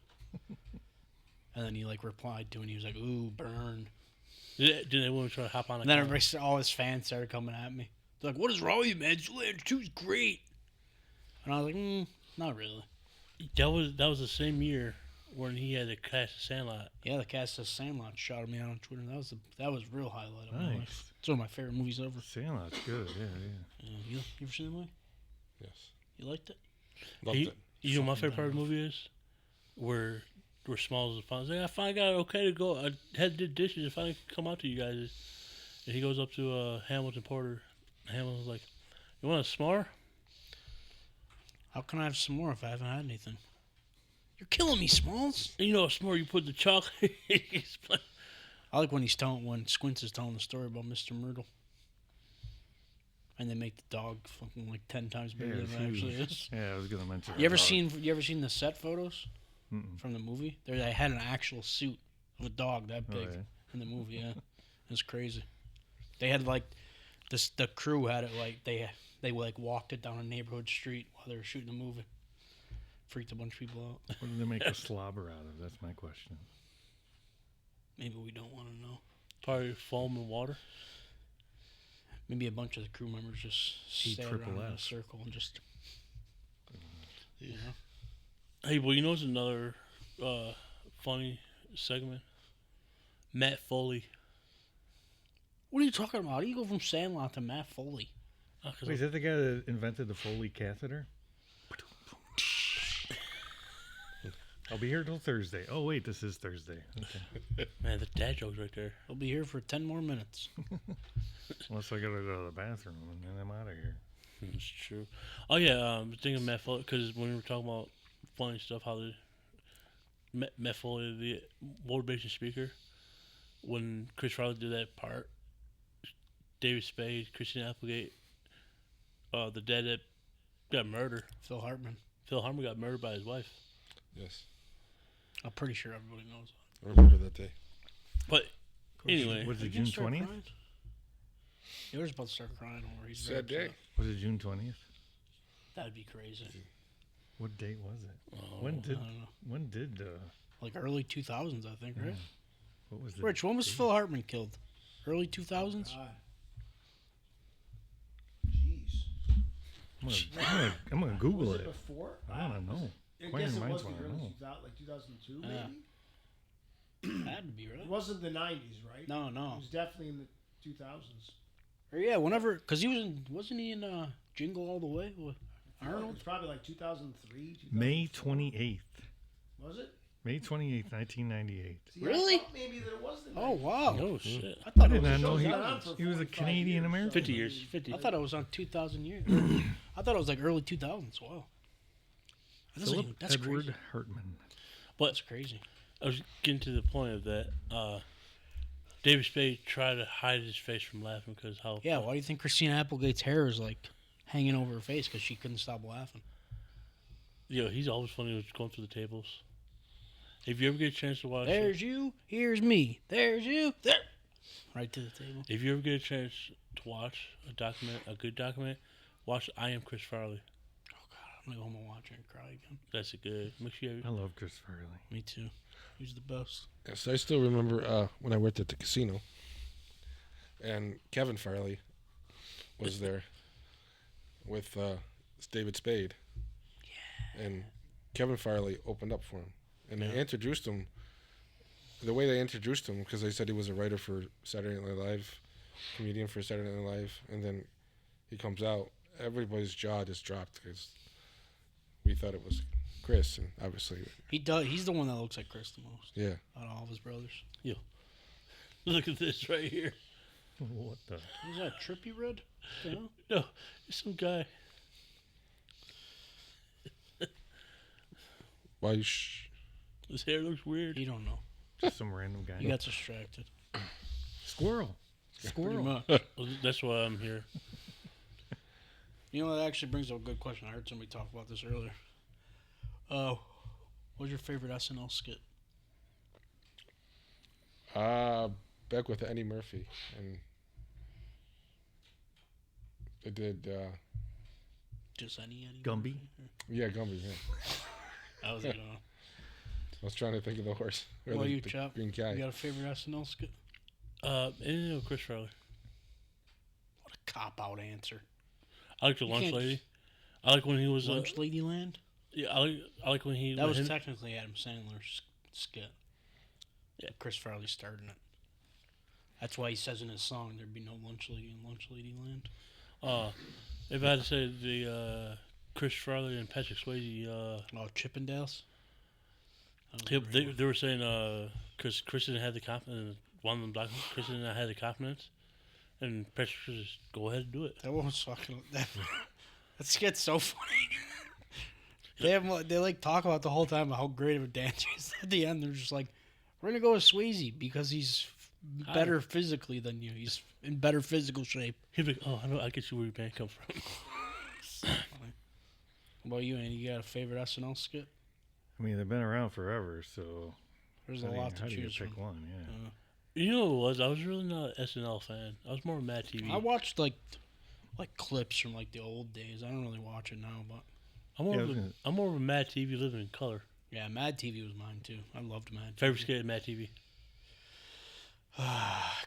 Speaker 2: And then he like replied to it, and he was like, "Ooh, burn."
Speaker 3: Did anyone try to hop on a
Speaker 2: And then
Speaker 3: car?
Speaker 2: all his fans started coming at me. They're like, "What is wrong with you, man? Zoolander 2's great." And I was like, "Not really."
Speaker 3: That was the same year when he had the cast of Sandlot.
Speaker 2: Yeah, the cast of Sandlot shouted me out on Twitter. That was a real highlight of my life.
Speaker 5: Nice.
Speaker 2: It's one of my favorite movies ever.
Speaker 5: Sandlot's good. Yeah.
Speaker 2: You ever seen the movie?
Speaker 4: Yes.
Speaker 2: You liked it?
Speaker 4: Loved it.
Speaker 3: You know what my
Speaker 2: Fucking
Speaker 3: favorite part of the movie is? Where Smalls is finally like, I finally got okay to go. I had to do dishes. I finally come out to you guys. And he goes up to Hamilton Porter. Hamilton's like, "You want a s'more?"
Speaker 2: How can I have some more if I haven't had anything? You're killing me, Smalls.
Speaker 3: And you know a s'more, you put the chocolate.
Speaker 2: I like when Squints is telling the story about Mr. Myrtle. And they make the dog fucking like 10 times bigger
Speaker 5: Yeah,
Speaker 2: than it actually
Speaker 5: huge.
Speaker 2: is.
Speaker 5: Yeah, I was gonna mention.
Speaker 2: You ever
Speaker 5: that.
Speaker 2: seen the set photos from the movie? They had an actual suit of a dog that big in the movie. Yeah, it was crazy. They had like the crew had it like they like walked it down a neighborhood street while they were shooting the movie. Freaked a bunch of people out.
Speaker 5: What did they make a slobber out of? That's my question.
Speaker 2: Maybe we don't want to know.
Speaker 3: Probably foam and water.
Speaker 2: Maybe a bunch of the crew members just sat around in a circle and just. You know?
Speaker 3: Hey, well, you know what's another funny segment? Matt Foley.
Speaker 2: What are you talking about? How do you go from Sandlot to Matt Foley?
Speaker 5: Wait, is that the guy that invented the Foley catheter? I'll be here till Thursday. Oh wait, this is Thursday. Okay.
Speaker 3: Man, the dad joke's right there.
Speaker 2: I'll be here for 10 more minutes.
Speaker 5: Unless I gotta go to the bathroom and then I'm out of here.
Speaker 3: That's true. Oh yeah, thinking of Matt Foley, because when we were talking about funny stuff, how the Matt Foley, the motivation speaker, when Chris Riley did that part, David Spade, Christian Applegate, the dad that got murdered,
Speaker 2: Phil Hartman.
Speaker 3: Phil Hartman got murdered by his wife.
Speaker 4: Yes.
Speaker 2: I'm pretty sure everybody knows.
Speaker 4: I remember that day.
Speaker 3: But anyway,
Speaker 5: Was
Speaker 2: Are
Speaker 5: it
Speaker 2: you gonna
Speaker 5: June
Speaker 2: start
Speaker 5: 20th?
Speaker 2: crying? Yeah, we're just about to start crying over. He's very
Speaker 4: Sad day.
Speaker 2: upset.
Speaker 5: Was it June 20th?
Speaker 2: That'd be crazy.
Speaker 5: What date was it?
Speaker 3: Oh,
Speaker 5: When
Speaker 2: I don't know.
Speaker 5: did
Speaker 2: Like early 2000s, I think, right?
Speaker 5: what was the
Speaker 2: Rich, when was
Speaker 5: date?
Speaker 2: Phil Hartman killed? Early 2000s?
Speaker 7: God. Jeez.
Speaker 5: I'm gonna Google
Speaker 7: Was
Speaker 5: it.
Speaker 7: before?
Speaker 5: I don't know.
Speaker 7: I
Speaker 5: Inquiring
Speaker 7: guess it
Speaker 5: minds
Speaker 7: was the
Speaker 5: wanna
Speaker 7: early
Speaker 5: know.
Speaker 7: 2000, like 2002,
Speaker 2: Yeah.
Speaker 7: maybe?
Speaker 2: Had to be, right?
Speaker 7: It wasn't the 90s, right?
Speaker 2: No,
Speaker 7: It
Speaker 2: no.
Speaker 7: was definitely in the 2000s.
Speaker 2: Or yeah, whenever, because wasn't he in Jingle All the Way with
Speaker 7: It
Speaker 2: Arnold?
Speaker 7: was probably like 2003, 2004.
Speaker 5: May 28th.
Speaker 7: Was it?
Speaker 5: May 28th, 1998.
Speaker 7: See, I
Speaker 2: Really?
Speaker 7: thought maybe that it was the
Speaker 2: Oh,
Speaker 7: night.
Speaker 2: wow.
Speaker 3: Oh shit.
Speaker 2: I thought
Speaker 5: I
Speaker 2: it
Speaker 5: did
Speaker 2: was
Speaker 5: not know
Speaker 7: show's
Speaker 5: he,
Speaker 7: been on for
Speaker 5: he was a
Speaker 7: 45
Speaker 5: Canadian
Speaker 7: years,
Speaker 5: American.
Speaker 3: 50 years. 50.
Speaker 2: I thought it was on 2000 years. I thought it was like early 2000s. Wow.
Speaker 5: Philip
Speaker 2: That's
Speaker 5: Edward
Speaker 2: crazy.
Speaker 5: Hartman.
Speaker 2: That's crazy.
Speaker 3: I was getting to the point of that. David Spade tried to hide his face from laughing because how.
Speaker 2: Yeah, why do you think Christina Applegate's hair is like hanging over her face? Because she couldn't stop laughing.
Speaker 3: Yeah, he's always funny when he's going through the tables. If you ever get a chance to watch,
Speaker 2: There's you, here's me. There's you, there. Right to the table.
Speaker 3: if you ever get a chance to watch a good document, watch I Am Chris Farley.
Speaker 2: I'm gonna go home and watch it and cry again.
Speaker 3: That's a good. Make sure you.
Speaker 5: I love Chris Farley.
Speaker 2: Me too. He's the best.
Speaker 4: Yes, I still remember when I worked at the casino, and Kevin Farley was there with David Spade. Yeah. And Kevin Farley opened up for him, and they introduced him. The way they introduced him, because they said he was a writer for Saturday Night Live, comedian for Saturday Night Live, and then he comes out, everybody's jaw just dropped because we thought it was Chris, and obviously,
Speaker 2: He does. He's the one that looks like Chris the most
Speaker 4: yeah.
Speaker 2: out of all of his brothers.
Speaker 3: Look at this right here.
Speaker 5: What the?
Speaker 2: Is that Trippy Red? The hell?
Speaker 3: No, it's some guy.
Speaker 4: Why?
Speaker 3: His hair looks weird.
Speaker 2: You don't know.
Speaker 5: Just some random guy.
Speaker 2: You got distracted.
Speaker 5: Squirrel.
Speaker 2: Pretty
Speaker 5: Squirrel.
Speaker 2: much.
Speaker 3: Well, that's why I'm here.
Speaker 2: You know, that actually brings up a good question. I heard somebody talk about this earlier. What's your favorite SNL skit?
Speaker 4: Back with Eddie Murphy, and they did.
Speaker 2: Just any Eddie?
Speaker 5: Gumby?
Speaker 4: Yeah, Gumby. Yeah.
Speaker 2: That was a good one.
Speaker 4: I was trying to think of the horse. Or
Speaker 2: What
Speaker 4: the,
Speaker 2: you,
Speaker 4: the
Speaker 2: Chop?
Speaker 4: green guy.
Speaker 2: You got a favorite SNL skit?
Speaker 3: Anything with Chris Farley.
Speaker 2: What a cop-out answer.
Speaker 3: I like the
Speaker 2: You
Speaker 3: lunch
Speaker 2: can't
Speaker 3: lady. I like when he was.
Speaker 2: Lunch Lady Land?
Speaker 3: Yeah, I like when he.
Speaker 2: That was
Speaker 3: him-
Speaker 2: technically Adam Sandler's skit. Yeah, Chris Farley starred in it. That's why he says in his song, there'd be no lunch lady in Lunch Lady Land.
Speaker 3: If I had to say the Chris Farley and Patrick Swayze.
Speaker 2: Oh, Chippendales?
Speaker 3: They were saying because Chris didn't have the confidence. One of them documents, Chris didn't have the confidence, and Patrick just go ahead and do it.
Speaker 2: That was fucking... That skit's so funny. They like talk about the whole time how great of a dancer he is. At the end, they're just like, we're going to go with Swayze because he's better physically than you. He's in better physical shape.
Speaker 3: He'd be like, oh, I know, I get you where your band come from.
Speaker 2: So funny. What about you, Andy? You got a favorite SNL skit?
Speaker 5: I mean, they've been around forever, so
Speaker 2: There's
Speaker 5: how
Speaker 2: a
Speaker 5: do you-
Speaker 2: lot to
Speaker 5: how do you
Speaker 2: choose
Speaker 5: pick
Speaker 2: from.
Speaker 5: one? Yeah.
Speaker 3: You know what it was? I was really not an SNL fan. I was more Mad TV.
Speaker 2: I watched like clips from like the old days. I don't really watch it now, but
Speaker 3: I'm more,
Speaker 5: Yeah, I
Speaker 3: of
Speaker 5: was
Speaker 3: a,
Speaker 5: gonna-
Speaker 3: I'm more of a Mad TV living in color.
Speaker 2: yeah, Mad TV was mine too. I loved Mad TV.
Speaker 3: Favorite skit, Mad TV.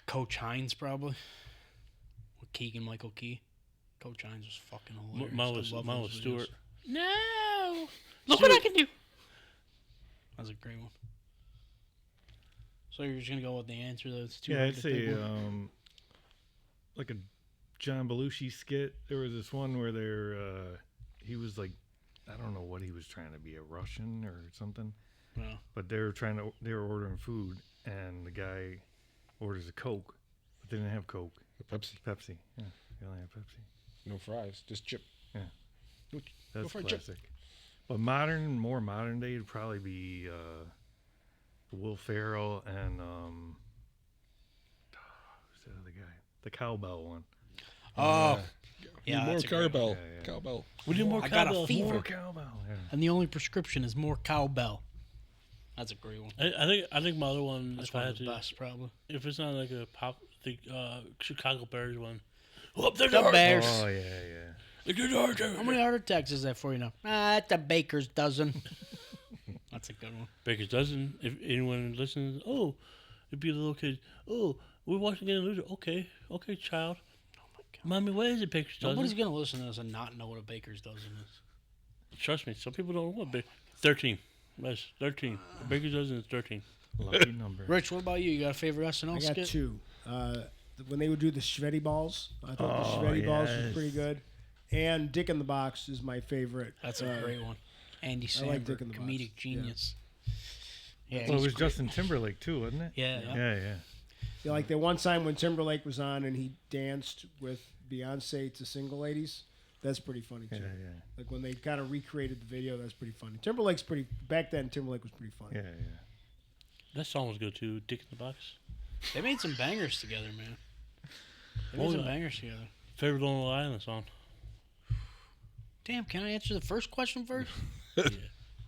Speaker 2: Coach Hines probably with Keegan Michael Key. Coach Hines was fucking hilarious.
Speaker 3: Mine was Stewart.
Speaker 2: No, look what I can do. That was a great one. So you're just gonna go with the answer that's too
Speaker 5: Yeah,
Speaker 2: hard
Speaker 5: I'd
Speaker 2: to
Speaker 5: say
Speaker 2: pick one?
Speaker 5: like a John Belushi skit. There was this one where he was like, I don't know what he was trying to be, a Russian or something.
Speaker 2: No.
Speaker 5: But they were ordering food, and the guy orders a Coke, but they didn't have Coke.
Speaker 4: Pepsi.
Speaker 5: Pepsi. Yeah, they only have Pepsi.
Speaker 4: No fries, just chip.
Speaker 5: That's
Speaker 2: for a chip.
Speaker 5: classic. But more modern day would probably be Will Ferrell and who's the other guy? The cowbell one.
Speaker 2: Oh,
Speaker 4: Need
Speaker 2: yeah,
Speaker 4: more
Speaker 2: that's a great
Speaker 4: cowbell.
Speaker 5: one. Yeah, yeah.
Speaker 4: Cowbell.
Speaker 3: We need more
Speaker 2: I got a
Speaker 3: cowbell.
Speaker 2: fever.
Speaker 5: More cowbell. Yeah.
Speaker 2: and the only prescription is more cowbell. That's a great one.
Speaker 3: I think my other one,
Speaker 2: That's
Speaker 3: if I
Speaker 2: one
Speaker 3: had
Speaker 2: of the
Speaker 3: to,
Speaker 2: best, probably.
Speaker 3: if it's not like a pop, the Chicago Bears one. Oh, they're
Speaker 2: The Bears.
Speaker 5: Oh yeah, yeah.
Speaker 2: How many heart attacks is that for you now? That's a baker's dozen. That's a good one.
Speaker 3: Baker's dozen. If anyone listens, oh, it'd be a little kid. Oh, we're watching Get a Loser. Okay, child.
Speaker 2: Oh my god.
Speaker 3: Mommy, what is a baker's dozen?
Speaker 2: Nobody's gonna listen to this and not know what a baker's dozen is.
Speaker 3: Trust me, some people don't know what 13. That's 13. A baker's dozen is 13.
Speaker 5: Lucky number.
Speaker 2: Rich, what about you? You got a favorite SNL
Speaker 7: I got
Speaker 2: skit?
Speaker 7: two. When they would do the Shreddy balls, I thought
Speaker 5: Oh,
Speaker 7: the Shreddy balls was
Speaker 5: yes.
Speaker 7: pretty good. And Dick in the Box is my favorite.
Speaker 2: That's a great one. Andy
Speaker 7: I like
Speaker 2: Samberg,
Speaker 7: Dick in the Box.
Speaker 2: comedic
Speaker 7: Yeah.
Speaker 2: genius. Yeah,
Speaker 5: Well, it
Speaker 2: he's
Speaker 5: was
Speaker 2: great.
Speaker 5: Justin Timberlake too, wasn't it?
Speaker 2: Yeah, yeah.
Speaker 5: Yeah.
Speaker 7: Yeah, like that one time when Timberlake was on and he danced with Beyonce to Single Ladies. That's pretty funny too.
Speaker 5: Yeah.
Speaker 7: Like when they kind of recreated the video, that's pretty funny. Timberlake's pretty back then. Timberlake was pretty funny.
Speaker 5: Yeah.
Speaker 3: That song was good too. Dick in the Box.
Speaker 2: They made some bangers together, man. They
Speaker 3: Oh,
Speaker 2: made some
Speaker 3: yeah.
Speaker 2: bangers together.
Speaker 3: Favorite Long Island song.
Speaker 2: Damn, can I answer the first question first?
Speaker 3: Yeah.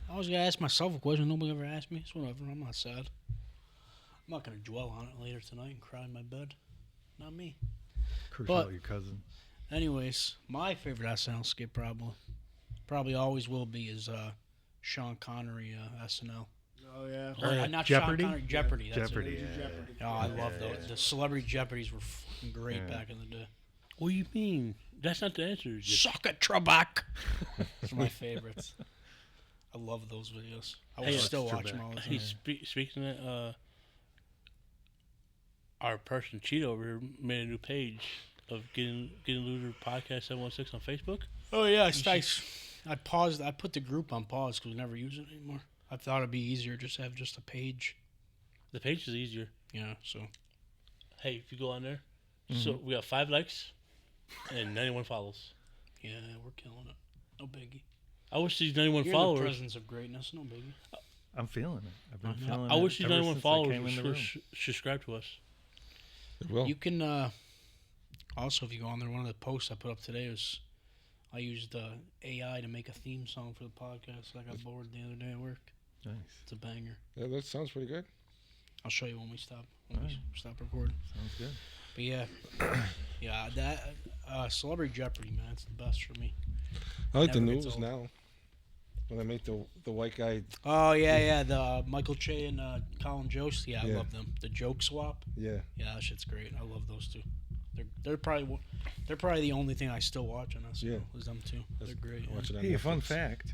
Speaker 2: I was gonna ask myself a question. Nobody ever asked me. It's whatever. I'm not sad. I'm not gonna dwell on it later tonight and cry in my bed. Not me.
Speaker 5: Curse
Speaker 2: But-
Speaker 5: out your cousin.
Speaker 2: Anyways, my favorite SNL skit probably always will be is Sean Connery SNL.
Speaker 7: Oh yeah.
Speaker 2: Or, not
Speaker 5: Jeopardy?
Speaker 2: Sean Connery, Jeopardy. That's
Speaker 5: Jeopardy.
Speaker 2: It.
Speaker 7: Major Jeopardy.
Speaker 2: Oh, I love those. The celebrity Jeopardies were fucking great
Speaker 5: Yeah.
Speaker 2: back in the day.
Speaker 3: What do you mean? That's not the answer.
Speaker 2: Suck it, Trebek. Those are my favorites. I love those videos. I will
Speaker 3: Hey,
Speaker 2: still
Speaker 5: that's
Speaker 2: watch them all the
Speaker 3: Hey,
Speaker 2: time.
Speaker 3: speaking of that, our person Cheetah over here made a new page of getting Loser Podcast 716 on Facebook.
Speaker 2: Oh yeah, I paused. I put the group on pause because we never use it anymore. I thought it'd be easier just to have just a page.
Speaker 3: The page is easier.
Speaker 2: Yeah. So
Speaker 3: Hey, if you go on there, so we got 5 likes and 91 follows.
Speaker 2: yeah, we're killing it. No biggie.
Speaker 3: I wish these 91
Speaker 2: You're
Speaker 3: followers.
Speaker 2: in the presence of greatness. No biggie.
Speaker 5: I'm feeling it. I've been
Speaker 2: I
Speaker 5: feeling
Speaker 3: I
Speaker 5: it
Speaker 3: wish these
Speaker 5: ever
Speaker 3: 91
Speaker 5: since I
Speaker 3: followers
Speaker 5: came in the
Speaker 3: would
Speaker 5: room.
Speaker 3: subscribe to us.
Speaker 4: It will.
Speaker 2: You can also, if you go on there, one of the posts I put up today was I used AI to make a theme song for the podcast. I got bored the other day at work.
Speaker 5: Nice.
Speaker 2: It's a banger.
Speaker 4: Yeah, that sounds pretty good.
Speaker 2: I'll show you when we stop stop recording.
Speaker 5: Sounds good.
Speaker 2: But yeah, yeah, that Celebrity Jeopardy, man, it's the best for me.
Speaker 4: I like the
Speaker 2: Never gets
Speaker 4: news
Speaker 2: old.
Speaker 4: now. When they make the white guy.
Speaker 2: Oh yeah, the Michael Che and Colin Jost. Yeah, I
Speaker 4: Yeah.
Speaker 2: love them. The joke swap.
Speaker 4: Yeah.
Speaker 2: Yeah, that shit's great. I love those two. They're probably the only thing I still watch on SNL.
Speaker 4: Yeah.
Speaker 2: Is them two. They're great.
Speaker 4: Watch it on
Speaker 5: Hey, fun
Speaker 4: Netflix.
Speaker 5: fact.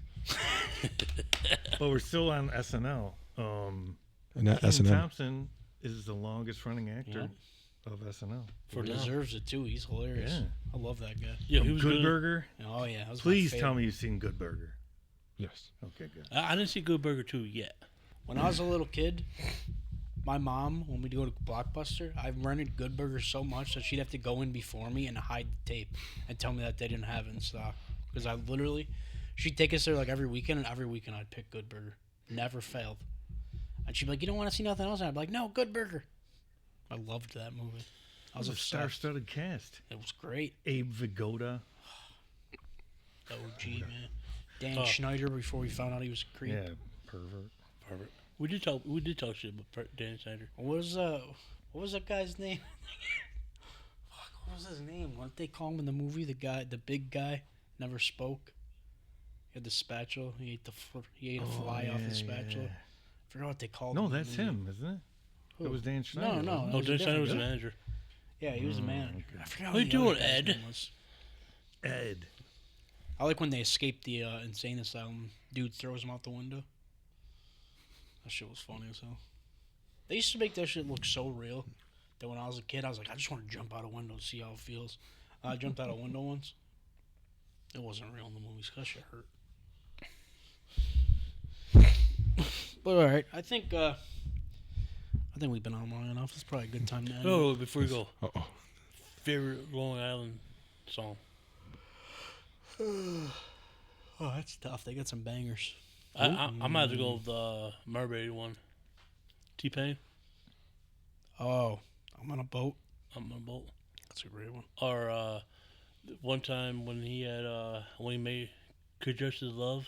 Speaker 5: But we're still on SNL.
Speaker 4: And that
Speaker 5: Kenan
Speaker 4: S&M.
Speaker 5: Thompson is the longest running actor of SNL.
Speaker 3: For
Speaker 2: He
Speaker 3: now.
Speaker 2: deserves it too. He's hilarious.
Speaker 5: Yeah.
Speaker 2: I love that guy.
Speaker 3: Yeah, he was
Speaker 5: Good
Speaker 3: good.
Speaker 5: Burger.
Speaker 2: Oh yeah. That was my
Speaker 5: Please tell
Speaker 2: favorite.
Speaker 5: me you've seen Good Burger.
Speaker 4: Yes.
Speaker 5: Okay, good.
Speaker 3: I didn't see Good Burger 2 yet.
Speaker 2: When I was a little kid, my mom, when we'd go to Blockbuster, I rented Good Burger so much that she'd have to go in before me and hide the tape and tell me that they didn't have it in stock. Because I literally, she'd take us there like every weekend, and every weekend I'd pick Good Burger. Never failed. And she'd be like, "You don't want to see nothing else?" And I'd be like, "No, Good Burger." I loved that movie. I was
Speaker 5: It was a
Speaker 2: obsessed.
Speaker 5: star-studded cast.
Speaker 2: It was great.
Speaker 5: Abe Vigoda.
Speaker 2: OG, man. Dan
Speaker 3: Oh.
Speaker 2: Schneider before we found out he was a creep.
Speaker 5: Yeah, pervert.
Speaker 3: Perfect. We did talk shit about Dan Snyder.
Speaker 2: What was that guy's name? Fuck, what was his name? What did they call him in the movie? The big guy, never spoke. He had the spatula. He ate a fly off the spatula. I forgot what they called him.
Speaker 5: No,
Speaker 2: in the
Speaker 5: that's
Speaker 2: movie.
Speaker 5: him, isn't it?
Speaker 2: Who?
Speaker 5: It was Dan Schneider.
Speaker 2: No,
Speaker 5: wasn't
Speaker 3: No,
Speaker 2: was a
Speaker 3: Dan Snyder
Speaker 2: different
Speaker 3: was the
Speaker 2: guy.
Speaker 3: manager.
Speaker 2: Yeah, he was the manager.
Speaker 5: okay.
Speaker 2: I forgot
Speaker 3: What
Speaker 2: what
Speaker 3: you
Speaker 2: the other
Speaker 3: doing,
Speaker 2: guy's
Speaker 3: Ed?
Speaker 2: name was.
Speaker 5: it? Ed.
Speaker 2: I like when they escape the insane asylum. Dude throws him out the window. That shit was funny as hell. They used to make that shit look so real that when I was a kid, I was like, I just want to jump out a window and see how it feels. I jumped out a window once. It wasn't real in the movies. That shit hurt. But all right, I think we've been on long enough. It's probably a good time to end.
Speaker 3: Oh, before you go,
Speaker 4: Uh-oh.
Speaker 3: favorite Long Island song.
Speaker 2: Oh, that's tough. They got some bangers.
Speaker 3: I might have to go with the Marbury one. T-Pain.
Speaker 2: Oh, I'm on a boat.
Speaker 3: I'm on a boat.
Speaker 2: That's a great one.
Speaker 3: Or one time when he had when he made Could Just As Love,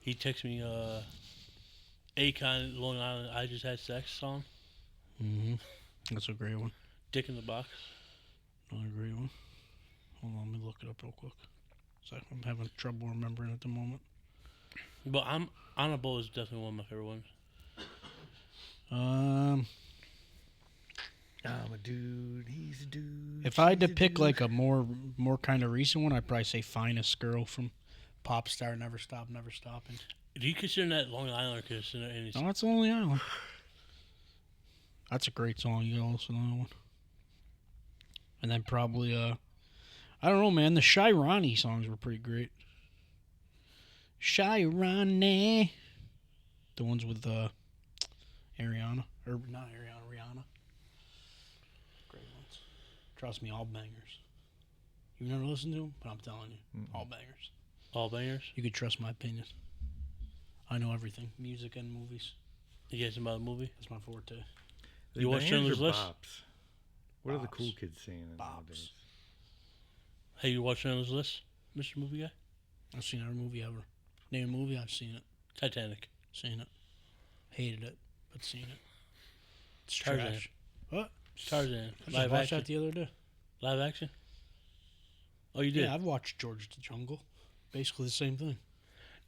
Speaker 3: he texted me Akon Long Island I Just Had Sex song.
Speaker 2: Mm-hmm. That's a great one.
Speaker 3: Dick in the Box.
Speaker 2: Another great one. Hold on, let me look it up real quick. So I'm having trouble remembering at the moment.
Speaker 3: But I'm on a boat is definitely one of my favorite ones.
Speaker 5: I'm a dude. He's a dude.
Speaker 2: If I had to
Speaker 5: she's a
Speaker 2: pick
Speaker 5: dude.
Speaker 2: like a more kind of recent one, I'd probably say "Finest Girl" from Pop Star, Never Stop, Never Stopping.
Speaker 3: Do you consider that Long Island or consider any?
Speaker 2: No, that's Lonely Island. That's a great song. You gotta listen to that one. And then probably I don't know, man. The Shy Ronnie songs were pretty great. Shy Ronnie, the ones with Or not Ariana, Rihanna. Great ones. Trust me, all bangers. You've never listened to them, but I'm telling you, all bangers.
Speaker 3: All bangers?
Speaker 2: You could trust my opinion. I know everything, music and movies.
Speaker 3: You guys know about the movie?
Speaker 2: That's my forte.
Speaker 3: You watch
Speaker 5: Bangers
Speaker 3: Schindler's
Speaker 5: or
Speaker 3: List?
Speaker 5: bops? What are the
Speaker 2: Bops.
Speaker 5: cool kids saying
Speaker 2: Bops.
Speaker 5: nowadays?
Speaker 3: Hey, you watch Schindler's List, Mr. Movie Guy?
Speaker 2: I've seen every movie ever. Name a movie, I've seen it.
Speaker 3: Titanic.
Speaker 2: Seen it. Hated it, but seen it. It's
Speaker 3: Tarzan.
Speaker 2: trash. What?
Speaker 3: Tarzan.
Speaker 2: I just
Speaker 3: Live
Speaker 2: watched
Speaker 3: action.
Speaker 2: that the other day.
Speaker 3: Live action? Oh, you did?
Speaker 2: Yeah, I've watched George the Jungle. Basically the same thing.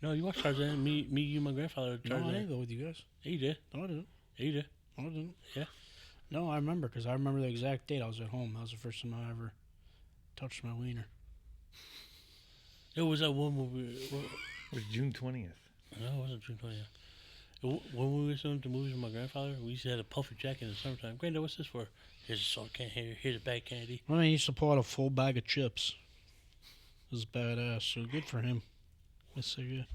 Speaker 3: No, you watched Tarzan. Me, you, my grandfather.
Speaker 2: No,
Speaker 3: Tarzan.
Speaker 2: I didn't go with you guys.
Speaker 3: Yeah, you did.
Speaker 2: No, I didn't.
Speaker 3: Yeah, you did.
Speaker 2: No, I didn't.
Speaker 3: Yeah.
Speaker 2: No, I remember because I remember the exact date. I was at home. That was the first time I ever touched my wiener.
Speaker 3: It was that one movie.
Speaker 5: It was June 20th.
Speaker 3: No, it wasn't June 20th. When we were going to movies with my grandfather, we used to have a puffy jacket in the summertime. Granddad, what's this for? Here's a salt can. Here's a bag of candy.
Speaker 2: I mean, he used to pull out a full bag of chips. It was badass. So good for him. Let's say good.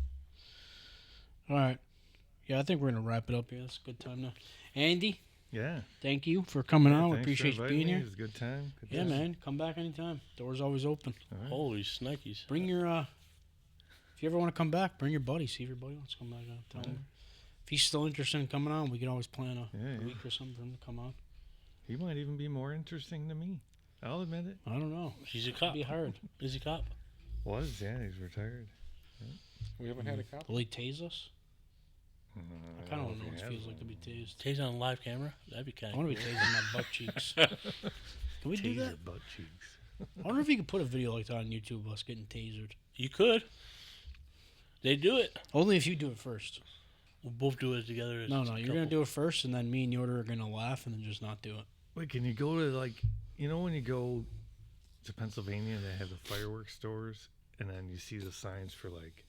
Speaker 2: All right. Yeah, I think we're going to wrap it up here. That's a good time now. Andy,
Speaker 5: Yeah.
Speaker 2: thank you for coming on. We
Speaker 5: Thanks for
Speaker 2: appreciate you
Speaker 5: inviting
Speaker 2: being
Speaker 5: me.
Speaker 2: here.
Speaker 5: It was a good time. Good
Speaker 2: Yeah,
Speaker 5: time.
Speaker 2: man. Come back anytime. Door's always open.
Speaker 5: All right.
Speaker 3: Holy snikes.
Speaker 2: Bring your, if you ever want to come back, bring your buddy. See if your buddy wants to come back on. Tell him. If he's still interested in coming on, we can always plan a
Speaker 5: Yeah.
Speaker 2: week or something for him to come on.
Speaker 5: He might even be more interesting than me. I'll admit it.
Speaker 2: I don't know.
Speaker 3: He's a
Speaker 2: It'd
Speaker 3: cop.
Speaker 2: be hard.
Speaker 3: Is he a cop?
Speaker 5: Was, yeah, he's retired.
Speaker 4: We haven't had a cop.
Speaker 2: Will he tase us? I kind of want to know what it feels like to be tased.
Speaker 3: Tased on live camera? That'd be kind
Speaker 2: I
Speaker 3: of
Speaker 2: want to be tased in my butt cheeks. Can we do that?
Speaker 5: Your butt cheeks.
Speaker 2: I wonder if you could put a video like that on YouTube of us getting tasered.
Speaker 3: You could. They do it.
Speaker 2: Only if you do it first.
Speaker 3: We'll both do it together. as
Speaker 2: No,
Speaker 3: a
Speaker 2: you're
Speaker 3: couple.
Speaker 2: going to do it first, and then me and Yoder are going to laugh and then just not do it.
Speaker 5: Wait, can you go to, like, you know when you go to Pennsylvania, they have the fireworks stores, and then you see the signs for, like,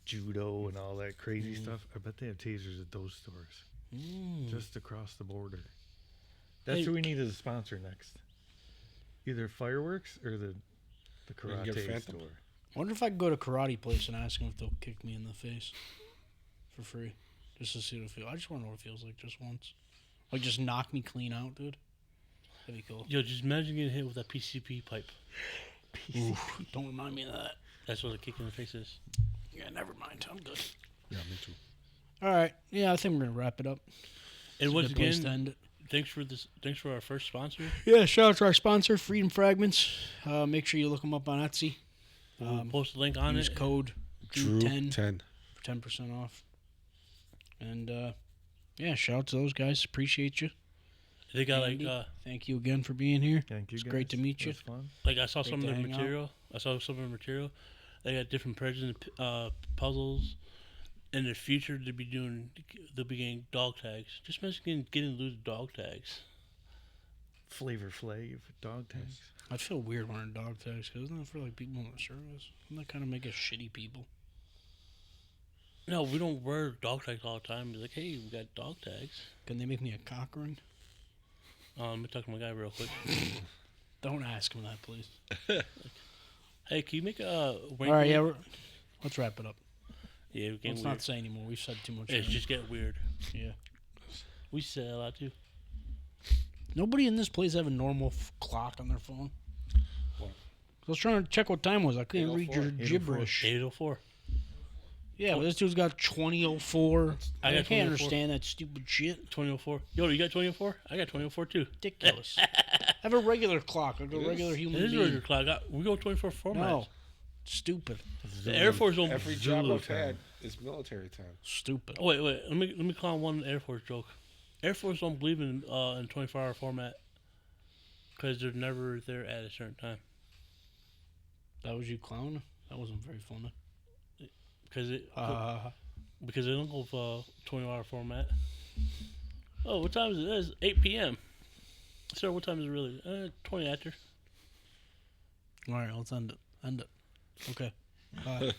Speaker 5: judo and all that crazy stuff? I bet they have tasers at those stores. Just across the border. That's
Speaker 3: Hey.
Speaker 5: who we need as a sponsor next. Either fireworks or the
Speaker 4: can get
Speaker 5: karate
Speaker 4: Phantom.
Speaker 5: store.
Speaker 2: I wonder if I could go to karate place and ask them if they'll kick me in the face for free. Just to see what it feels. I just want to know what it feels like just once. Like, just knock me clean out, dude. That'd be cool.
Speaker 3: Yo, just imagine getting hit with a PCP pipe.
Speaker 2: Oof, don't remind me of that.
Speaker 3: That's what a kick in the face is.
Speaker 2: Yeah, never mind. I'm good.
Speaker 4: Yeah, me too.
Speaker 2: All right. Yeah, I think we're going to wrap it up.
Speaker 3: And
Speaker 2: It's a
Speaker 3: once
Speaker 2: good place to
Speaker 3: again,
Speaker 2: end it.
Speaker 3: thanks for this. Thanks for our first sponsor.
Speaker 2: Yeah, shout out to our sponsor, Freedom Fragments. Make sure you look them up on Etsy.
Speaker 3: We'll post a link on
Speaker 2: Use
Speaker 3: it.
Speaker 2: code
Speaker 4: Drew
Speaker 2: DREW10
Speaker 4: 10.
Speaker 2: for 10% off. And, yeah, shout out to those guys. Appreciate you.
Speaker 3: They got
Speaker 2: Andy,
Speaker 3: like
Speaker 2: thank you again for being here.
Speaker 5: Thank you,
Speaker 2: It's
Speaker 5: guys.
Speaker 2: great to meet
Speaker 5: It
Speaker 2: you.
Speaker 5: was fun.
Speaker 3: I saw
Speaker 2: Great
Speaker 3: some
Speaker 2: to
Speaker 3: of their
Speaker 2: hang out.
Speaker 3: material. I saw some of their material. They got different presents, puzzles. In the future, they'll be getting dog tags. Just imagine getting loose dog tags.
Speaker 5: Flavor Flav, dog tags.
Speaker 2: I feel weird wearing dog tags because isn't that for like people in the service? Doesn't that kind of make us shitty people?
Speaker 3: No, we don't wear dog tags all the time. Be like, hey, we got dog tags.
Speaker 2: Can they make me a cock ring?
Speaker 3: Let me talk to my guy real quick.
Speaker 2: Don't ask him that, please.
Speaker 3: Hey, can you make a
Speaker 2: All right, yeah, let's wrap it up.
Speaker 3: Yeah, we're getting
Speaker 2: Let's
Speaker 3: weird.
Speaker 2: not say anymore. We've said too much.
Speaker 3: It's
Speaker 2: already.
Speaker 3: just getting weird.
Speaker 2: Yeah.
Speaker 3: We say a lot too.
Speaker 2: Nobody in this place have a normal clock on their phone.
Speaker 4: What?
Speaker 2: I was trying to check what time it was. I couldn't read your
Speaker 5: 8:04.
Speaker 2: gibberish.
Speaker 3: 8:04.
Speaker 2: Yeah, but this dude's got 20:04.
Speaker 3: I
Speaker 2: I
Speaker 3: got
Speaker 2: can't
Speaker 3: 20:04.
Speaker 2: understand that stupid shit.
Speaker 3: 20:04. Yo, you got 20:04? I got 20:04 too.
Speaker 2: Ridiculous. have a regular clock, like a
Speaker 4: It
Speaker 2: regular
Speaker 4: is.
Speaker 2: human
Speaker 3: It is
Speaker 2: being.
Speaker 3: regular clock. We go 24 formats.
Speaker 2: No, stupid,
Speaker 3: The Air Force don't.
Speaker 4: Every
Speaker 5: Zulu
Speaker 4: job I've
Speaker 5: time.
Speaker 4: had is military time.
Speaker 2: stupid.
Speaker 3: Oh, wait. Let me clown one Air Force joke. Air Force don't believe in 24-hour format because they're never there at a certain time.
Speaker 2: That was you clown? That wasn't very funny.
Speaker 3: Because they don't go for 20-hour format. Oh, what time is it? It's 8 p.m. Sir, what time is it really? 20 after.
Speaker 2: All right, let's end it. Okay. Bye.